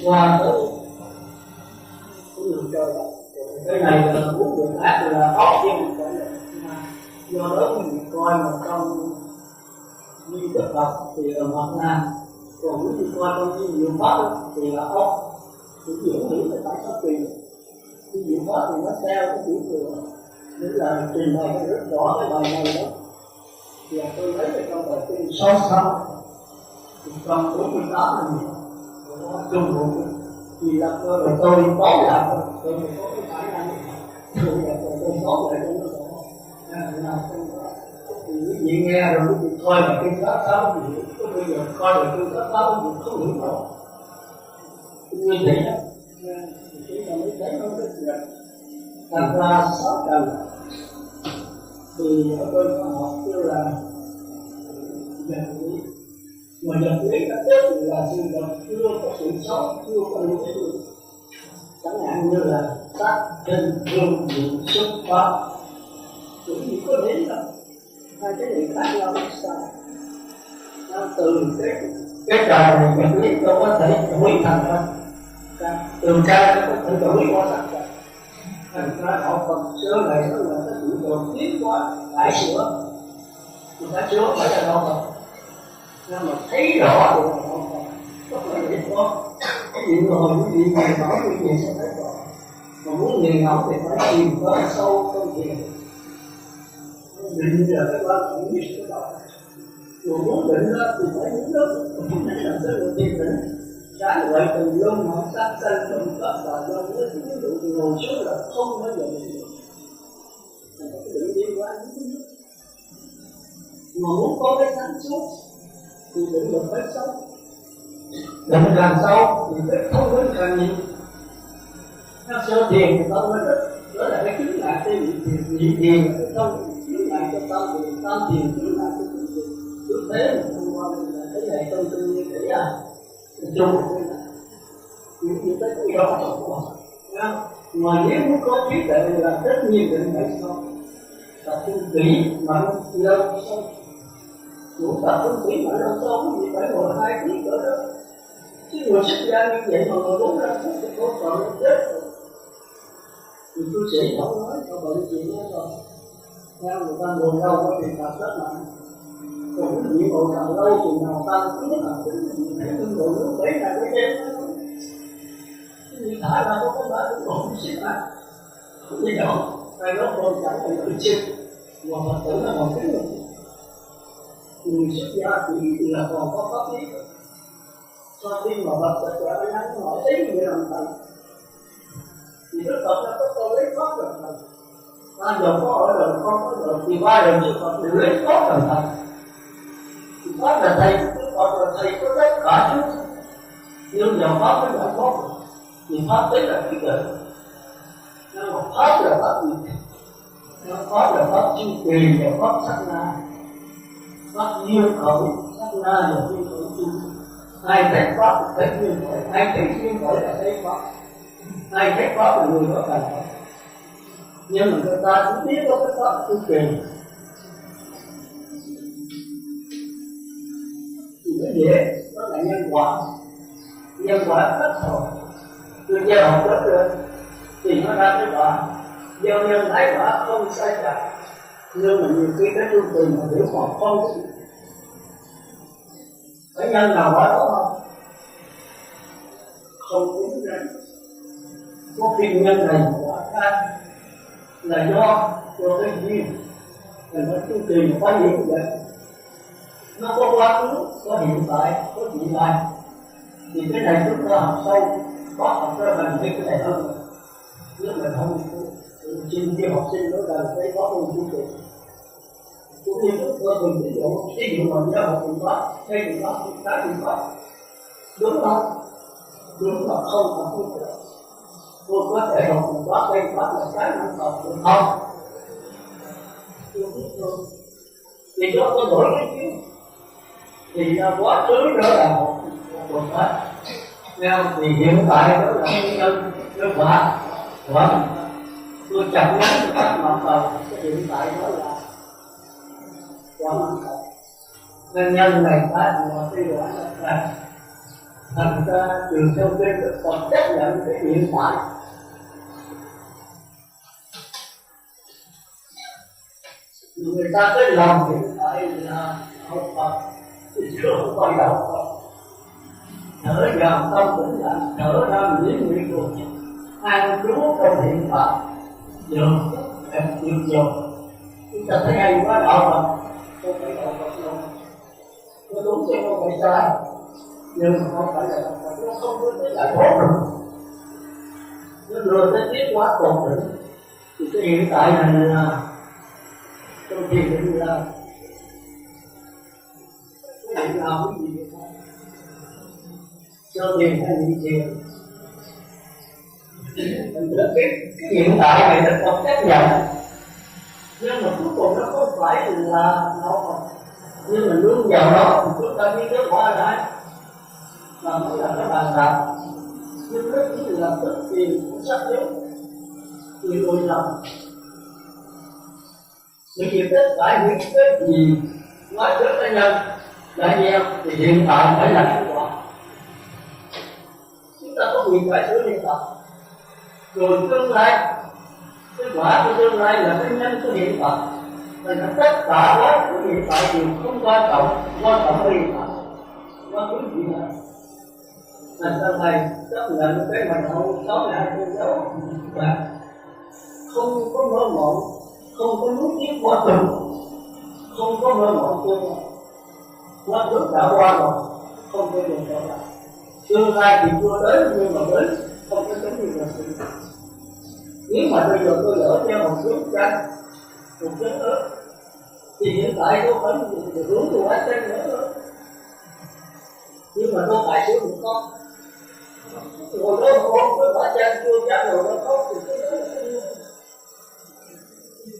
qua tới cũng được chơi đó. Cái này là muốn được ác là ốc chứ không phải là do đó mình coi mà trong như thực tập thì là mặt nha. Còn nếu như coi trong như nhiều pháp thì là ốc. Thì dưỡng hiểu là phải có tùy. Cái gì pháp thì nó theo cái chữ thừa. Nếu là trình bày cái rất rõ cái bài này đó thì tôi lấy ở trong bài kinh 66 thì trong 48 là nhiều chung bộ thì là tôi có là tôi có cái khả năng tôi có lại tôi nó thì quý vị nghe rồi quý vị coi là kinh 66 thì bây giờ coi là kinh 66 thì không hiểu nổi như thế đó chúng ta mới thấy nó rất là thành ra 6 trần thì ở bên khoa học kêu là vật lý. Mà vật lý các chất là sự vật chưa có sự sống, chưa có lưu được. Chẳng hạn như là sắc, tinh, hương, vị, xuất, pháp. Cũng như có lý đâu. Hai cái này khác nhau rất xa. Nó từ cái trò này vật lý đâu có thể đổi thành ra. Từ ca nó có thể đổi qua thành ra. Thành ra đạo Phật xưa này nó là cái sự đầu tiên quá đại sửa. người ta chưa phải là đâu rồi, nhưng mà thấy rõ được là đâu rồi, có phải vậy không? Cái gì rồi quý vị nghiền ngẫm quý vị sẽ thấy rõ, mà muốn nghiền ngẫm thì phải chìm vào sâu trong thiền, định là cái quan trọng nhất của đó. Rồi muốn định đó thì phải muốn đó, không phải là cái đầu tiên định. Trái lại từ lông họ sát sanh trong các bà lông nó chỉ đủ ngồi xuống là không bao giờ định được. Mình có cái định liên quan đến thứ nhất. Mà muốn có cái sáng suốt thì định được phải sâu. Định càng sâu thì cái thông minh càng nhiều. Nó sơ thiền thì tâm nó rất, đó là cái chứng lại cái nhị thiền, cái tâm chứng lại cho tâm thiền, tâm thiền chứng lại cho tâm thiền. Cứ thế mà thông qua là cái này tâm tư như thế à. Chung một cái này những gì tới cái đó mà nếu muốn có trí tuệ là tất nhiên định phải sâu, tập trung kỹ mà lâu sâu, muốn tập trung kỹ mà lâu sâu thì phải ngồi 2 tiếng cỡ đó, chứ ngồi xuất gia như vậy mà ngồi 4-5 phút thì có phần nó chết rồi. Thì tôi sẽ không nói cho bệnh chuyện đó rồi, theo người ta ngồi lâu có thì tập rất mạnh. Còn cái gì ngồi càng lâu thì nào tăng cứ là tính để tôi ngồi lúc đấy là cái đêm đó. Như thả ra có cái bá ngồi xích lại. Không gì đâu, ai đó còn chẳng phải tự chịu. Mà Phật tử là một cái người. Người xuất gia thì là còn có pháp lý. Sau khi mà Phật tử trở lại nhắn hỏi ý người làm thầy. Thì Đức Phật đã có câu lấy pháp làm thầy. Ba giờ có ở đời không có đời thì 3 giờ trước Phật đều lấy pháp làm thầy. Pháp là thầy, Phật là thầy có tất cả chứ. Nhưng giờ Pháp mới là Pháp. Thì Pháp đấy là trí tuệ. Nhưng mà Pháp là Pháp gì? Pháp là Pháp chu kỳ và Pháp sát na. Pháp duyên khởi, sát na là duyên khởi chung. Ai thấy Pháp là thấy duyên khởi, ai thấy duyên khởi là thấy Pháp. Ai thấy Pháp là người có tài Pháp. Nhưng mà người ta cũng biết có cái Pháp chu kỳ. Cái dễ, đó là nhân quả. Nhân quả rất rồi. Tôi gieo học rất rồi thì nó ra cái quả. Gieo nhân lấy quả không sai trái. Nhưng mà nhiều khi cái chương trình mà hiểu còn không có gì. Cái nhân nào quả đó không? Không đúng đấy. Có khi nhân này quả khác là do cái duyên. Là nó chương trình có hiểu vậy. Nó có quá khứ, có hiện tại, có vị lai. Thì cái này chúng ta học sâu, có học ra mình biết cái này hơn. Nếu mình không sinh viên học sinh đó là phải có một chương trình. Cũng như chúng ta mình ví dụ mình ra một phương pháp, xây phương pháp, cái phương pháp. Đúng không? Đúng là không là không được. Tôi có thể học phương pháp, xây phương pháp là cái năng học được không? Thì đó có đổi cái chứ. Thì quá khứ đó là một pháp. Thì hiện tại đó là nhân cái quả. Tôi chậm ngắn các mặt vào cái hiện tại đó là quả mặt cầu. Nên nhân này phải là cái quả là thành ra trường theo kinh Đức Phật chấp nhận cái hiện tại. Người ta cái lòng hiện tại là học Phật thì chưa không coi đầu Phật. Thở vào tâm tĩnh lặng, thở ra miễn nguyện của an trú trong hiện tại. Dường em dường chúng ta thấy hay quá đạo Phật, không phải đạo Phật đâu. Nó đúng chứ không phải sai, nhưng mà không phải là đạo Phật, nó không có cái giải thoát rồi. Nó đưa tới tiến hóa tột đỉnh. Thì cái hiện tại này là trong thiền định là cái định nào cái gì vậy? Cho thiền hay nhị thiền? Mình đã biết cái hiện tại này là Phật chấp nhận. Nhưng mà cuối cùng nó không phải là đạo Phật. Nhưng mà nương vào đó thì chúng ta biết cái quả lại là mới là cái bàn đạp. Nhưng nó chỉ là tức tiền của sắc giới thì lùi lầm. Bởi vì tất cả những cái gì nói trước cá nhân đã gieo thì hiện tại phải là cái quả. Chúng ta có quyền phải sửa hiện tại. Rồi tương lai, cái quả của tương lai là cái nhân của hiện tại. Thành ra tất cả quá khứ hiện tại đều không quan trọng là hiện tại. Quá khứ gì nữa? Thành ra thầy chấp nhận cái mà hậu sáu lại cô giáo và không có mơ mộng, không có nuốt tiếc quá khứ, không có mơ mộng tương lai. Quá khứ đã qua rồi, không có được trở lại. Tương lai thì chưa đến nhưng mà đến không có giống như là sự. Nếu mà bây giờ tôi lỡ theo một hướng tranh, một hướng ớt, thì hiện tại tôi phải hướng tôi quá tranh nữa. Nhưng mà tôi phải sửa một con. Rồi đó một con tôi quả tranh chưa chắc rồi nó có thì cái đó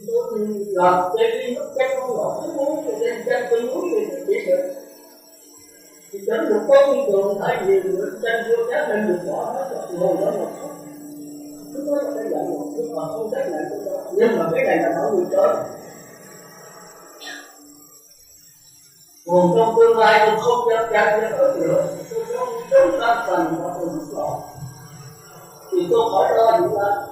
tôi làm chơi đi nó tranh con ngọt nó muốn thì tranh tôi muốn thì chỉ được. Thì đến được có cái đường tại vì tranh chưa chắc nên được bỏ hết rồi ngồi đó một con. Chúng tôi là cái dạng một cái còn không trách lại của đó. Nhưng mà cái này là nói người chơi. Còn trong tương lai tôi không chắc chắn sẽ ở được. Tôi không chống ta cần và tôi lúc đó. Thì tôi khỏi lo gì là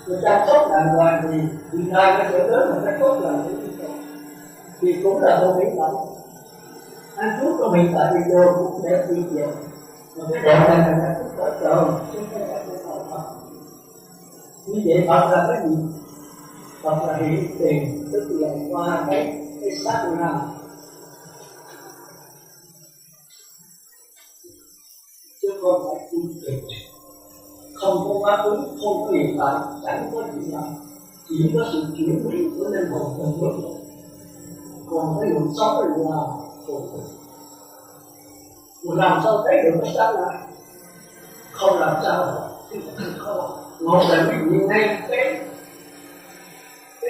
người chăm sóc đàng hoàng thì người ta có thể đến một cái tốt là cái gì đó. Thì cũng là tôi nghĩ vậy. Anh chút của mình tại vì giờ cũng đẹp đi nhiều. Mà cái đẹp này là cái chút có trời. Chứ không phải cái nào thật. Như vậy Phật là cái gì? Phật là hiện tiền, tức là qua cái sát năng. Chứ không phải chuyên trình. Không có quá khứ, không có hiện tại, chẳng có gì nào. Chỉ có sự chuyển biến của linh hồn từng bước. Còn cái luận sống là khổ. Mà làm sao thấy được cái sát năng? Không làm sao không. Một là cái gì ngay cái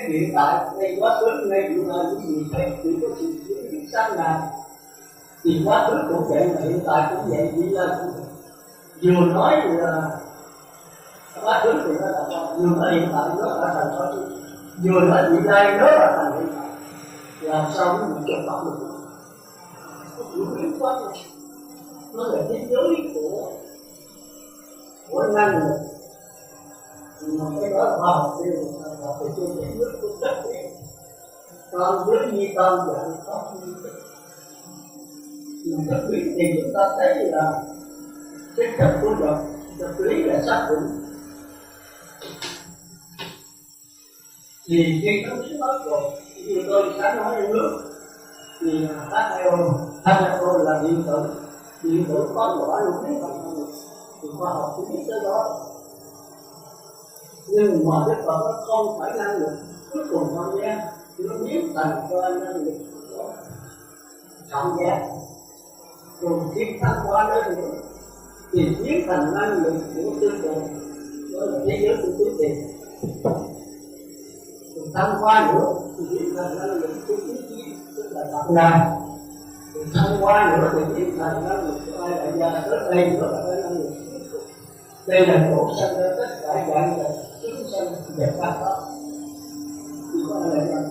hiện tại, ngay quá khứ, ngay hiện tại những gì thấy chỉ có sự chuyển biến sát năng. Thì quá khứ cũng vậy mà hiện tại cũng vậy, chỉ là vừa nói là quá khứ thì nó là vừa nói hiện tại nó là thành quá khứ, vừa nói hiện nay nó là thành hiện tại. Làm sao nó bị chụp bắt được? Nó chuyển biến quá rồi. Nó là thế giới của năng lực. Mà cái đó là khoa học đều là phải trên những nước cũng rất đẹp. Con với như con dạng có như thế. Mà chất lý thì chúng ta thấy là cái chất của vật lý là xác định. Thì khi nó biết nói rồi, như tôi sáng nói trong nước, thì H2O là điện tử có lõi luôn đấy bằng thì khoa học cũng biết tới đó. Nhưng mà cái Phật nó không phải năng lực cuối cùng không gian, nó biến thành qua năng lực trọng giác. Rồi khi thăng qua đó thì biến thành năng lực của tư tưởng, đó là thế giới của tư tiền. Rồi thăng qua nữa thì biến thành năng lực của tư trí, tức là Phật Đà. Rồi thăng qua nữa thì biến thành năng lực của ai đại gia, tới đây nữa là cái năng lực. Đây là tổ sanh ra tất cả dạng là chúng sanh đẹp pháp đó. Thì có ai đại gia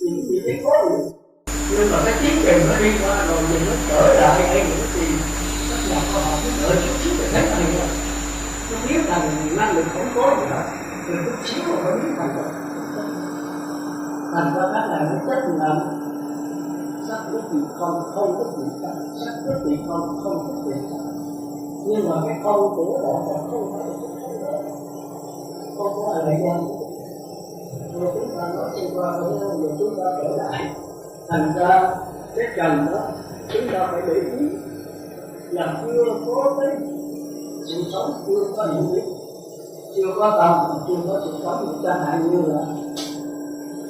thì biết có gì. Nhưng mà cái tiến trình nó đi qua rồi thì nó trở lại hay nữa thì các nhà khoa học nó đợi chút xíu để thấy này rồi. Nó biết rằng năng lực không có gì hết, rồi chút xíu rồi nó biết thành rồi. Thành ra các này nó rất là sắc rất gì không có gì cả, sắc rất gì không có gì cả. Nhưng mà cái không của họ còn không phải là không có ai lại gian. Rồi chúng ta nói trên qua rồi chúng ta trở lại. Thành ra cái trần đó chúng ta phải để ý là chưa có cái sự sống, chưa có hiểu biết, chưa có tâm, chưa có sự sống, chẳng hạn như là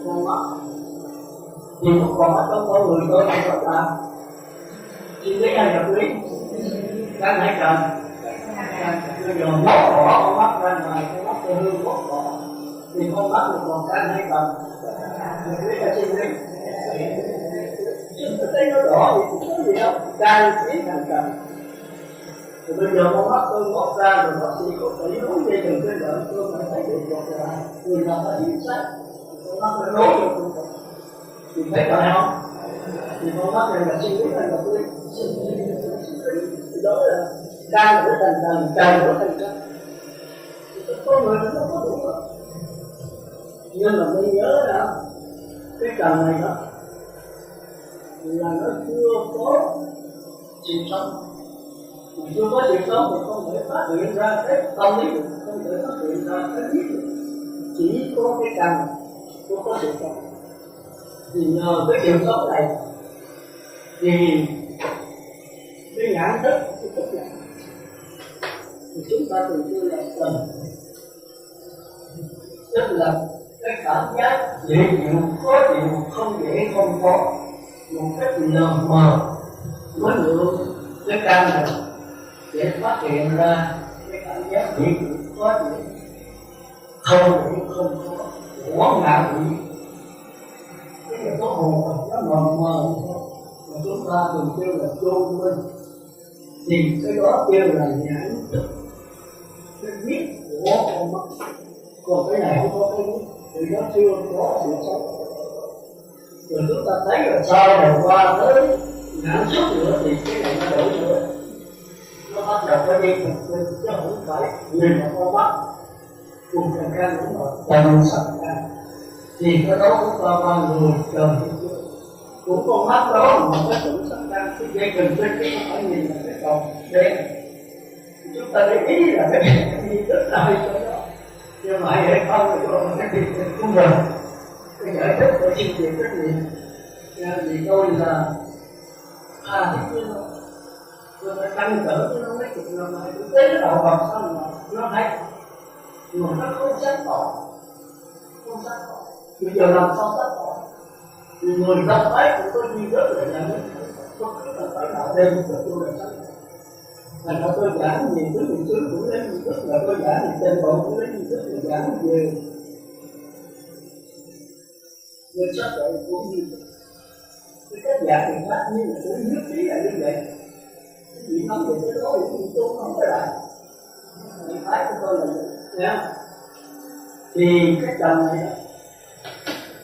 con mắt. Thì một con mắt trong con người tôi không có làm. Thì lấy ai nhập lý? Cái này trần. Bây giờ bỏ con mắt ra ngoài, con mắt tôi hư bỏ. Thì con mắt thì còn cái này trần. Nhập lý là xin lý. Chúng ta thấy nó đỏ thì cũng có gì đâu, càng biến thành trần. Thì bây giờ con mắt tôi móc ra rồi bác sĩ có thể nói về từng cái đoạn tôi phải thấy được một là người nào phải chính xác. Con mắt nó nói được không? Thì thấy rồi không? Thì con mắt này là suy nghĩ hay là tôi thì đó là đang ở thành trần, trần ở thành trần. Thì con người nó có đủ rồi. Nhưng mà mới nhớ đó, cái trần này đó là nó chưa có sự sống. Mà chưa có sự sống thì không thể phát hiện ra cái tâm lý được, không thể phát hiện ra cái biết được. Chỉ có cái trần có sự sống. Thì nhờ cái sự sống này thì cái nhãn thức, cái thức này thì chúng ta thường xuyên là cần, tức là cái cảm giác dễ chịu, khó chịu, không dễ không có, một cách lờ mờ mới được cái căn này để phát hiện ra cái cảm giác dễ chịu, khó chịu, không dễ không có, quá ngạo gì. Cái có hồn nó mờ mờ mà chúng ta thường kêu là vô minh, thì cái đó kêu là nhãn thức, cái biết của con mắt. Còn cái này không có cái biết thì nó chưa có sự sống. Rồi chúng ta thấy là sau này qua tới nhãn thức nữa thì cái này nó đổi nữa, nó bắt đầu có đi thực lên, chứ không phải nhìn vào con mắt cùng trần can cũng là tầm sạch ra. Thì cái đó chúng ta con người trời cũng con mắt đó mà cái sự sạch ra, cái dây chuyền trên cái không phải nhìn là cái còn đen. Chúng ta để ý là cái gì rất là hay cho đó, nhưng mà hay không thì có cái gì cũng rồi. Cái giải thích của chương trình trách nhiệm vì tôi là thích với nó, tôi phải tăng cỡ với nó mấy chục năm nay, tôi thấy cái đạo Phật sao mà nó hay, nhưng mà nó không sáng tỏ, không sáng tỏ. Bây giờ làm sao sáng tỏ? Thì người ta thấy cũng có duy rất là nhận thức, có cứ là phải đạo đêm và tôi là sáng tỏ. Thành ra tôi giảng nhiều thứ nhiều thứ cũng lấy nhiều thức, là tôi giảng nhiều trên bộ cũng lấy nhiều thức, là giảng về người sát tội cũng như cái cách giảng thì khác, nhưng mà cũng nhất trí là như vậy. Cái gì nói về cái đó thì tôi không có lại, cái phải của tôi là vậy. Thì cái trần này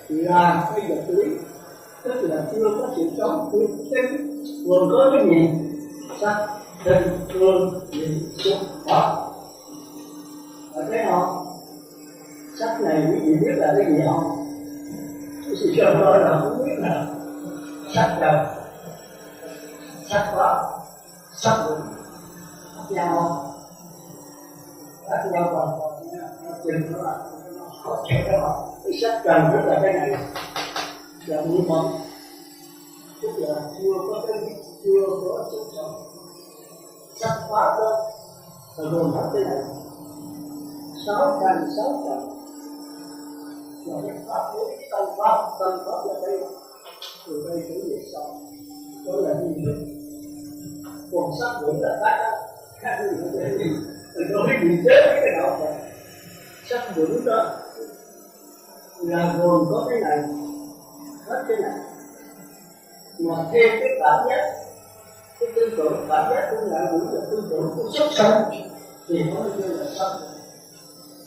là cái vật lý, tức là chưa có sự sống, chưa có tính, gồm có cái gì? Sắc, tình, thương, điện, xúc, pháp. Và thấy không? Sắc này quý vị biết là cái gì không? Cái sự sơ đó là không biết là sắc trời, sắc pháp, sắc vững, khác nhau không? Khác nhau còn nó chừng nó là có thể đó. Cái sắc trần rất là cái này là mũi mẫn, tức là chưa có cái chưa có sự sống. Sắc pháp đó là gồm hết cái này 6 căn 6 trần là cái pháp với tâm pháp là đây, từ đây tới về sau đó là gì nữa. Còn sắc vững là khác gì nữa để gì từ đó mới bị chết cái đạo Phật. Sắc vững đó là gồm có cái này, hết cái này, mà thêm cái cảm giác, cái tư tưởng cảm giác của ngài vững là tư tưởng của xuất sanh thì nó mới như là sắc.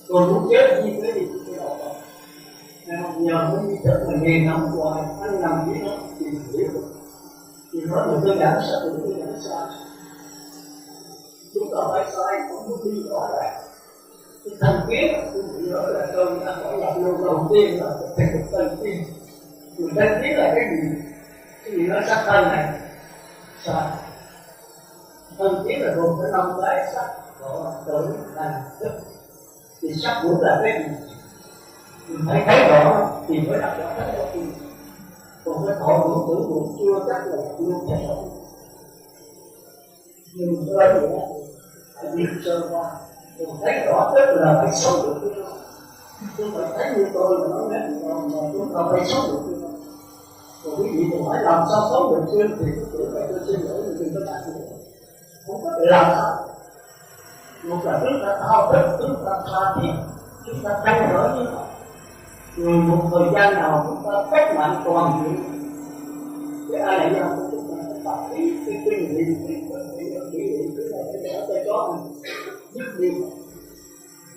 Còn muốn chết gì thế thì cái đạo Phật nhờ mới như chất là nghề nằm hoài, anh nằm với nó thì hiểu. Thì nói là tôi giảng sai, tôi giảng sai. Chúng ta phải sai, không có đi rõ ràng. Cái thần kiến, tôi nghĩ đó là tôi đã hỏi là lâu đầu tiên là phải một thần kiến. Người ta biết là cái gì? Cái gì nó sắc thân này? Sai. Thần kiến là gồm cái 5 cái sắc, gọi là tưởng, hành, thức. Thì sắc vững là cái gì? Mình phải thấy rõ thì mới đặt rõ cái đó thì còn cái thọ tưởng tưởng cũng chưa chắc là luôn thể sống. Nhưng mà tôi nói vậy đó, phải biết sơ qua, còn thấy rõ tức là phải sống được với nó. Chúng ta thấy như tôi là nói nghe mà chúng ta phải sống được với nó. Còn quý vị thì hỏi làm sao sống được chưa thì tôi tôi xin lỗi thì đừng có đạt được. Không có thể làm sao. Một là chúng ta thao thức, chúng ta tha thiết, chúng ta thay đổi như vậy. Rồi một thời gian nào chúng ta cách mạng toàn diện, cái ai lại nhau chúng ta phải tập ý cái kinh nghiệm, cái là cái đó tay chó này nhất điều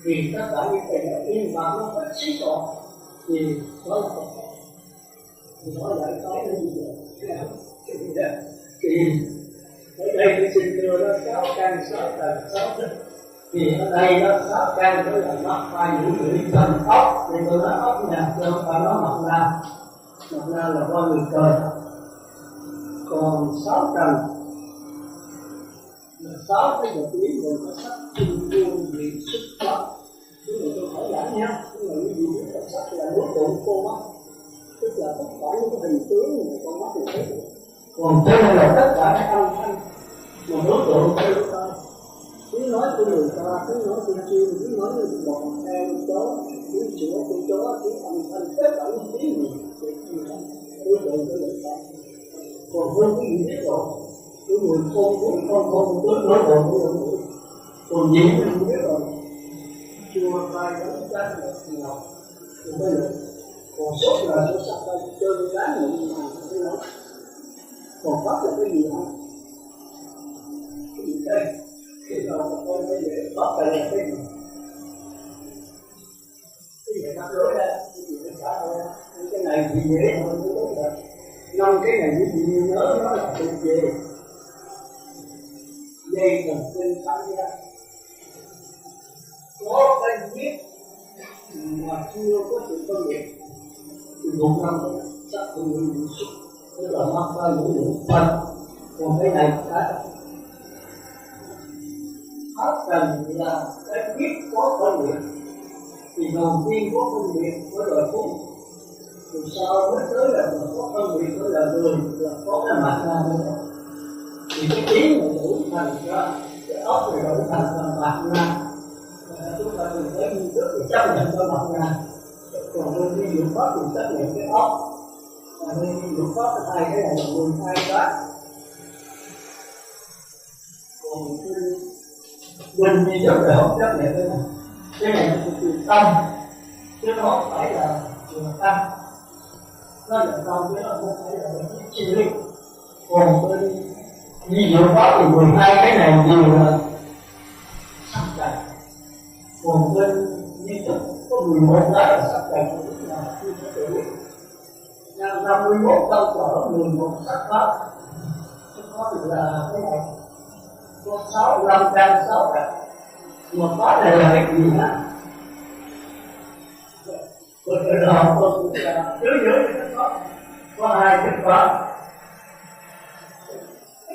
thì tất cả những cái đó yên vào nó rất xí xọ thì đó là Phật. Thì nói lại cái nó như vậy thì ở đây tôi xin đưa đó 6 căn 6 tầng 6 thức Thì ở đây nó sáu căn với là mắt tai mũi lưỡi thân ốc, thì tôi nói ốc nè, chứ không phải nói mặt ra. Mặt ra là qua người trời. Còn sáu trần là sáu cái vật lý gồm có sắc chung chuông vị xuất pháp. Chứ người tôi hỏi giảng nhé, chứ người như gì là sắc là đối tượng cô mắt, tức là tất cả những cái hình tướng mà con mắt mình thấy được. Còn cho nên là tất cả các âm thanh mà đối tượng của chúng ta, tiếng nói của người ta, tiếng nói của chim, tiếng nói của bò heo chó, tiếng sủa của chó, tiếng âm thanh tất cả những tiếng gì đối tượng của người ta. Còn với cái gì biết rồi, cái người con đối tượng của người mũi, còn gì mình không biết rồi. Chua tai đắng chát ngọc, không biết được. Còn sốt là số sắc tay chơi đá nữa mà không nói. Còn pháp là cái gì không? Cái gì đây? Khi nào mà con mới để pháp là cái gì? Cái gì bắt lối ra? Cái gì nó trả thôi? Cái này thì dễ thôi, nó đúng rồi. Năm cái này cái gì nhớ nó là thuộc về dây thần kinh tham gia. Có cái biết mà chưa có sự phân biệt thì một năm chắc không bị xuất, tức là mắc tai mũi lưỡi thân. Còn cái này cái pháp trần là cái biết có phân biệt, thì đầu tiên có phân biệt với đời phúc, rồi sau mới tới là có phân biệt với là người, là có cái mặt ra nữa. Thì cái tiếng này đủ thành ra cái óc này đủ thành là mặt ra. Chúng ta thường thấy như trước thì chấp nhận cho mặt ra, còn đôi khi dụng pháp thì chấp nhận cái óc, và đôi khi dụng pháp là hai cái này là 12 cái. Còn bên duy nhất là không chấp nhận cái này là từ tâm, chứ nó không phải là tâm, nó là tâm chứ nó không phải là chi lý. Còn bên duy dụng pháp thì 12 cái này đều là sắc trần. Còn bên duy thức có 11 cái là sắc trần, tức là chưa có tự biết. 51 câu trở 11 sắc pháp, sắc pháp là cái này có 65 căn 6 trần. Một pháp này là cái gì hả? Rồi đó cũng là dưới cái pháp có hai cái pháp,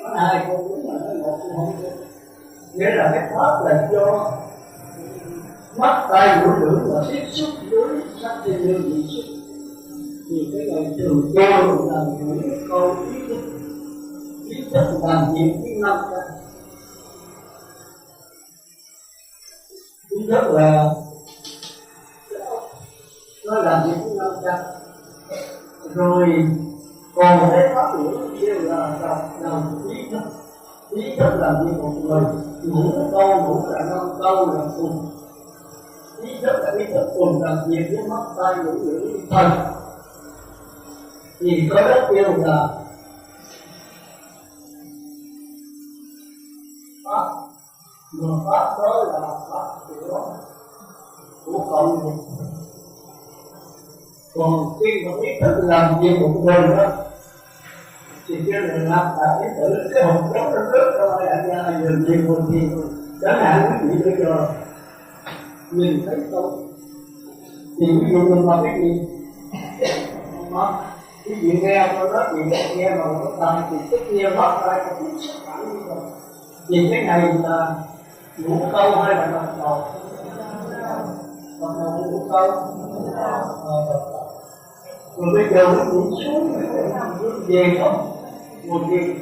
có hai con đúng là nó một không, nghĩa là cái pháp là do mắt tai mũi lưỡi và tiếp xúc với sắc trên như vị xúc, thì cái này thường kêu là những câu ý thức làm việc với năm căn. Thứ nhất là nó làm việc với năm căn, rồi còn một cái pháp nữa kêu là làm ý thức làm việc một người, ngủ là 5 câu là cùng. Ý thức là ý thức cùng làm việc với mắt tai mũi lưỡi thân, thì có rất kêu là pháp. Mà pháp đó là pháp của cộng nghiệp. Còn khi mà ý thức làm việc một người đó thì kêu là làm tại ý tử cái hồn giống nó rớt ra ngoài anh ra dừng gì một thì chẳng hạn quý vị bây giờ nhìn thấy tôi thì ví dụ mình mà cái gì đó quý vị nghe tôi rất gì nghe mà nó tai thì tức nghe bắt tai có chút sắc phản như vậy. Thì cái này là ngũ câu hay là bắt đầu ngũ câu. Rồi bây giờ quý vị xuống về không một gì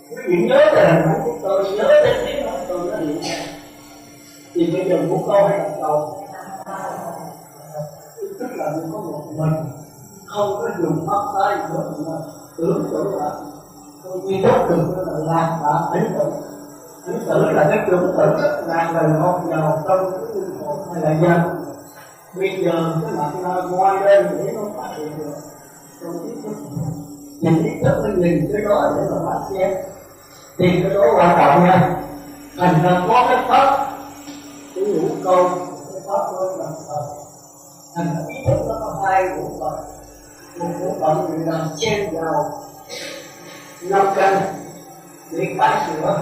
quý vị nhớ là tôi nhớ đến tiếng nói tôi nó hiện ra, thì bây giờ ngũ câu hay bắt đầu tức là mình có một mình không có dùng mắt tay nữa mà tưởng tượng là tôi duy nhất được là lạc đã ấy rồi. Ý tử là cái tưởng tượng rất là ngọt ngào trong cái linh hồn hay là dân. Bây giờ cái mặt ra ngoài đây để nó phát hiện được trong ý thức, nhìn ý thức nó nhìn cái đó để mà phát xem thì cái đó quan trọng nha. Thành ra có cái pháp cái ngũ câu, cái pháp đó là thành ra ý thức nó có hai bộ phận. Một bộ phận thì làm chen vào 5 căn để cải sửa,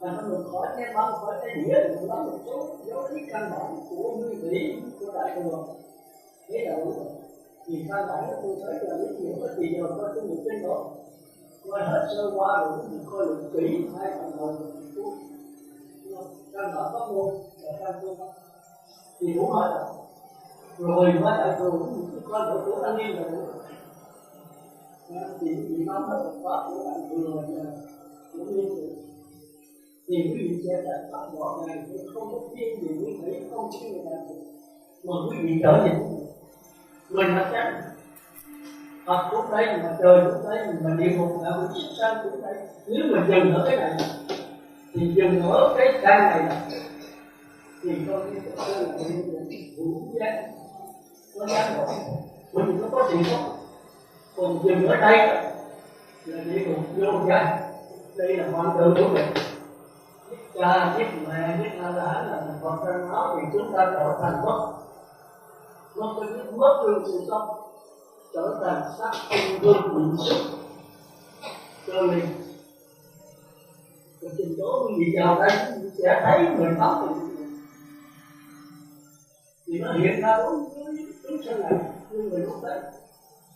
Mà nó được khỏi cái băng, khỏi cái đĩa thì nó một số dấu lý căn bản của nguyên lý của đại thừa. Thế là đúng rồi. Vì căn bản tôi thấy là rất nhiều cái gì rồi có cái mục đích đó. Coi hết sơ qua rồi mình coi được kỹ hai phần đầu của căn bản pháp môn và căn phương pháp. Thì đúng hết rồi. Rồi mới đại thừa cũng coi được của thanh niên là đúng rồi. Thì vì nó hết được pháp của đại thừa là cũng như thế. Thì quý vị sẽ đạt pháp bỏ này không có thiên gì quý vị không thiên người ta mà quý vị trở về mình là chắc Phật cũng đây mà trời cũng đây mà địa ngục là một chiếc sanh cũng đây. Nếu mà dừng ở cái này thì dừng ở cái căn này thì coi như cái là hữu giác có giác rồi mình nó có gì không. Còn dừng ở đây là địa ngục vô giác. Đây là hoàn tự của mình. Cha, giết mẹ, giết la lã là thành Phật trong nó thì chúng ta trở thành mất. Nó có những mất luôn sự sống, trở thành sắc không gương bị sức cho mình. Và trình tố quý vị vào đây sẽ thấy người pháp thì nó hiện ra đúng sân này nhưng người không thấy.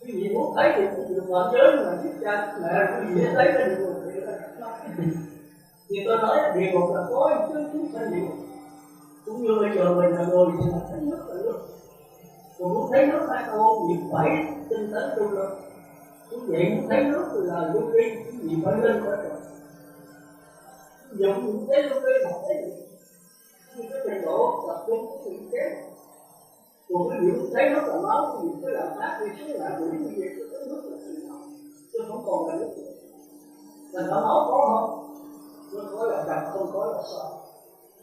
Quý vị muốn thấy thì cũng được hoàn giới mà giết cha mẹ quý vị thấy cái điều thì tôi nói địa ngục là có chứ chúng sanh địa ngục. Cũng như bây giờ mình là người thì là thấy nước là nước. Còn muốn thấy nước hay không thì phải tinh tấn tu luyện. Cũng vậy muốn thấy nước là vô vi thì phải lên hết rồi. Giờ muốn thấy vô vi không thấy được. Nhưng cái trình độ tập trung của sự chết. Còn cái việc thấy nước là máu thì cứ làm khác đi xuống lại đuổi như vậy cái nước là gì nào. Chứ không còn là nước nữa. Thành ra máu có không? Nó có là đặc, không có là sao.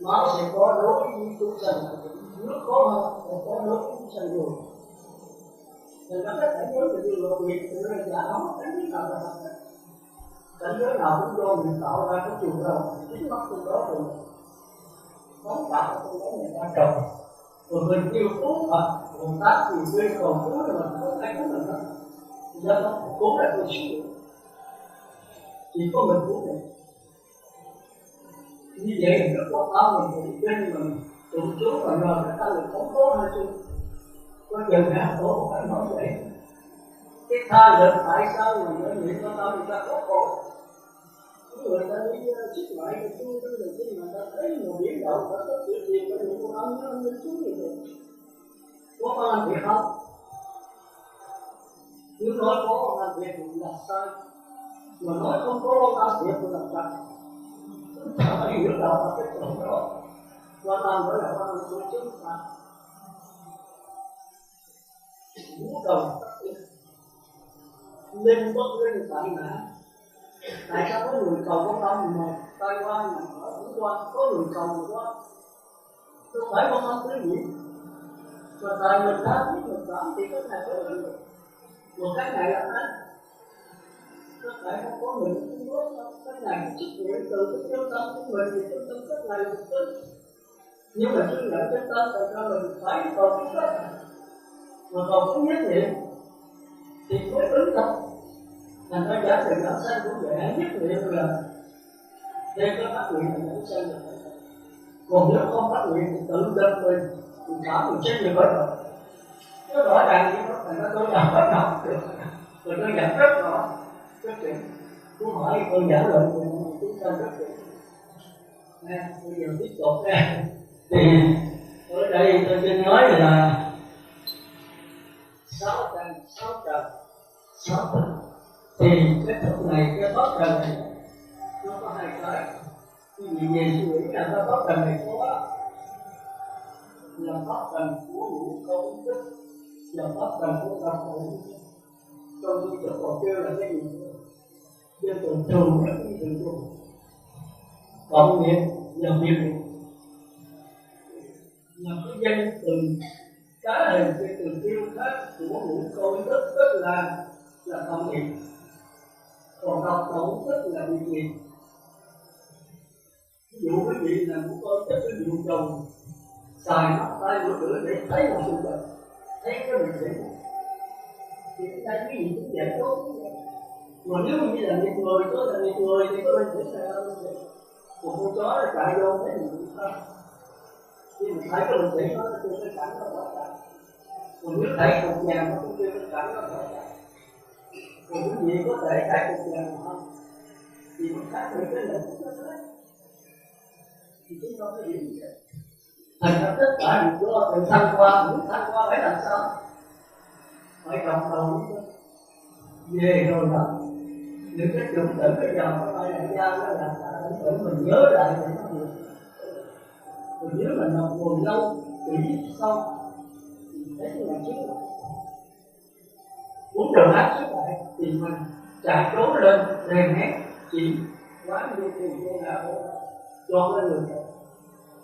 Máu sẽ có đối với chúng sanh. Nước có không? Còn có đối với chúng sanh rồi. Nên nó rất cảnh giới về điều lộ việc thì nó giả không cảnh giới nào là thật. Cảnh giới nào cũng do mình tạo ra cái trường đâu. Chính mắt trong đó rồi. Không tạo trong đó người ta trồng. Rồi mình kêu cứu Phật, Bồ Tát thì quên còn cứu là mình không ai cứu mình đâu. Do đó cứu là tôi xuống. Chỉ có mình cứu mình. Như vậy thì rất quan tâm mình thì trên mình tụng chú và nhờ người ta được không tốt hay chưa. Có chừng nào tốt phải nói vậy. Cái tha lực tại sao mà người niệm có tâm người ta có khổ. Người ta đi xích lại cái chú đó là khi mà ta thấy một biển đầu ta có chuyện gì mà niệm con âm nó lên xuống như vậy. Có con việc không? Nếu nói có con việc thì là sai. Mà nói không có con việc thì là sai. Phải hiểu đâu cái chỗ đó. Quan tâm đó là quan tâm của chúng ta. Muốn cầu linh bất linh tại ngã. Tại sao có người cầu quan tâm mà tay qua mà ở cũng qua, có người cầu mà qua. Không phải quan tâm cái gì. Mà tại mình đã biết mình cảm thì cái này có lợi được. Một cái này là hết. Tất cả không có mình cũng có cái này xuất hiện từ cái chân tâm của mình thì chân tâm cái này là tốt. Nhưng mà khi nhận chân tâm thì ra mình phải cầu cái cách này. Mà cầu không nhất niệm thì mới ứng tâm. Thành ra giả sử bản sanh cũng vậy, nhất niệm là đây có phát nguyện thì bản sanh là phải. Còn nếu không phát nguyện thì tự đơn mình thì cả mình chết như vậy rồi. Nó rõ ràng như đó, thành ra tôi làm bất động được. Rồi tôi nhận rất rõ. Rất chuyện. Tôi hỏi tôi giả luận thì chúng ta rất chuyện. Nè, bây giờ tiếp tục nè. Thì ở đây tôi xin nói là 6 trần, 6 trần, 6 trần. Thì cái thuật này, cái pháp trần này nó có hai cái. Vì về suy nghĩ là cái pháp trần này có là pháp trần của ngũ câu thức và pháp trần của tâm hồn. Trong khi chất còn kêu là cái gì? Dân thường thường rất như thường thường. Cộng nghiệp và biệt nghiệp là cái danh từ cá hình cái từ tiêu khác của ngũ câu thức tức là cộng nghiệp. Còn độc tổng tức là biệt nghiệp. Ví dụ quý vị là ngũ câu thức cái vụ chồng xài mắt tay mũi lưỡi để thấy một sự vật, thấy cái mình sẽ thì cái tay cái gì cũng vậy tốt. Mà nếu như là nghiệp người, có là nghiệp người thì có mình sẽ là một con chó nó chạy vô thấy mình cũng không, khi mình thấy cái đồng sĩ nó kêu cái cảnh nó bỏ chạy, còn nếu thấy cục vàng nó cũng kêu cái cảnh nó bỏ chạy, còn cái gì có thể thấy cục vàng mà không thì nó khác biệt cái lệnh của nó thì chúng ta phải hiểu vậy. Thành ra tất cả những do từ thanh qua, muốn thanh qua phải làm sao? Phải cộng đồng về rồi đó. Những cái chủng tử bây giờ nó phải là gia nó là để mình nhớ lại để nó được. Rồi nếu mình học ngồi lâu, kỹ sâu thì thấy cái là chính là muốn được hát xuất lại thì mình chạy trốn lên, rèn hét, chỉ quán vô cùng vô ngã vô cho lên người trời.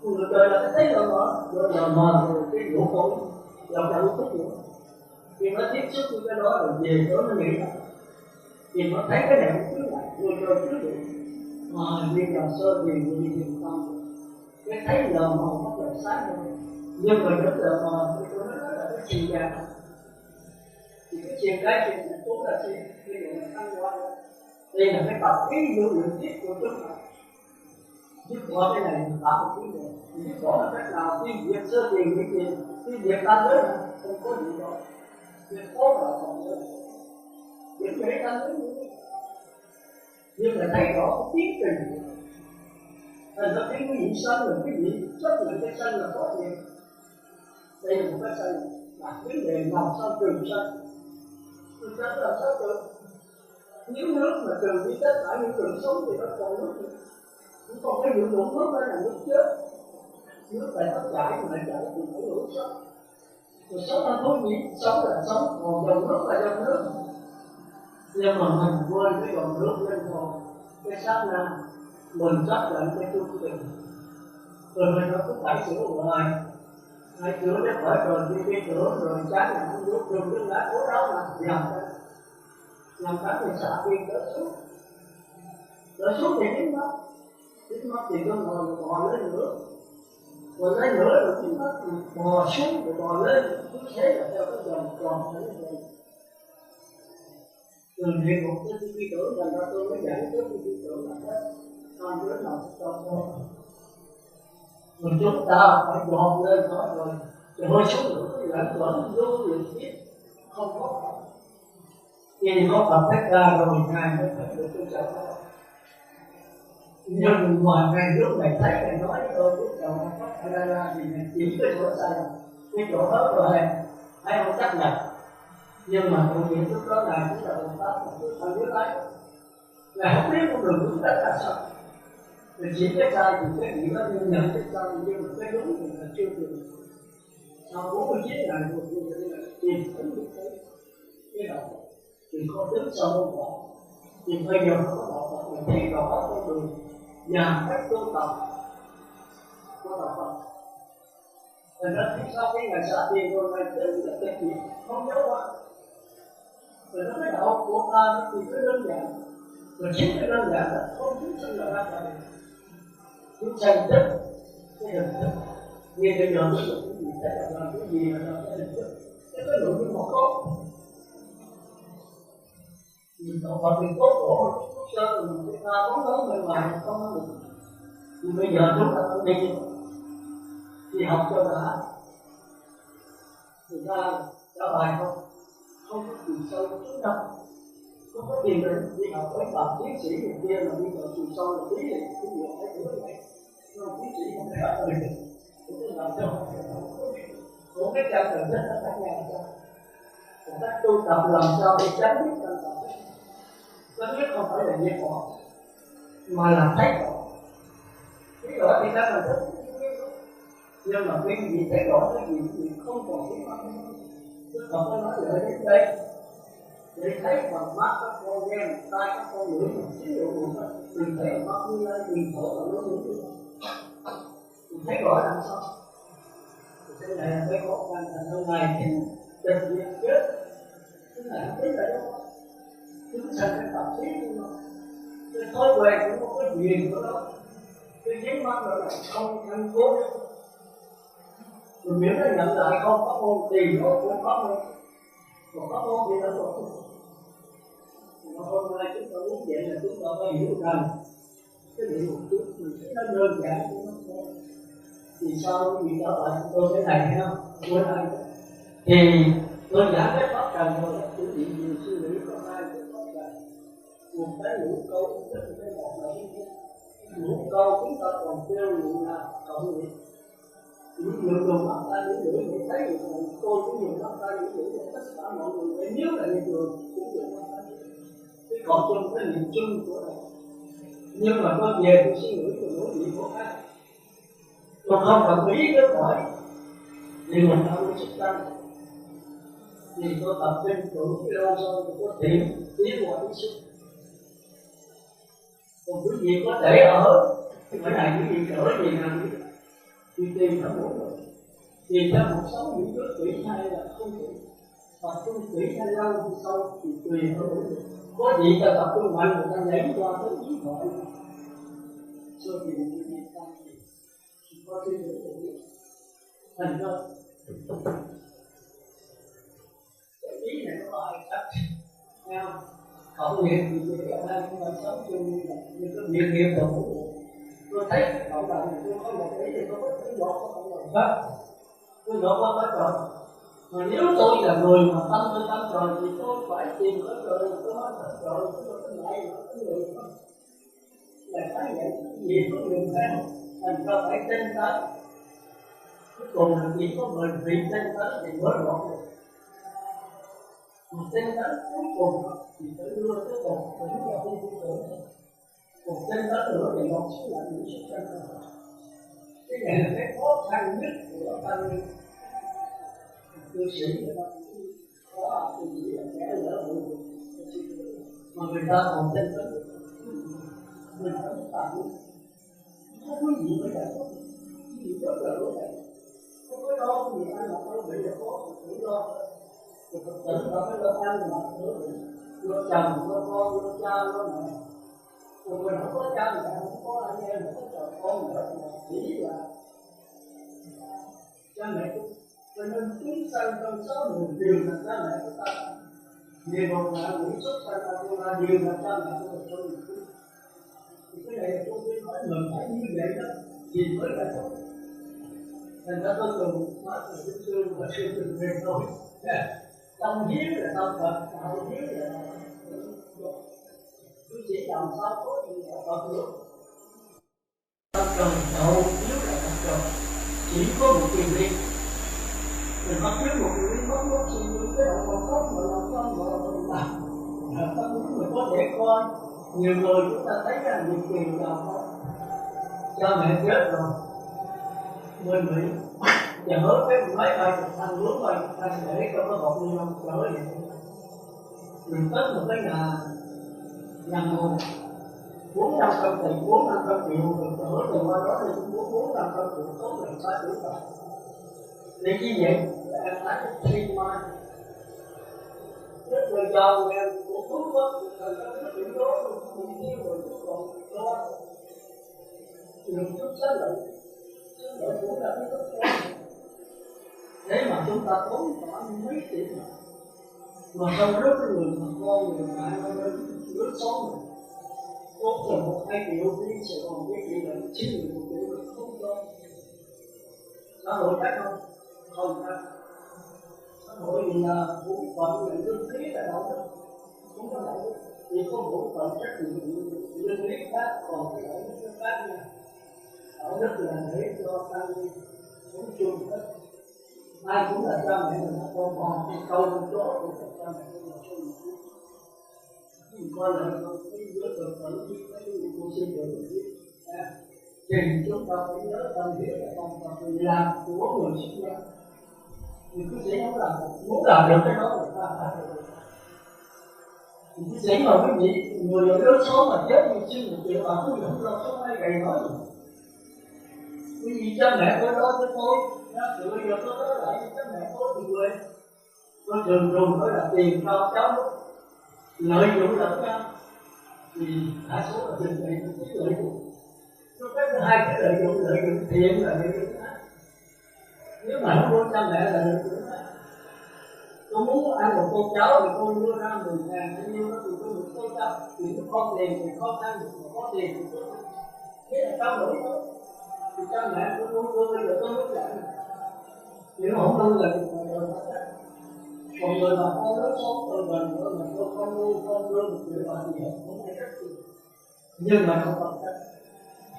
Người trời là cái thấy lờ mờ rồi cái lỗ khối lòng đạo thức nữa. Khi nó tiếp xúc với cái đó rồi về đó nó nghĩ là thì nó thấy cái này cứ lại người trời cứ vậy mà đi vào sơ thì người đi thiền tâm cái thấy lờ mờ bắt đầu sáng rồi nhưng mà rất lờ mờ thì tôi nói là cái chuyện vàng thì cái chuyện cái chuyện này tốt là chuyện ví dụ là thăng hoa đây là cái tập ý vô lượng tiết của chúng ta giúp qua cái này mình tạo một cái này giúp bỏ là cách nào tiêu diệt sơ tiền cái gì tiêu diệt ta giới là không có gì đó việc khó là còn nữa việc dễ ta giới nữa nhưng mà thấy rõ cái tiến trình thành ra cái gì sân là cái gì chấp nhận cái sân là có tiền đây là một cái sân là vấn đề nằm sau trường sân làm sao được nếu nước mà trừ đi tất cả những đường sống thì nó còn nước nữa cũng còn cái dụng dụng nước đó là nước chết nước lại tất cả mà chảy thì phải lũ sống rồi sống là thối nhĩ sống là sống còn dòng nước là dòng nước nhưng mà mình quên cái dòng nước lên rồi cái sát na mình chấp nhận cái chu trình rồi mình nó cứ phải sửa hoài phải sửa để khỏi rồi đi cái sửa rồi chán là không nước đường nước lá cố đó mà làm cả người xạ viên đỡ xuống thì chính mắt thì nó ngồi bò lên nữa rồi lấy nữa rồi chính mắt thì bò xuống rồi bò lên cứ thế là theo cái dòng tròn thế này từ địa ngục tới quy tưởng thành ra tôi mới giải thích quy tưởng là hết con đứa nào cho thôi rồi chúng ta phải dọn lên đó rồi hơi xuống nữa cái lãnh quẩn vô lượng thiết không có khi có Phật Thích Ca rồi Ngài mới phải được tôi chào đó nhưng mà Ngài lúc này thấy Ngài nói với tôi lúc chào nó có ra thì Ngài chỉ cái chỗ sai cái chỗ hết rồi hay không chấp nhận nhưng mà tôi nghĩ lúc đó Ngài cũng là Bồ Tát mà tôi phải biết lấy Ngài không biết con đường đúng tất là sao rồi chỉ cái sai thì cái gì đó nhưng nhận cái sai nhưng mà cái đúng thì là chưa được sau 49 ngày của tôi là tìm thấy được cái đầu thì có tính sau đó bỏ thì bây giờ nó có đạo Phật mình thấy rõ con đường nhằm cách tu tập của đạo Phật thành ra thì sau cái ngày xả tiền rồi này tính là cái gì không nhớ quá rồi nó cái đạo của ta thì cứ đơn giản rồi chính cái đơn giản là không chúng sinh là ra đời chúng sanh thức cái hình thức như bây giờ nó là cái gì sẽ là cái gì mà là cái hình thức cái nội dung một câu mình đạo Phật thì tốt khổ sơ mình chúng ta muốn nói bên ngoài không nói được nhưng bây giờ chúng ta phải đi học cho đã người ta trả bài không có gì sâu chút đâu không có tiền để đi học với bằng tiến sĩ người kia mà đi vào chiều sâu là tí thì cái gì phải thử vậy nhưng tiến sĩ không thể ở đời được cũng làm cho có cái căn cần rất là khác nhau sao cách tu tập làm sao để chấm dứt căn tập chấm dứt không phải là diệt bỏ mà là thấy rõ thấy rõ thì ta là rất nhưng mà cái gì thấy rõ cái gì thì không còn cái mắt Đức Phật nó nói lại đến đây để thấy bằng mắt các con nghe bằng tai các con ngửi bằng xíu độ mình thấy bằng mắt như lai mình thở bằng nó ngửi mình thấy rõ làm sao cái này là cái khó khăn thành lâu ngày thì tình việc chết cái này không biết là đâu chúng sanh cái tập trí của nó cái thói quen cũng có cái duyên của nó cái dính mắt đó là không ăn cố rồi miễn nó nhận lại không có môn thì nó cũng có môn còn có môn thì nó còn mà hôm nay chúng ta muốn vậy là chúng ta phải hiểu rằng cái niệm một chút mình thấy nó đơn giản chứ nó thôi. Vì sao vì trở lại tôi cái này thấy không? Tôi này thì đơn giản cái pháp trần rồi là chủ nhiệm nhiều suy nghĩ có ai cũng pháp trần. Một cái ngũ câu tức là cái một là ngũ câu chúng ta còn kêu ngũ là cộng nghiệp. Những người dùng mắt ta những người để thấy được tôi cũng dùng mắt ta những người để tất cả mọi người để nếu là những người cũng dùng mắt ta. Cái còn trong cái niềm chung của này. Nhưng mà tôi về tôi suy nghĩ tôi nói gì của khác. Tôi không đồng ý với hỏi thì mình không có sức tăng. Thì tôi tập trên trụ cái lâu rồi tôi có điểm tiến qua ý sức. Còn quý vị có thể ở cái này quý vị trở gì nào đi tìm ra một người. Tìm ra một sống những cái quỷ hay là không quỷ. Hoặc không quỷ hay lâu hay sâu thì tùy ở mỗi người. Có gì ta tập trung mạnh người ta nhảy qua tới ý gọi. Cho thì quý vị tăng thì có thể được biết. Thành ra cái ý này nó có ai chắc nhau cộng nghiệp thì để ai cũng phải sống chung như vậy như cái việc nghiệp của tôi thấy cái cộng đồng này tôi có một ý thì tôi có thể dọn có cộng đồng khác tôi dọn qua hết rồi mà nếu tôi là người mà tâm tôi tâm rồi thì tôi phải tìm hết rồi tôi nói hết rồi tôi có lại mà cái người không là cái vậy gì có người khác thành ra phải trên tới cuối cùng là chỉ có người bị trên tới thì mới dọn được. Một tên tấn cuối cùng thì phải đưa tới một cũng là không tin tưởng. Một tên tấn nữa thì một số là những sự chân thật. Cái này là cái khó khăn nhất của tăng ni. Cư sĩ người ta cũng khó cư sĩ là kẻ lỡ buồn. Mà người ta còn tên tấn mình không tặng. Không có gì mới là tốt. Cái gì rất là tốt này. Không có đó thì ăn mà không bị là khó tự do. Thì Phật tử đó mới lo ăn mà lo chồng, lo con, lo cha, lo mẹ. Rồi mình không có cha mẹ, không có anh em, không có con nữa mà chỉ là cha mẹ của cho nên chúng sanh trong 6 người đều là cha mẹ của ta. Vì một ngã ngũ xuất sanh ra cô ta đều là cha mẹ của mình trong mình. Thì cái này là tôi nói mình phải như vậy đó thì mới là tốt. Thành ra tôi từng nói là cái xương và xương từng về thôi. Tâm hiếu là tâm Phật, đạo hiếu là tôi chỉ làm sao có gì là Phật được. Tâm trần đạo hiếu là tâm trần, chỉ có một quyền lý. Mình bắt biết một quyền lý bắt lúc sinh như cái đạo Phật pháp mà làm sao mà làm. Tâm hiếu mình có thể coi, nhiều người chúng ta thấy là nhiều quyền làm thôi. Cha mẹ chết rồi, mình bị chở cái máy bay anh muốn bay anh để cho nó bọc ni lông chở vậy mình tới một cái nhà ngồi 400 tỷ 400 triệu rồi chở từ qua đó thì cũng muốn 400 triệu có mình sai đủ rồi để chi vậy để anh thấy cái phim mai rất là giàu em cũng tốt quá thành ra cái chuyện đó mình tiêu rồi còn lo đừng chút sách lợi cũng là cái tốt quá. Thế mà chúng ta tốn khoảng mấy tỷ mà không rất cái người mà con người mà nó đến nước sống này tốt là 1-2 triệu thì sẽ còn cái gì là 9-11 triệu là không cho xã hội chắc không? Không chắc xã hội thì là bộ phận là lương lý là đạo đức không có đạo đức thì có bộ phận trách nhiệm lương lý khác còn cái đạo đức khác nha đạo đức là để cho tăng sống chung hết ai cũng là cha mẹ mình là con bò thì câu con chó cũng là cha mẹ mình là con bò mình coi lại cái đứa tự tử với cái cô sinh được biết thì chúng ta phải nhớ tâm hiểu là con Phật mình làm của người xuất gia mình cứ sĩ không làm muốn làm được cái đó là ta phải được mình cứ sĩ mà quý vị người ở đó số mà chết như xin một triệu mà quý vị không lo số ai gầy nói gì quý vị cha mẹ có đó với tôi từ bây giờ tôi nói lại các mẹ có thì quên tôi thường nói là tiền cho cháu lợi dụng lẫn nhau thì đa số là tình này cũng lợi dụng tôi thấy có hai cái lợi dụng thiện là lợi dụng ác nếu mà nó có cha mẹ là lợi dụng ác tôi muốn ăn một con cháu thì tôi đưa ra 10.000 bao nhiêu đó thì tôi được con cháu thì nó có tiền thì khó khăn mà có tiền thì tôi trao đổi thôi. Thì cha mẹ của tôi bây giờ có lúc dạy nếu không nuôi là một đời phát trách. Còn người mà con lớn sống từ gần nữa mà tôi không nuôi con đưa một người bạn gì hết không hay rất nhiều. Nhưng mà không còn cách.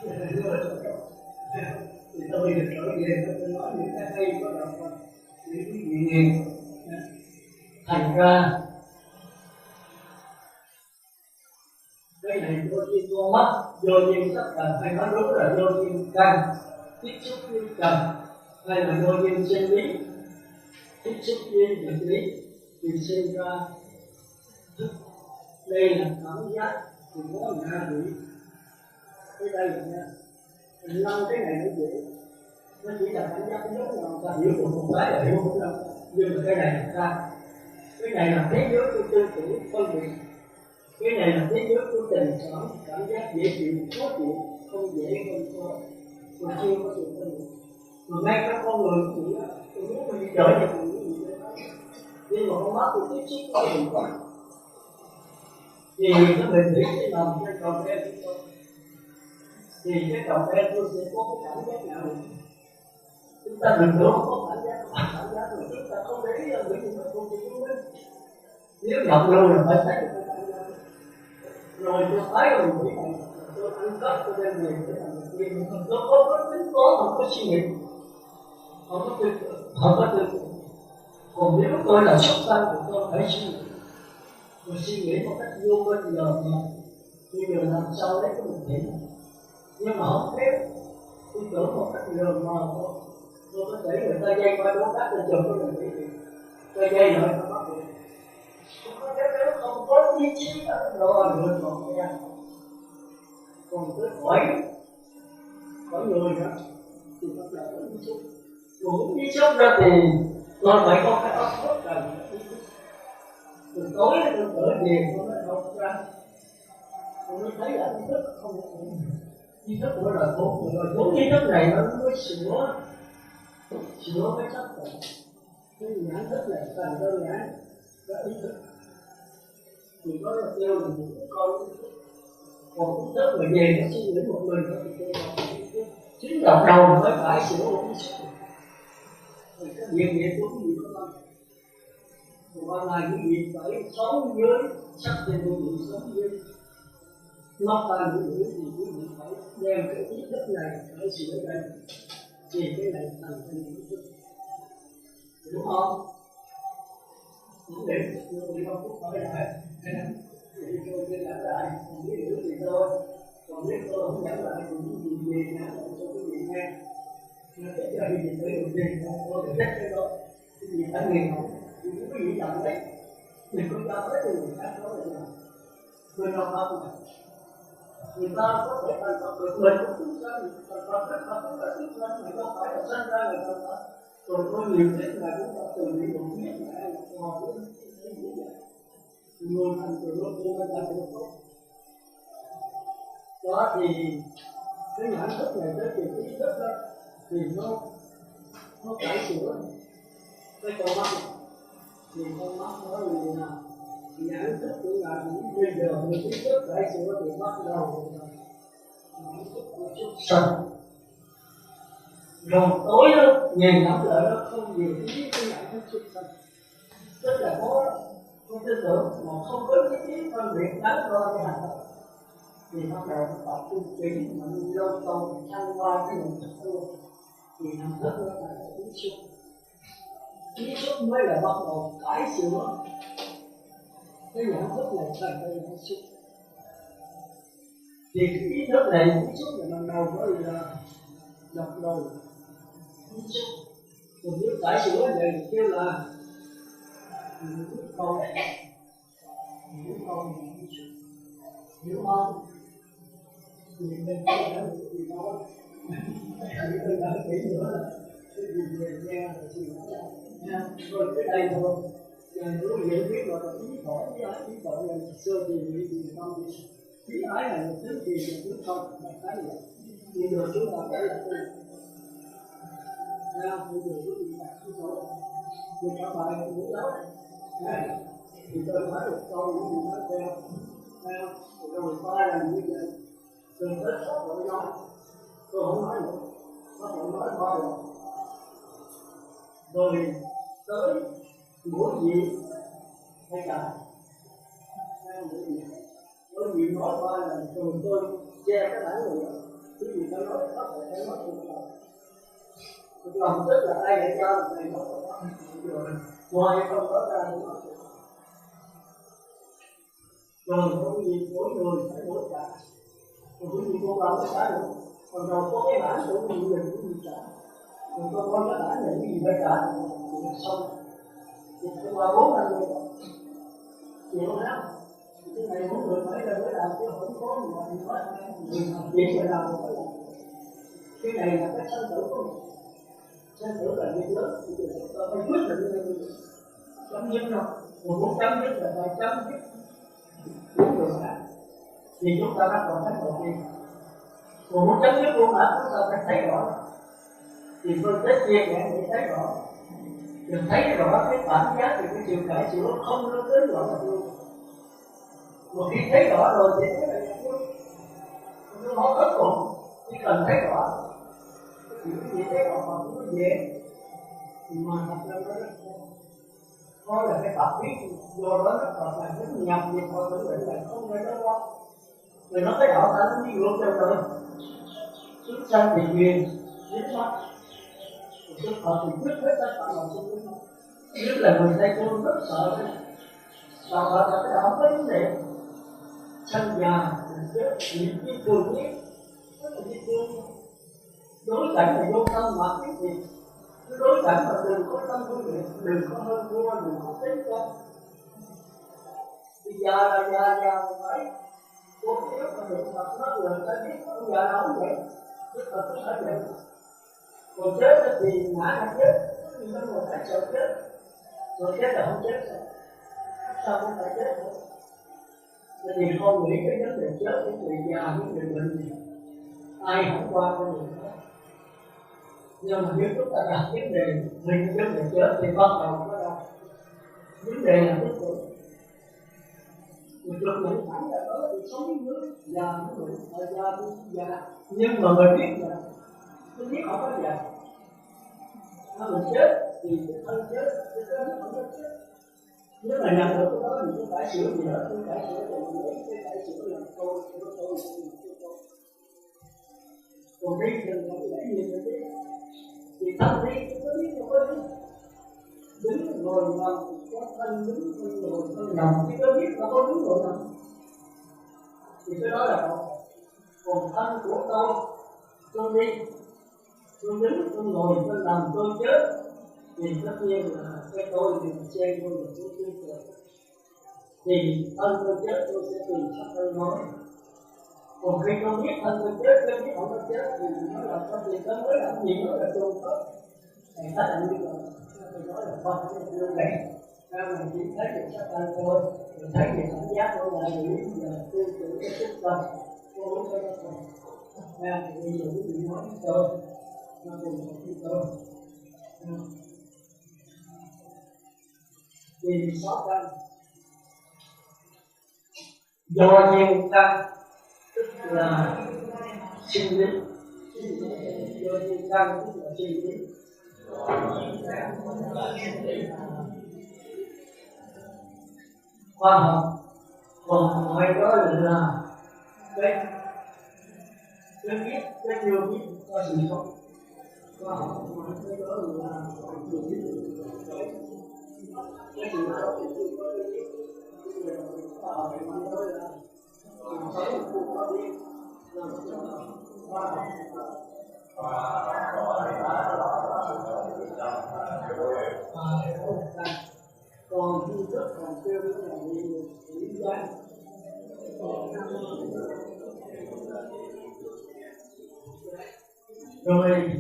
Thì tôi được trở về tôi nói những cái hay có động vật những cái gì nhiều. Thành ra cái này vô duyên con mắt, vô duyên tất cả, hay nói đúng là vô duyên căn, tiếp xúc với trần, hay là vô duyên sinh lý, tiếp xúc với vật lý, thì sinh ra thức. Đây là cảm giác thì có ngã quỷ. Cái đây là nha, mình năm cái này nó dễ, nó chỉ là cảm giác giống nhau, ta hiểu được một cái là hiểu không đâu, nhưng mà cái này là sao? Cái này là thế giới của tư tưởng phân biệt. Cái này là thế giới của tình cảm giác dễ chịu, khó chịu, không dễ không khó, mà chưa có sự phân biệt. Mà ngay các con người cũng vậy, tôi muốn mình đi chợ thì cũng như vậy đó. Nhưng mà con mắt tôi tiếp xúc với hình ảnh, thì nó bình tĩnh cái lòng trên tròn đen của tôi. Thì cái tròn đen tôi sẽ có cái cảm giác nào? Chúng ta đừng tưởng không có cảm giác rồi chúng ta không để ý là những người không chịu chứng minh. Nếu đọc lâu là phải thấy được cái cảm giác. Rồi tôi thấy rồi nghĩ rằng tôi ăn cắp tôi đem về để làm việc riêng, tôi không có tính toán, không có suy nghĩ, không có tư tưởng. Còn nếu tôi là sốc tăng thì tôi phải suy nghĩ. Tôi suy nghĩ một cách vô bên giờ mà bây giờ làm sao lấy cái một điểm. Nhưng mà không biết, tôi tưởng một cách lờ mờ thôi. Tôi có thể người ta dây qua đố cắt tôi chụp cái mình nghĩ gì. Tôi dây lại nó bắt được. Không có ý chí rồi lựa chọn cái ăn. Còn tới khỏi người đó thì bắt đầu có ý xúc. Còn ý xúc ra thì tôi phải có cái óc rất cần ý xúc. Từ tối tôi trở về tôi mới đọc ra. Tôi mới thấy là ý thức không có ý thức của là tốt rồi. Đúng ý thức này nó mới sửa cái sắc rồi. Cái nhãn thức này càng đơn giản cái ý thức. Thì có là kêu là những con ý thức. Còn ý thức mà về nó suy nghĩ một mình nó thì kêu là ý thức. Chính đọc đầu mới phải sửa một ý thức. Rồi cái việc của quý vị có không? Còn ban ngày quý vị phải sống với sắc trên quý vị sống với mắt ta quý vị thì quý vị phải đem cái ý thức này phải sửa đây. Thì cái này thành thành ý thức. Đúng không? Không để người không phúc hỏi lại. Thì tôi sẽ trả lại, còn biết hiểu thì thôi. Còn nếu tôi không trả lại thì những gì về trả lại cho quý vị nghe. Nó sẽ cho quý vị tới được gì, tôi sẽ trách cái đó. Quý vị phải nghe không? Thì quý vị làm đấy. Mình không cho tới người khác nói là nào. Người nào pháp này. Người ta có thể thành pháp được, mình cũng chúng sanh, thành pháp rất là chúng ta chúng sanh, mà không phải là sanh ra người ta pháp. Rồi có nhiều thế là chúng ta từ những đồng biết là ai là hòa với cái gì vậy. Người thành từ lúc chúng ta làm được tốt. Đó thì cái nhãn thức này tới cái ý thức đó thì nó cải sửa cái con mắt này. Thì con mắt nói gì nào nhãn thức của ngài cũng bây giờ người ý thức cải sửa thì bắt đầu nhãn thức của xuất sanh. Rồi tối đó nhìn ngắm lại nó không nhiều ý cái nhãn thức xuất sanh. Tức là có tư tưởng mà không có ý phân biệt đáng đo cái hành động. Thì bắt đầu nó tập trung kỹ mà lâu lâu thăng qua cái nhận thức luôn. Thì nhận thức nó là ý xúc. Ý xúc mới là bắt đầu cải sửa cái nhận thức này thành cái ý xúc. Thì cái ý thức này, ý xúc này ban đầu có là độc đầu ý xúc. Còn nếu cải sửa vậy thì kêu là những câu này ý xúc. Hiểu không? Thì mình có thể gì đó thì tôi đã kỹ nữa là cái gì về nghe là gì đó nha. Rồi cái đây thôi nếu hiểu biết là ý khỏi ý khỏi là sơ thì nghĩ gì không ý ái là một thứ gì một thứ không là cái gì bây giờ chúng ta phải là tôi nha. Bây giờ chúng ta phải thôi thì các bạn cũng đó thì tôi nói một câu những gì nói theo rồi ta là như vậy đừng có sợ đội nói tôi không nói nữa, nó không nói bao rồi. Rồi tới buổi gì hay cả bởi vì nói ba là rồi tôi che cái bản người đó, cái gì tôi nói có thể phải nói thuộc lòng tức là ai để cho này nó rồi ngoài không có ra nữa rồi có gì mỗi người phải mỗi cả rồi cái gì cô làm cả nữa còn rồi có cái bản của người mình cũng gì cả rồi con cái bản này cái gì phải cả thì xong thì phải qua 4 năm rồi chịu lắm cái này mỗi người phải là mới làm chứ không có người nói mình làm việc phải làm phải làm cái này là cái sanh tử của mình sanh tử là việc lớn thì tôi phải quyết định như chấm dứt đâu còn muốn chấm dứt là phải chấm dứt đúng rồi cả thì chúng ta bắt đầu thấy đầu tiên còn muốn chấm dứt luôn hả chúng ta phải thấy rõ thì phân tích chia sẻ để thấy rõ đừng thấy rõ cái cảm giác thì cái chiều cải chiều không nó đến rõ là luôn một khi thấy rõ rồi thì thấy là nó nói hết cùng chỉ cần thấy rõ thì cái gì thấy rõ mà cũng dễ mà thật ra nó là cái tập biết do đó nó thật là rất nhầm thì thôi tự định là không phải đó đâu người nó thấy rõ ta nó đi ngược cho đời xuất sanh thì duyên dính mắt xuất họ thì quyết hết tất cả mọi sự nhất là người Tây Phương rất sợ sợ họ là cái đó không có vấn đề sanh già chết những cái thường biết rất là biết thương đối cảnh là vô tâm mà cái gì cái đối cảnh mà đừng có tâm quý vị đừng có hơn thua đừng có tính toán thì già là già phải cố gắng mà được mặt nó người ta biết ông già nào cũng vậy rất là có thể vậy còn chết thì ngã là chết nhưng mà người ta sợ chết rồi chết là không chết sao không phải chết nữa thì không nghĩ cái vấn đề chết của người già với người bệnh gì ai không qua con đường đó nhưng mà nếu chúng ta đặt vấn đề mình vấn đề chết thì bắt đầu có đâu vấn đề là cuối cùng một lần mình thẳng là đó thì sống với nước già với người già nhưng mà mình biết là mình biết họ có già nó mình chết thì cái thân chết cái thân không có chết nếu mà nhận được cái đó thì không phải sửa gì nữa không phải sửa thì mình lấy cái phải sửa là tôi còn đi thì là cái gì nữa chứ thì thân đi cũng có biết không có biết đứng ngồi nằm có thân đứng thân ngồi thân nằm chứ có biết là có đứng ngồi nằm thì cái đó là còn thân của tôi đi tôi đứng tôi ngồi tôi nằm tôi chết thì tất nhiên là cái tôi thì che tôi là tôi tin tưởng thì thân tôi chết tôi sẽ tìm sắc tôi nói còn khi tôi biết thân tôi chết tôi biết không tôi chết thì nó là có gì đó mới làm gì nó là tôi tốt này ta là như vậy tôi nói là con cái điều này ra mà chỉ thấy được sắc thân thôi mình thấy được cảm giác tôi là gì là tôi tự cái sức tâm tôi muốn cho nó còn ra thì bây giờ quý vị nói với tôi nó cùng một với tôi vì 6 căn do nhiều căn tức là sinh lý do nhiều căn tức là sinh lý khoa học còn ngoài đó là cái biết cái nhiều biết có gì không khoa học ngoài cái đó là nhiều biết cái gì đó thì tôi có biết khoa học ngoài đó là sống cũng có biết khoa học còn khi rất còn tiêu là nhiều lý giải rồi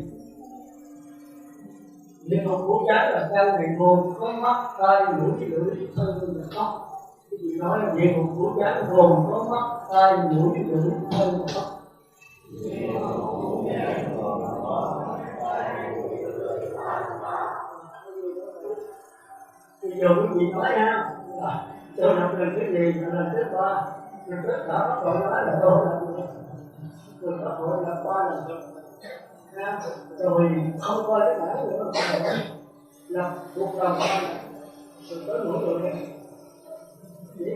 địa ngục của trái là căn địa ngục có mắt tai mũi lưỡi thân và tóc cái gì nói là địa ngục của trái gồm có mắt tai mũi lưỡi thân và tóc bây giờ quý vị nói nha tôi làm được cái gì mà lần thứ 3 lần tất cả bắt đầu nói là tôi làm được tôi bắt đầu là 3 lần rồi không coi cái bản nữa là cuộc đời rồi tới mỗi người này dễ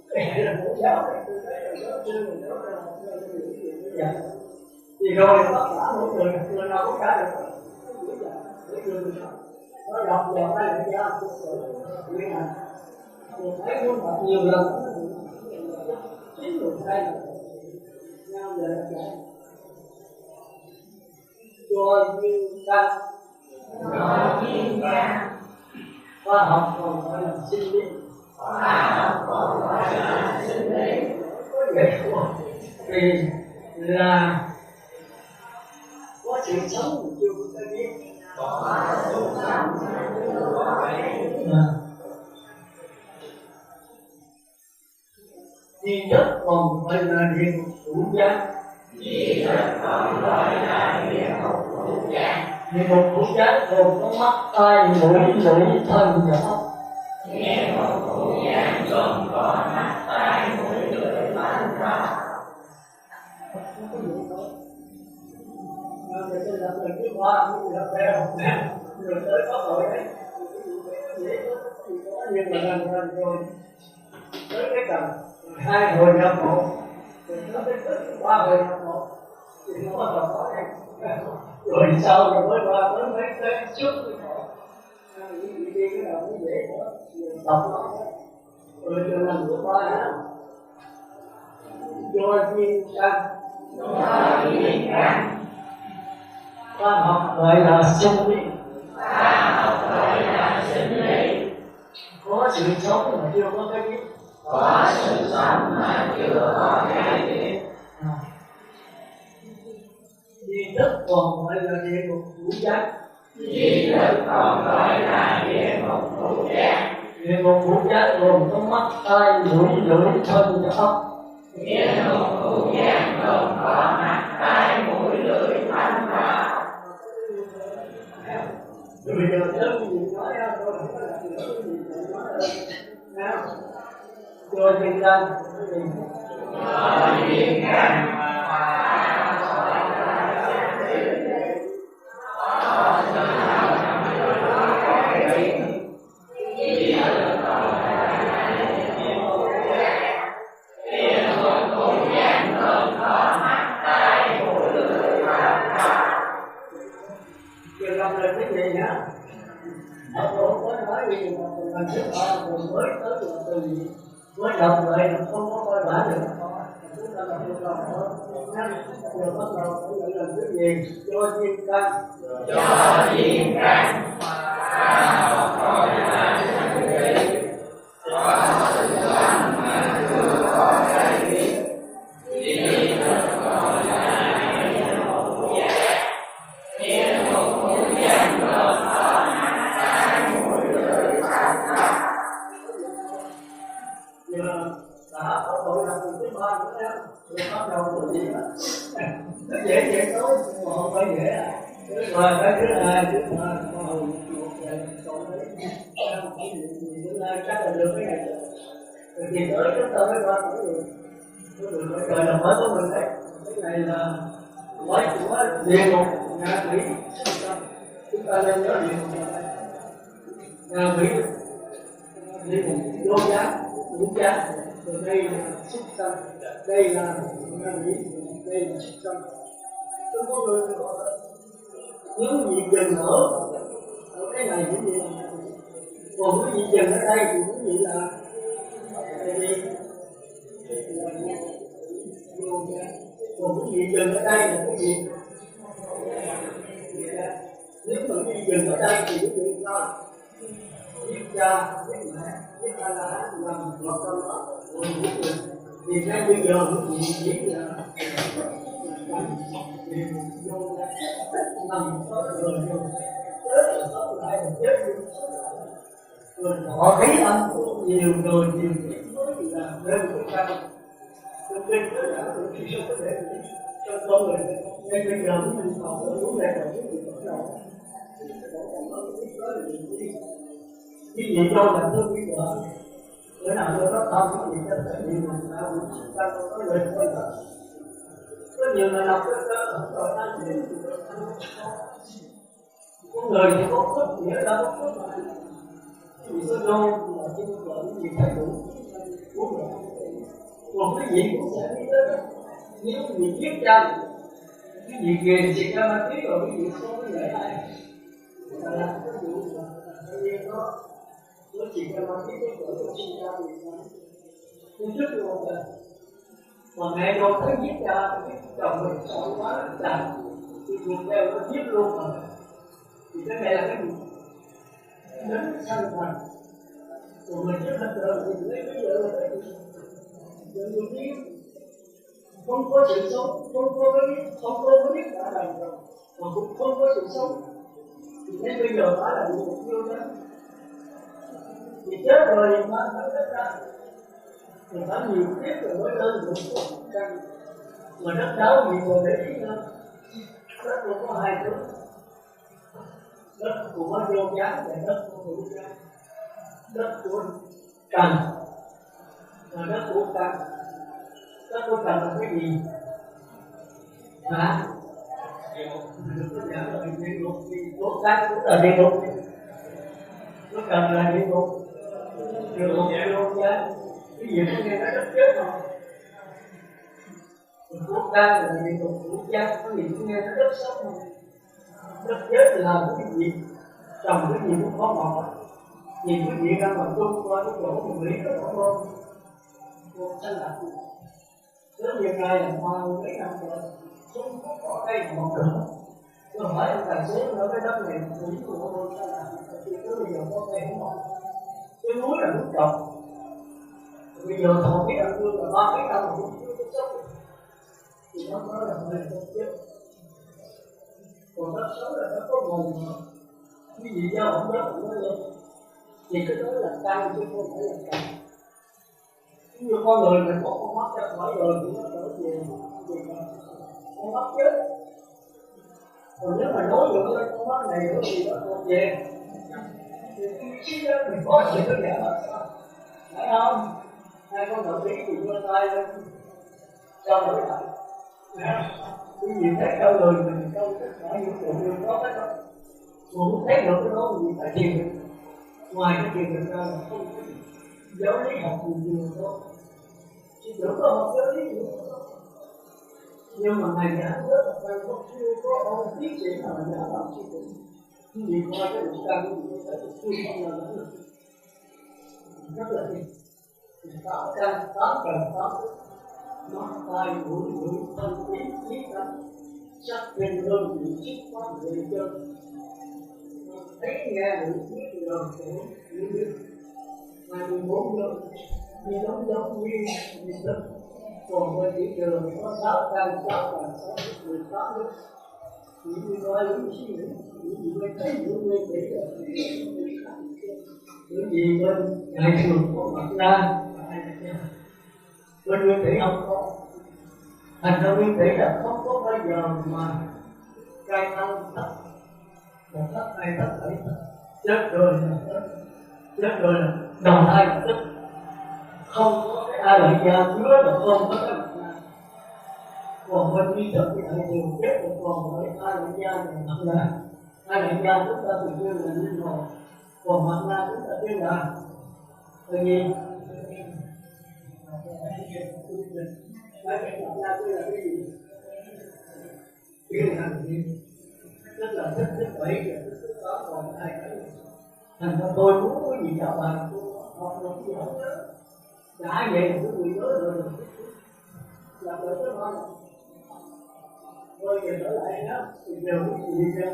cái là mẫu giáo này tôi thấy là giáo sư mình nói ra thì rồi tất cả mỗi người nào cũng trả được để người nó đọc vào cái lãnh giáo của người này mình thấy muốn đọc nhiều lần chính người sai nhau về là chạy cho như ta khoa học còn gọi là sinh lý có vậy vì là có sự sống mà chưa có cái biết duy nhất còn gọi là địa ngục hữu giác. Địa ngục hữu giác gồm có mắt, tai, mũi, lưỡi, thân và óc. Người ta lập lần thứ ba cũng lập theo rồi tới có tội đấy nhưng mà lần rồi tới cái tầm 2 hồi nhập một rồi nó tới thứ 3 hồi nhập một thì nó bắt đầu có này rồi sau rồi mới qua mới mấy cái trước cái khổ những gì đi cái đầu nó dễ quá đọc nó rồi từ lần thứ 3 nữa do duyên căn khoa học gọi là sinh lý. Có sự sống mà chưa có cái biết. Duy thức còn gọi là địa ngục hữu giác. Địa ngục hữu giác gồm có mắt, tai, mũi, lưỡi, thân và óc. Rồi bây giờ nhớ cái gì nói ra tôi không có làm gì nữa gì phải nói ra cho duyên căn làm lời cái gì nhá ở chỗ có nói gì mà mình trước đó rồi mới tới là từ mới đọc lại là không có coi bản được chúng ta là được lòng hơn rồi bắt đầu phải gọi là cái gì cho duyên căn nó dễ nói mà không phải dễ và cái thứ hai chúng ta có hồn một còn đấy chúng ta chắc là được cái này rồi thì tới chúng ta mới qua cái gì cái trời là mới có mình đấy cái này là mới của địa ngục ngạ quỷ chúng ta nên nhớ địa ngục ngạ quỷ địa ngục vô giác ngũ giác rồi đây là súc sanh đây là ngạ quỷ đây là súc sanh tôi có người những gì dừng ở cái này những gì còn cái gì dừng ở đây thì những gì là cái gì còn cái gì dừng ở đây là cái gì nếu mà cái gì dừng ở đây thì cái gì sao biết cha biết mẹ biết ta là làm một trong đó rồi biết được thì ngay bây giờ cái gì biết là nằm rồi họ thấy anh nhiều người nhiều biết nói là lên cái căn cho nên cái là cái sự có thể cho con người ngay bây giờ mình còn có vấn đề là cái gì đó cái gì đâu là thương biết vợ bữa nào tôi có tâm cái gì cho tự nhiên mình sao ta có lời thôi là có có nhiều người đọc rồi ta thì có người thì có phước nghĩa là có phước lại vì số đô là cái gì phải đủ còn cái gì cũng sẽ biết tới nếu cái gì biết chăng cái gì kìa thì ra ma tí rồi cái gì không có để lại là cái vụ là tự nhiên nó chỉ ra ma tí cái chỗ nó sinh ra thì nó trước luôn rồi mà mẹ con thấy giết cha cái chồng mình sợ quá chặt thì buộc theo nó giết luôn rồi thì cái này là cái gì đến sanh thành rồi mình rất là trời thì lấy cái vợ là cái gì vợ người biết không có sự sống không có biết đã đành rồi mà cũng không có sự sống thì đến bây giờ phải là mục tiêu đó thì chết rồi thì phải chết ra thì phải nhiều kiếp rồi mới lên được một căn mà đất đáo nhiều người để ý hơn đất cũng có hai thứ đất của vô giá và đất của hữu giá đất của trần và đất của căn đất của trần là cái gì hả địa ngục thì đất cũng là địa ngục đất trần là địa ngục địa ngục vô giá cái gì nó nghe nó đất chết rồi quốc gia là địa ngục quốc gia cái gì cũng nghe nó đất sống rồi đất chết là cái gì trồng cái gì cũng có ngọt nhìn cái gì ra mà tung qua cái chỗ một lý nó có không không sanh lạc nếu như ngày là hoa mấy năm rồi xuống có cây ngọt nữa tôi hỏi ông tài xế ở cái đất này lý của ông sanh lạc thì tới bây giờ có cây không ngọt cái núi là núi trồng bây giờ thọ biết là tôi là 3 mấy năm mà cũng chưa có sống thì nó nói là mình không chết còn đất sống là nó có nguồn mà cái gì do không đó cũng nói lên thì cái đó là căn chứ không phải là căn như con người mình có con mắt ra khỏi rồi thì nó trở về con mắt chết còn nếu mà nói được cái con mắt này thì nó còn về thì cái trí đó mình có sự cái giả là sao phải không hai con đầu trí thì đưa tay lên cho đổi lại cái gì thấy cao người mình câu tất cả những điều mình có cái đó mà muốn thấy được cái đó thì phải thiền được ngoài cái thiền được ra là không có giáo lý học gì nhiều đó chỉ tưởng có học giáo lý nhiều đó nhưng mà ngày giảng rất là quan trọng chưa có ông tiến sĩ nào mà giảng làm chi tiết cái gì coi cái điều căn cái gì phải chưa không là nó được rất là nhiều tám căn tám cần tám nó tai mũi thân trí tâm sắc trên đơn vị chức pháp người chân thấy nghe được biết rồi cũng biết mà 14 giờ như giống như đất còn với thị trường có 6 căn 6 18 nước chỉ như nói những suy nghĩ những mới thấy những mới thấy là những gì bên ngày thường có mặt ra bên nguyên thủy không có thành ra nguyên thủy là không có bao giờ mà trai tăng thấp một thấp hai thấp bảy chết rồi là đồng hai là tức không có cái ai lại ra chứa là không có cái mặt ra còn bên đi thực thì thầy đều chết rồi còn với ai lại ra thì mặt ra ai lại ra chúng ta tự nhiên là linh hồn còn mặt ra chúng ta biết là tự nhiên cái mặt ra tôi là cái gì cái là gì rất là thích bảy và thích đó còn hai cái thành ra tôi muốn cái gì cho bạn học được gì không nhớ đã vậy mà tôi nhớ rồi làm được cái đó tôi về trở lại đó thì đều cái gì ra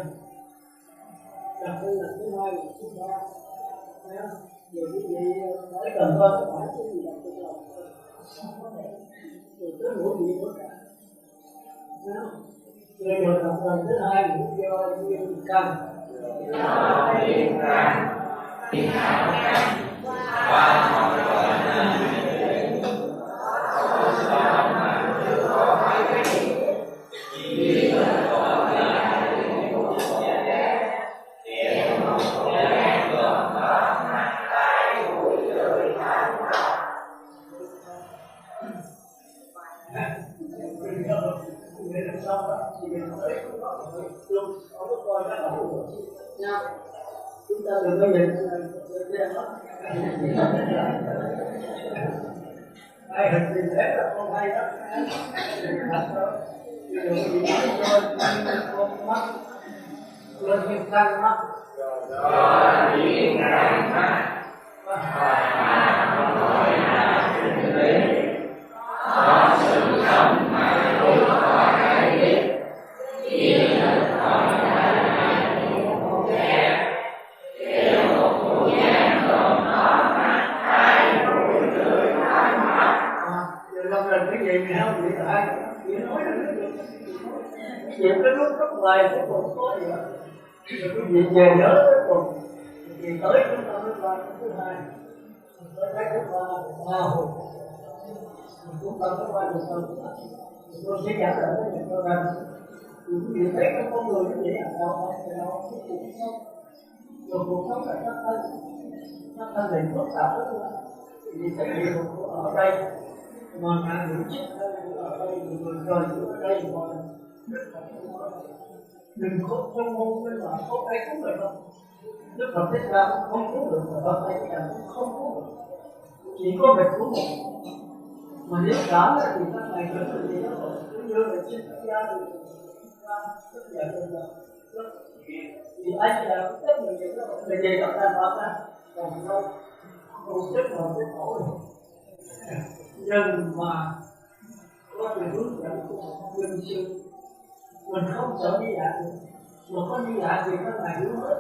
đặc biệt là thứ hai là thứ ba thấy không rồi cái gì phải cần hơn cái phải cái gì là tôi làm rồi tới mỗi gì nữa cả thấy không rồi rồi tập lần thứ hai là do nguyên căn và mọi xong đó thì mình tới cũng có thể luôn không có coi cái đầu của nha. Chúng ta đừng có nhìn ai hình gì thế là không hay đó. Đừng có bị con mắt lên như căng mắt rồi biến căng mắt và không nói là sinh lý có sự sống mà không có cái biết chỉ là còn là một kẻ điều một cụ giang còn có mặt hai mũi lưỡi hai mắt. Giờ lâu lần cái gì mà không bị lại chỉ nói là chuyện cái lúc rất hoài cuối cùng có gì đó rồi cái gì về nhớ cuối cùng thì tới chúng ta mới qua thứ hai tới cái thứ ba hồn chúng ta mới qua được hơn. Tôi sẽ trả lời với những câu rằng những gì thấy của con người như vậy là đâu cái cuộc sống rồi cuộc sống là nó thân định phức tạp rất là vì cái điều ở đây mà ngàn người chết ở đây người rời ở đây mà đừng có trong môn với mà không ai cứu được đâu. Đức Phật Thích Ca không cứu được mà Phật này là không cứu được, chỉ có việc cứu một. Mà nếu cả là thì các này phải làm gì đó rồi cứ như là trên các gia thì rất là đơn giản rất vì anh là cũng tất nhiên chuyện đó là về các ta bảo ra còn đâu không chết mà chết khổ rồi nhưng mà có người hướng dẫn của nhân sư mình không sợ đi dạ được mà có đi dạ thì các này hiểu hết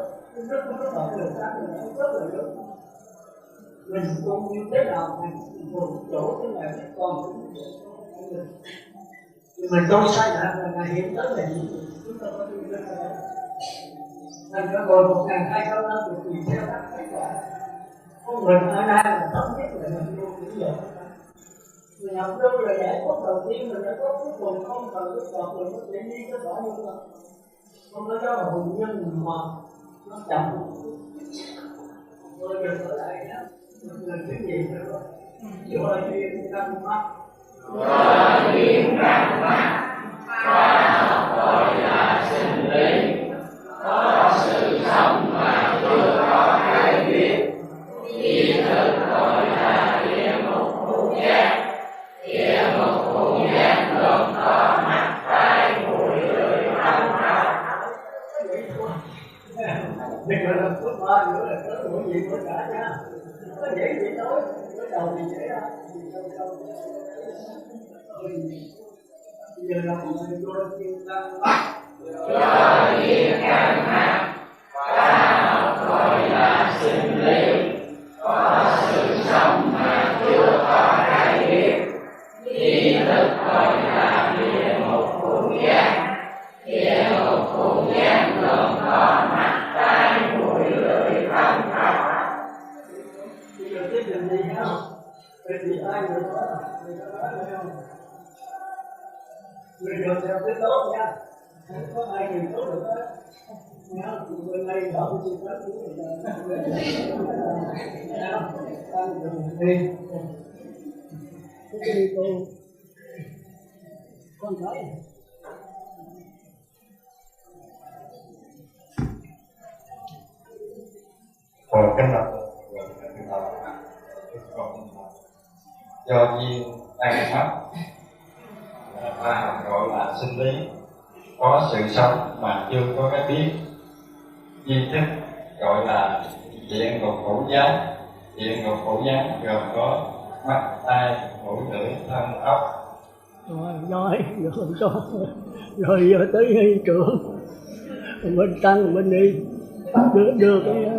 rất có động lực ra thì nó rất là lớn. Mình cũng như thế nào mình một chỗ thế này còn mình đâu sai lạc là hiện tới là gì chúng ta có đi đến đây thành ra rồi 1200 năm thì tùy theo các kết quả con mình ở đây là thống nhất là mình vô cũng được. Mình học đâu là giải thoát đầu tiên mình đã có cuối cùng không cần cái đọc mình có thể đi cái rõ như vậy không có giáo hồn nhân mà nó chậm rồi đừng ở lại đó mình cái gì nữa rồi rồi duyên căn mắt rồi duyên căn mắt và gọi là sinh lý có sự sống mà chưa có ai biết chỉ thức gọi là địa ngục khu giác. Địa ngục khu giác gồm có mắt tai mũi lưỡi thân áo. Đừng có làm phước ba nữa là có mũi gì có cả nha. Có dễ gì nói, có đầu thì dễ ra. Bây giờ là mình vô duyên căn mắt. Do duyên căn mắt và gọi là sinh lý có sự sống mà chưa có ai biết. Ý thức gọi là địa ngục khu giác. Địa ngục khu giác gồm có mắt tai mũi lưỡi thân áo. Bây giờ tiếp tục đi ha. Bởi vì ai người đó nói không? Người được theo cái tốt nha. Không có ai người tốt được hết. Nhớ bên đây đậu sự phát triển người ta. Ăn đường đi. Cái đi cô. Con thấy. Rồi cái lập do duyên tăng pháp và gọi là sinh lý có sự sống mà chưa có cái biết. Duy thức gọi là địa ngục khổ giác. Địa ngục khổ giác gồm có mắt tai mũi lưỡi thân ốc. Rồi nói rồi giờ tới hiện trường mình tăng mình đi đưa cái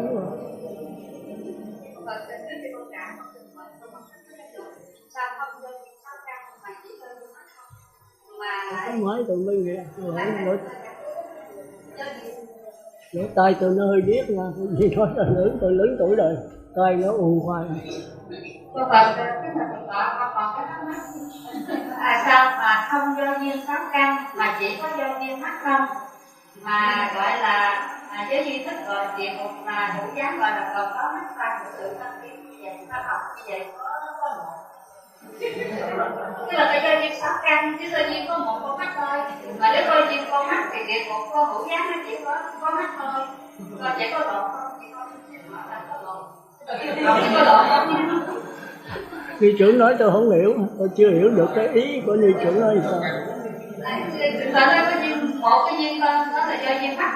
không nói tụi mình nghe lỗ tai tôi nó hơi điếc nha, gì nói là lớn tuổi rồi tai nó ù hoài. Cô Phật còn cái thắc mắc sao mà không do duyên sáu căn mà chỉ có do duyên mắt không mà gọi là với duy thức gọi địa ngục mà ngũ giác gọi là còn có mắt tai một sự phân biệt như vậy ta học như vậy có một tức là phải do duyên sáu căn chứ do duyên có một con mắt thôi mà nếu địa ngục có hữu giác nó chỉ có mắt thôi, còn chỉ có lộn không, chỉ có lộn, chỉ có lộn không. Ni trưởng nói tôi không hiểu, tôi chưa hiểu được cái ý của ni trưởng nói sao. Ở đây có duyên, một cái duyên con đó là do duyên mắt.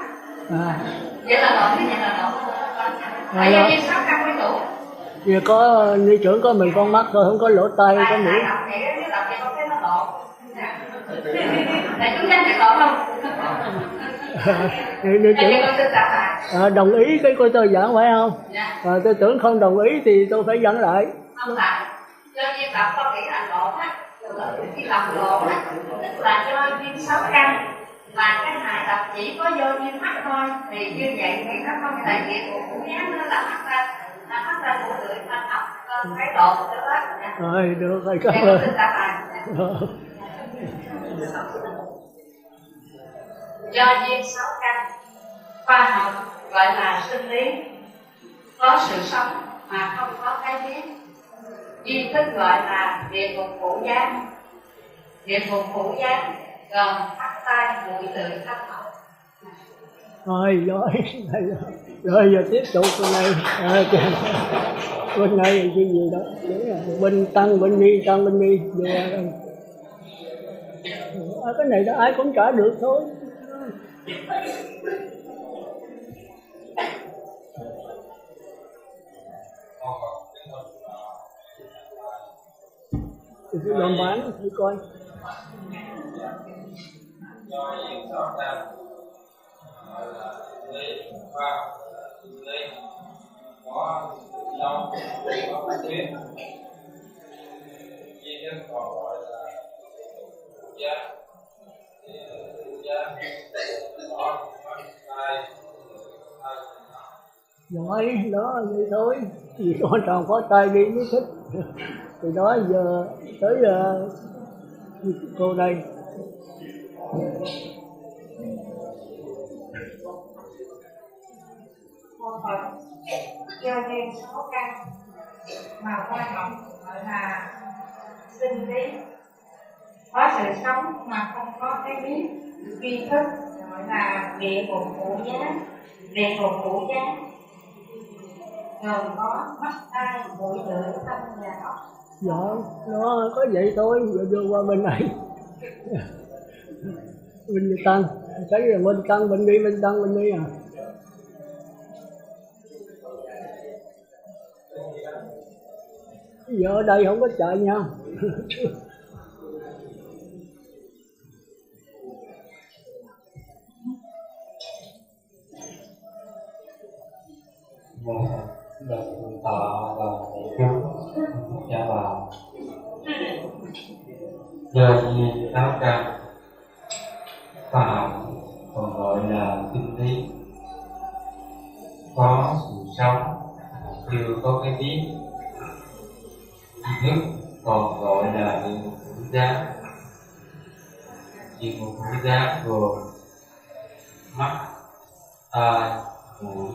Vậy là lộn, cái này là lộn. Tại do duyên sáu căn mới đủ. Vì có ni trưởng có mình con mắt thôi, không có lỗ tai, có mũi. Nếu đọc vậy con thấy nó lộn. Tại chúng ta sẽ lộn không? Ni trưởng đồng ý cái của tôi giảng phải không? Tôi tưởng không đồng ý thì tôi phải dẫn lại. Không phải. Do duyên đọc con nghĩ là lộn á. Khi làm lộn á, tức là do duyên sáu căn. Mà cái hài đọc chỉ có do duyên mắt thôi. Thì như vậy thì nó không thể hiện của ngũ giác nó là mắt ra của người ta học cái độ đó đó. Rồi được rồi, cảm ơn. Do duyên sáu căn, khoa học gọi là sinh lý, có sự sống mà không có cái biết. Duyên thức gọi là địa ngục ngũ giác. Địa ngục ngũ giác gồm mắt tai mũi lưỡi thân họng. Rồi giờ tiếp tục bên này. Bên này là cái gì đó? Bên tăng bên ni, tăng bên ni. Cái này đó ai cũng trả được thôi. Thì cái đoàn bán thử coi. Rồi, đó vậy thôi. Vì con tròn có tay đi mới thích. Từ đó giờ tới cô đây. Một Phật do duyên sáu căn mà khoa học gọi là sinh lý, có sự sống mà không có cái biết. Tri thức gọi là địa ngục ngũ giác. Địa ngục ngũ giác gồm có mắt tai mũi lưỡi thân và óc. Dạ, nó có vậy thôi. Giờ vô qua bên này. Bên tăng, thấy là bên tăng, bên đi, bên tăng, bên đi à. Giờ ở đây không có chạy nhau. Đợt tọa và chú trả vào do duyên sáu căn, khoa học còn gọi là sinh lý, có sự sống chưa có cái biết. Tri thức còn gọi là địa ngục ngũ giác. Địa ngục ngũ giác gồm mắt, tai, mũi,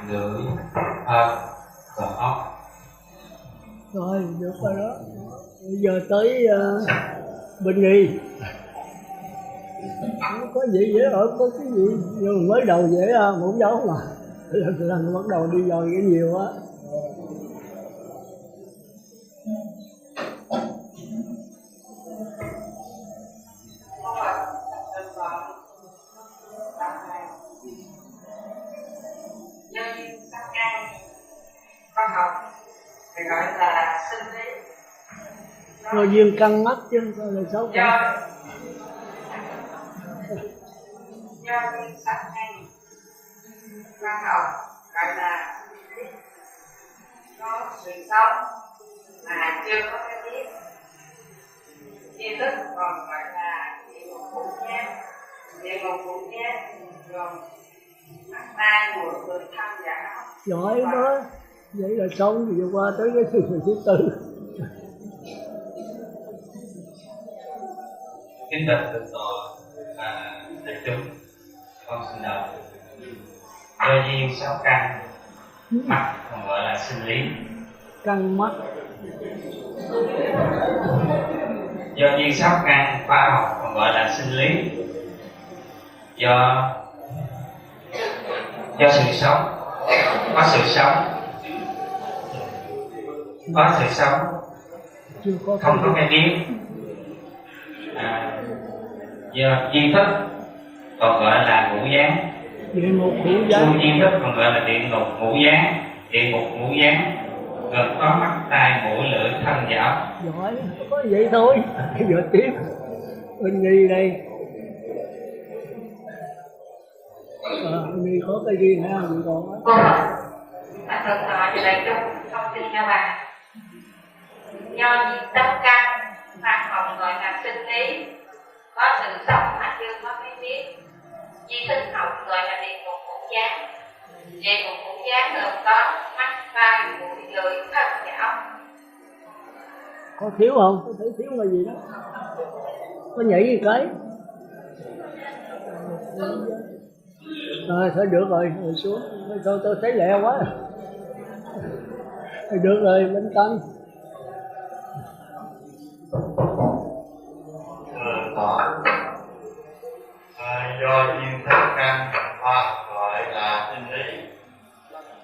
lưỡi, thân và óc. Rồi, được rồi đó. Bây giờ tới bên đi. Không có gì dễ ở, có cái gì. Nhưng mới đầu dễ muốn giấu mà. Lần bắt đầu đi dòi cái nhiều á. Khoa học thì gọi là sinh lý. Rồi duyên căn mắt chứ không phải là sáu căn. Do duyên sáu căn, khoa học gọi là sinh lý, có sự sống mà chưa có cái biết. Tri thức còn gọi là địa ngục ngũ giác. Địa ngục ngũ giác gồm mắt tai mũi lưỡi thân và óc. Giỏi đó. Vậy là xong thì qua tới cái thứ tư. Kính bạch thượng tọa và đại chúng, con xin đọc. Do duyên sáu căn, mắt còn gọi là sinh lý. Căn mắt. Do duyên sáu căn, khoa học còn gọi là sinh lý, do sự sống, có sự sống, không có cái biết. Do tri thức còn gọi là ngũ gián, địa ngục ngũ gián, tri thức còn gọi là địa ngục ngũ gián. Địa ngục ngũ gián gồm có mắt, tai, mũi, lưỡi, thân, dạo. giỏi, có vậy thôi. Giờ tiếp bên Nghi đây. Nghi có cái gì nào gì còn á? Thật sự thì đại chúng thông tin cho bà. Do những tâm căn văn phòng gọi là sinh lý, có sự sống mà chưa có cái biết. Di thức học gọi là địa ngục ngũ gián. Địa ngục ngũ gián gồm có mắt, tai, mũi, lưỡi, thân và ốc. Có thiếu không? Có thể thiếu là gì đó? Có nhảy gì cái? Rồi thôi được rồi, ngồi xuống. Thôi tôi thấy lẹ quá. Thôi được rồi, Minh Tân. Do duyên thức căn khoa học gọi là sinh lý,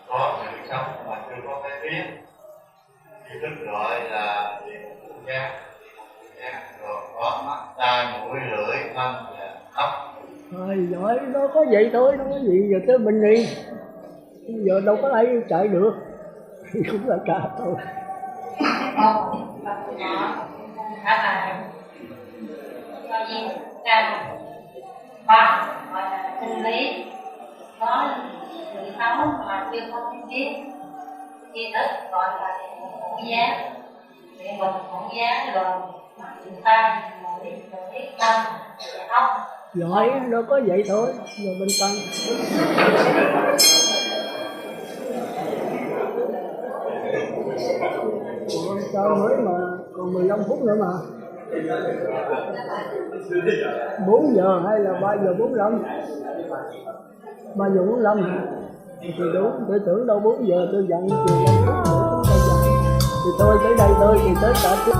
có sự sống mà chưa có cái biết. Tri thức gọi là địa ngục ngũ gián, rồi có mắt, tai, mũi, lưỡi, thân và ốc. Rồi giỏi, nó có vậy thôi, nó có gì giờ tới mình đi. Giờ đâu có ai chạy được. Cũng là cả thôi. Đó là do duyên căn khoa gọi là sinh lý, có sự sống mà chưa có cái biết. Tri thức gọi là địa ngục ngũ gián. Địa ngục ngũ gián gồm mặt, tai, mũi, lưỡi, thân và ốc. Giỏi, nó có vậy thôi. Giờ Minh Tân. Sao mới mà còn 15 phút nữa mà. 4 giờ hay là 3 giờ 45? 3 giờ 45 hả? Thì đúng, tôi tưởng đâu 4 giờ tôi dặn chiều 5 phút nữa chúng ta dặn. Thì tôi tới đây thôi, thì tới cả trước.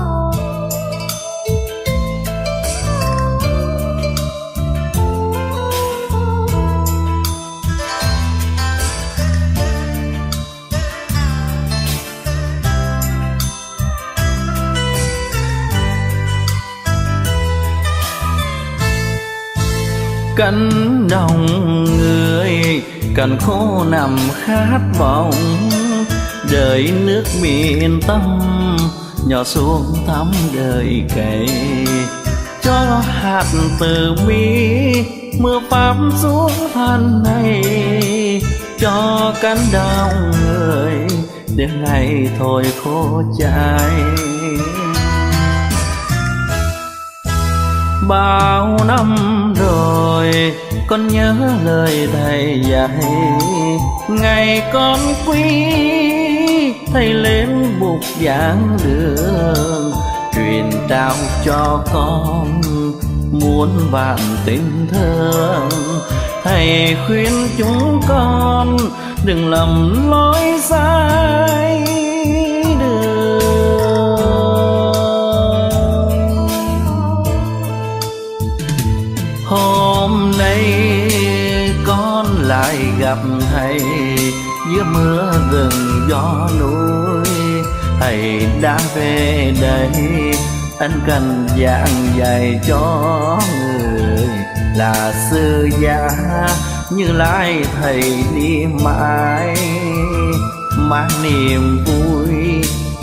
Cánh đồng người cằn khô nằm khát vọng, đời nước miền tâm nhỏ xuống thăm đời cày. Cho hạt từ bi mưa pháp xuống thân này, cho cánh đồng người đêm ngày thôi khô cháy. Bao năm rồi con nhớ lời thầy dạy, ngày con quý thầy lên bục giảng đường, truyền trao cho con muôn vạn tình thương. Thầy khuyên chúng con đừng lầm lối sai đường. Hôm nay con lại gặp thầy giữa mưa rừng gió núi. Thầy đã về đây, anh cần giảng dạy cho người là sư gia Như Lai. Thầy đi mãi mang niềm vui,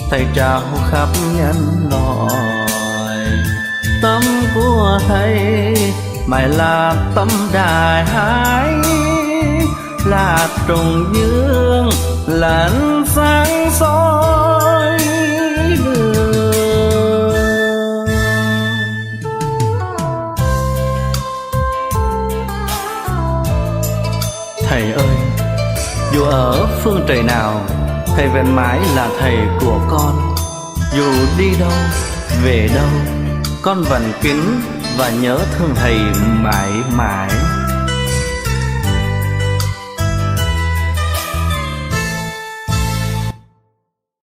thầy trao khắp nhân loại. Tâm của thầy mãi là tâm đại hải, là trùng dương là ánh sáng soi đường. Thầy ơi, dù ở phương trời nào, thầy vẫn mãi là thầy của con. Dù đi đâu về đâu, con vẫn kính và nhớ thương thầy mãi mãi.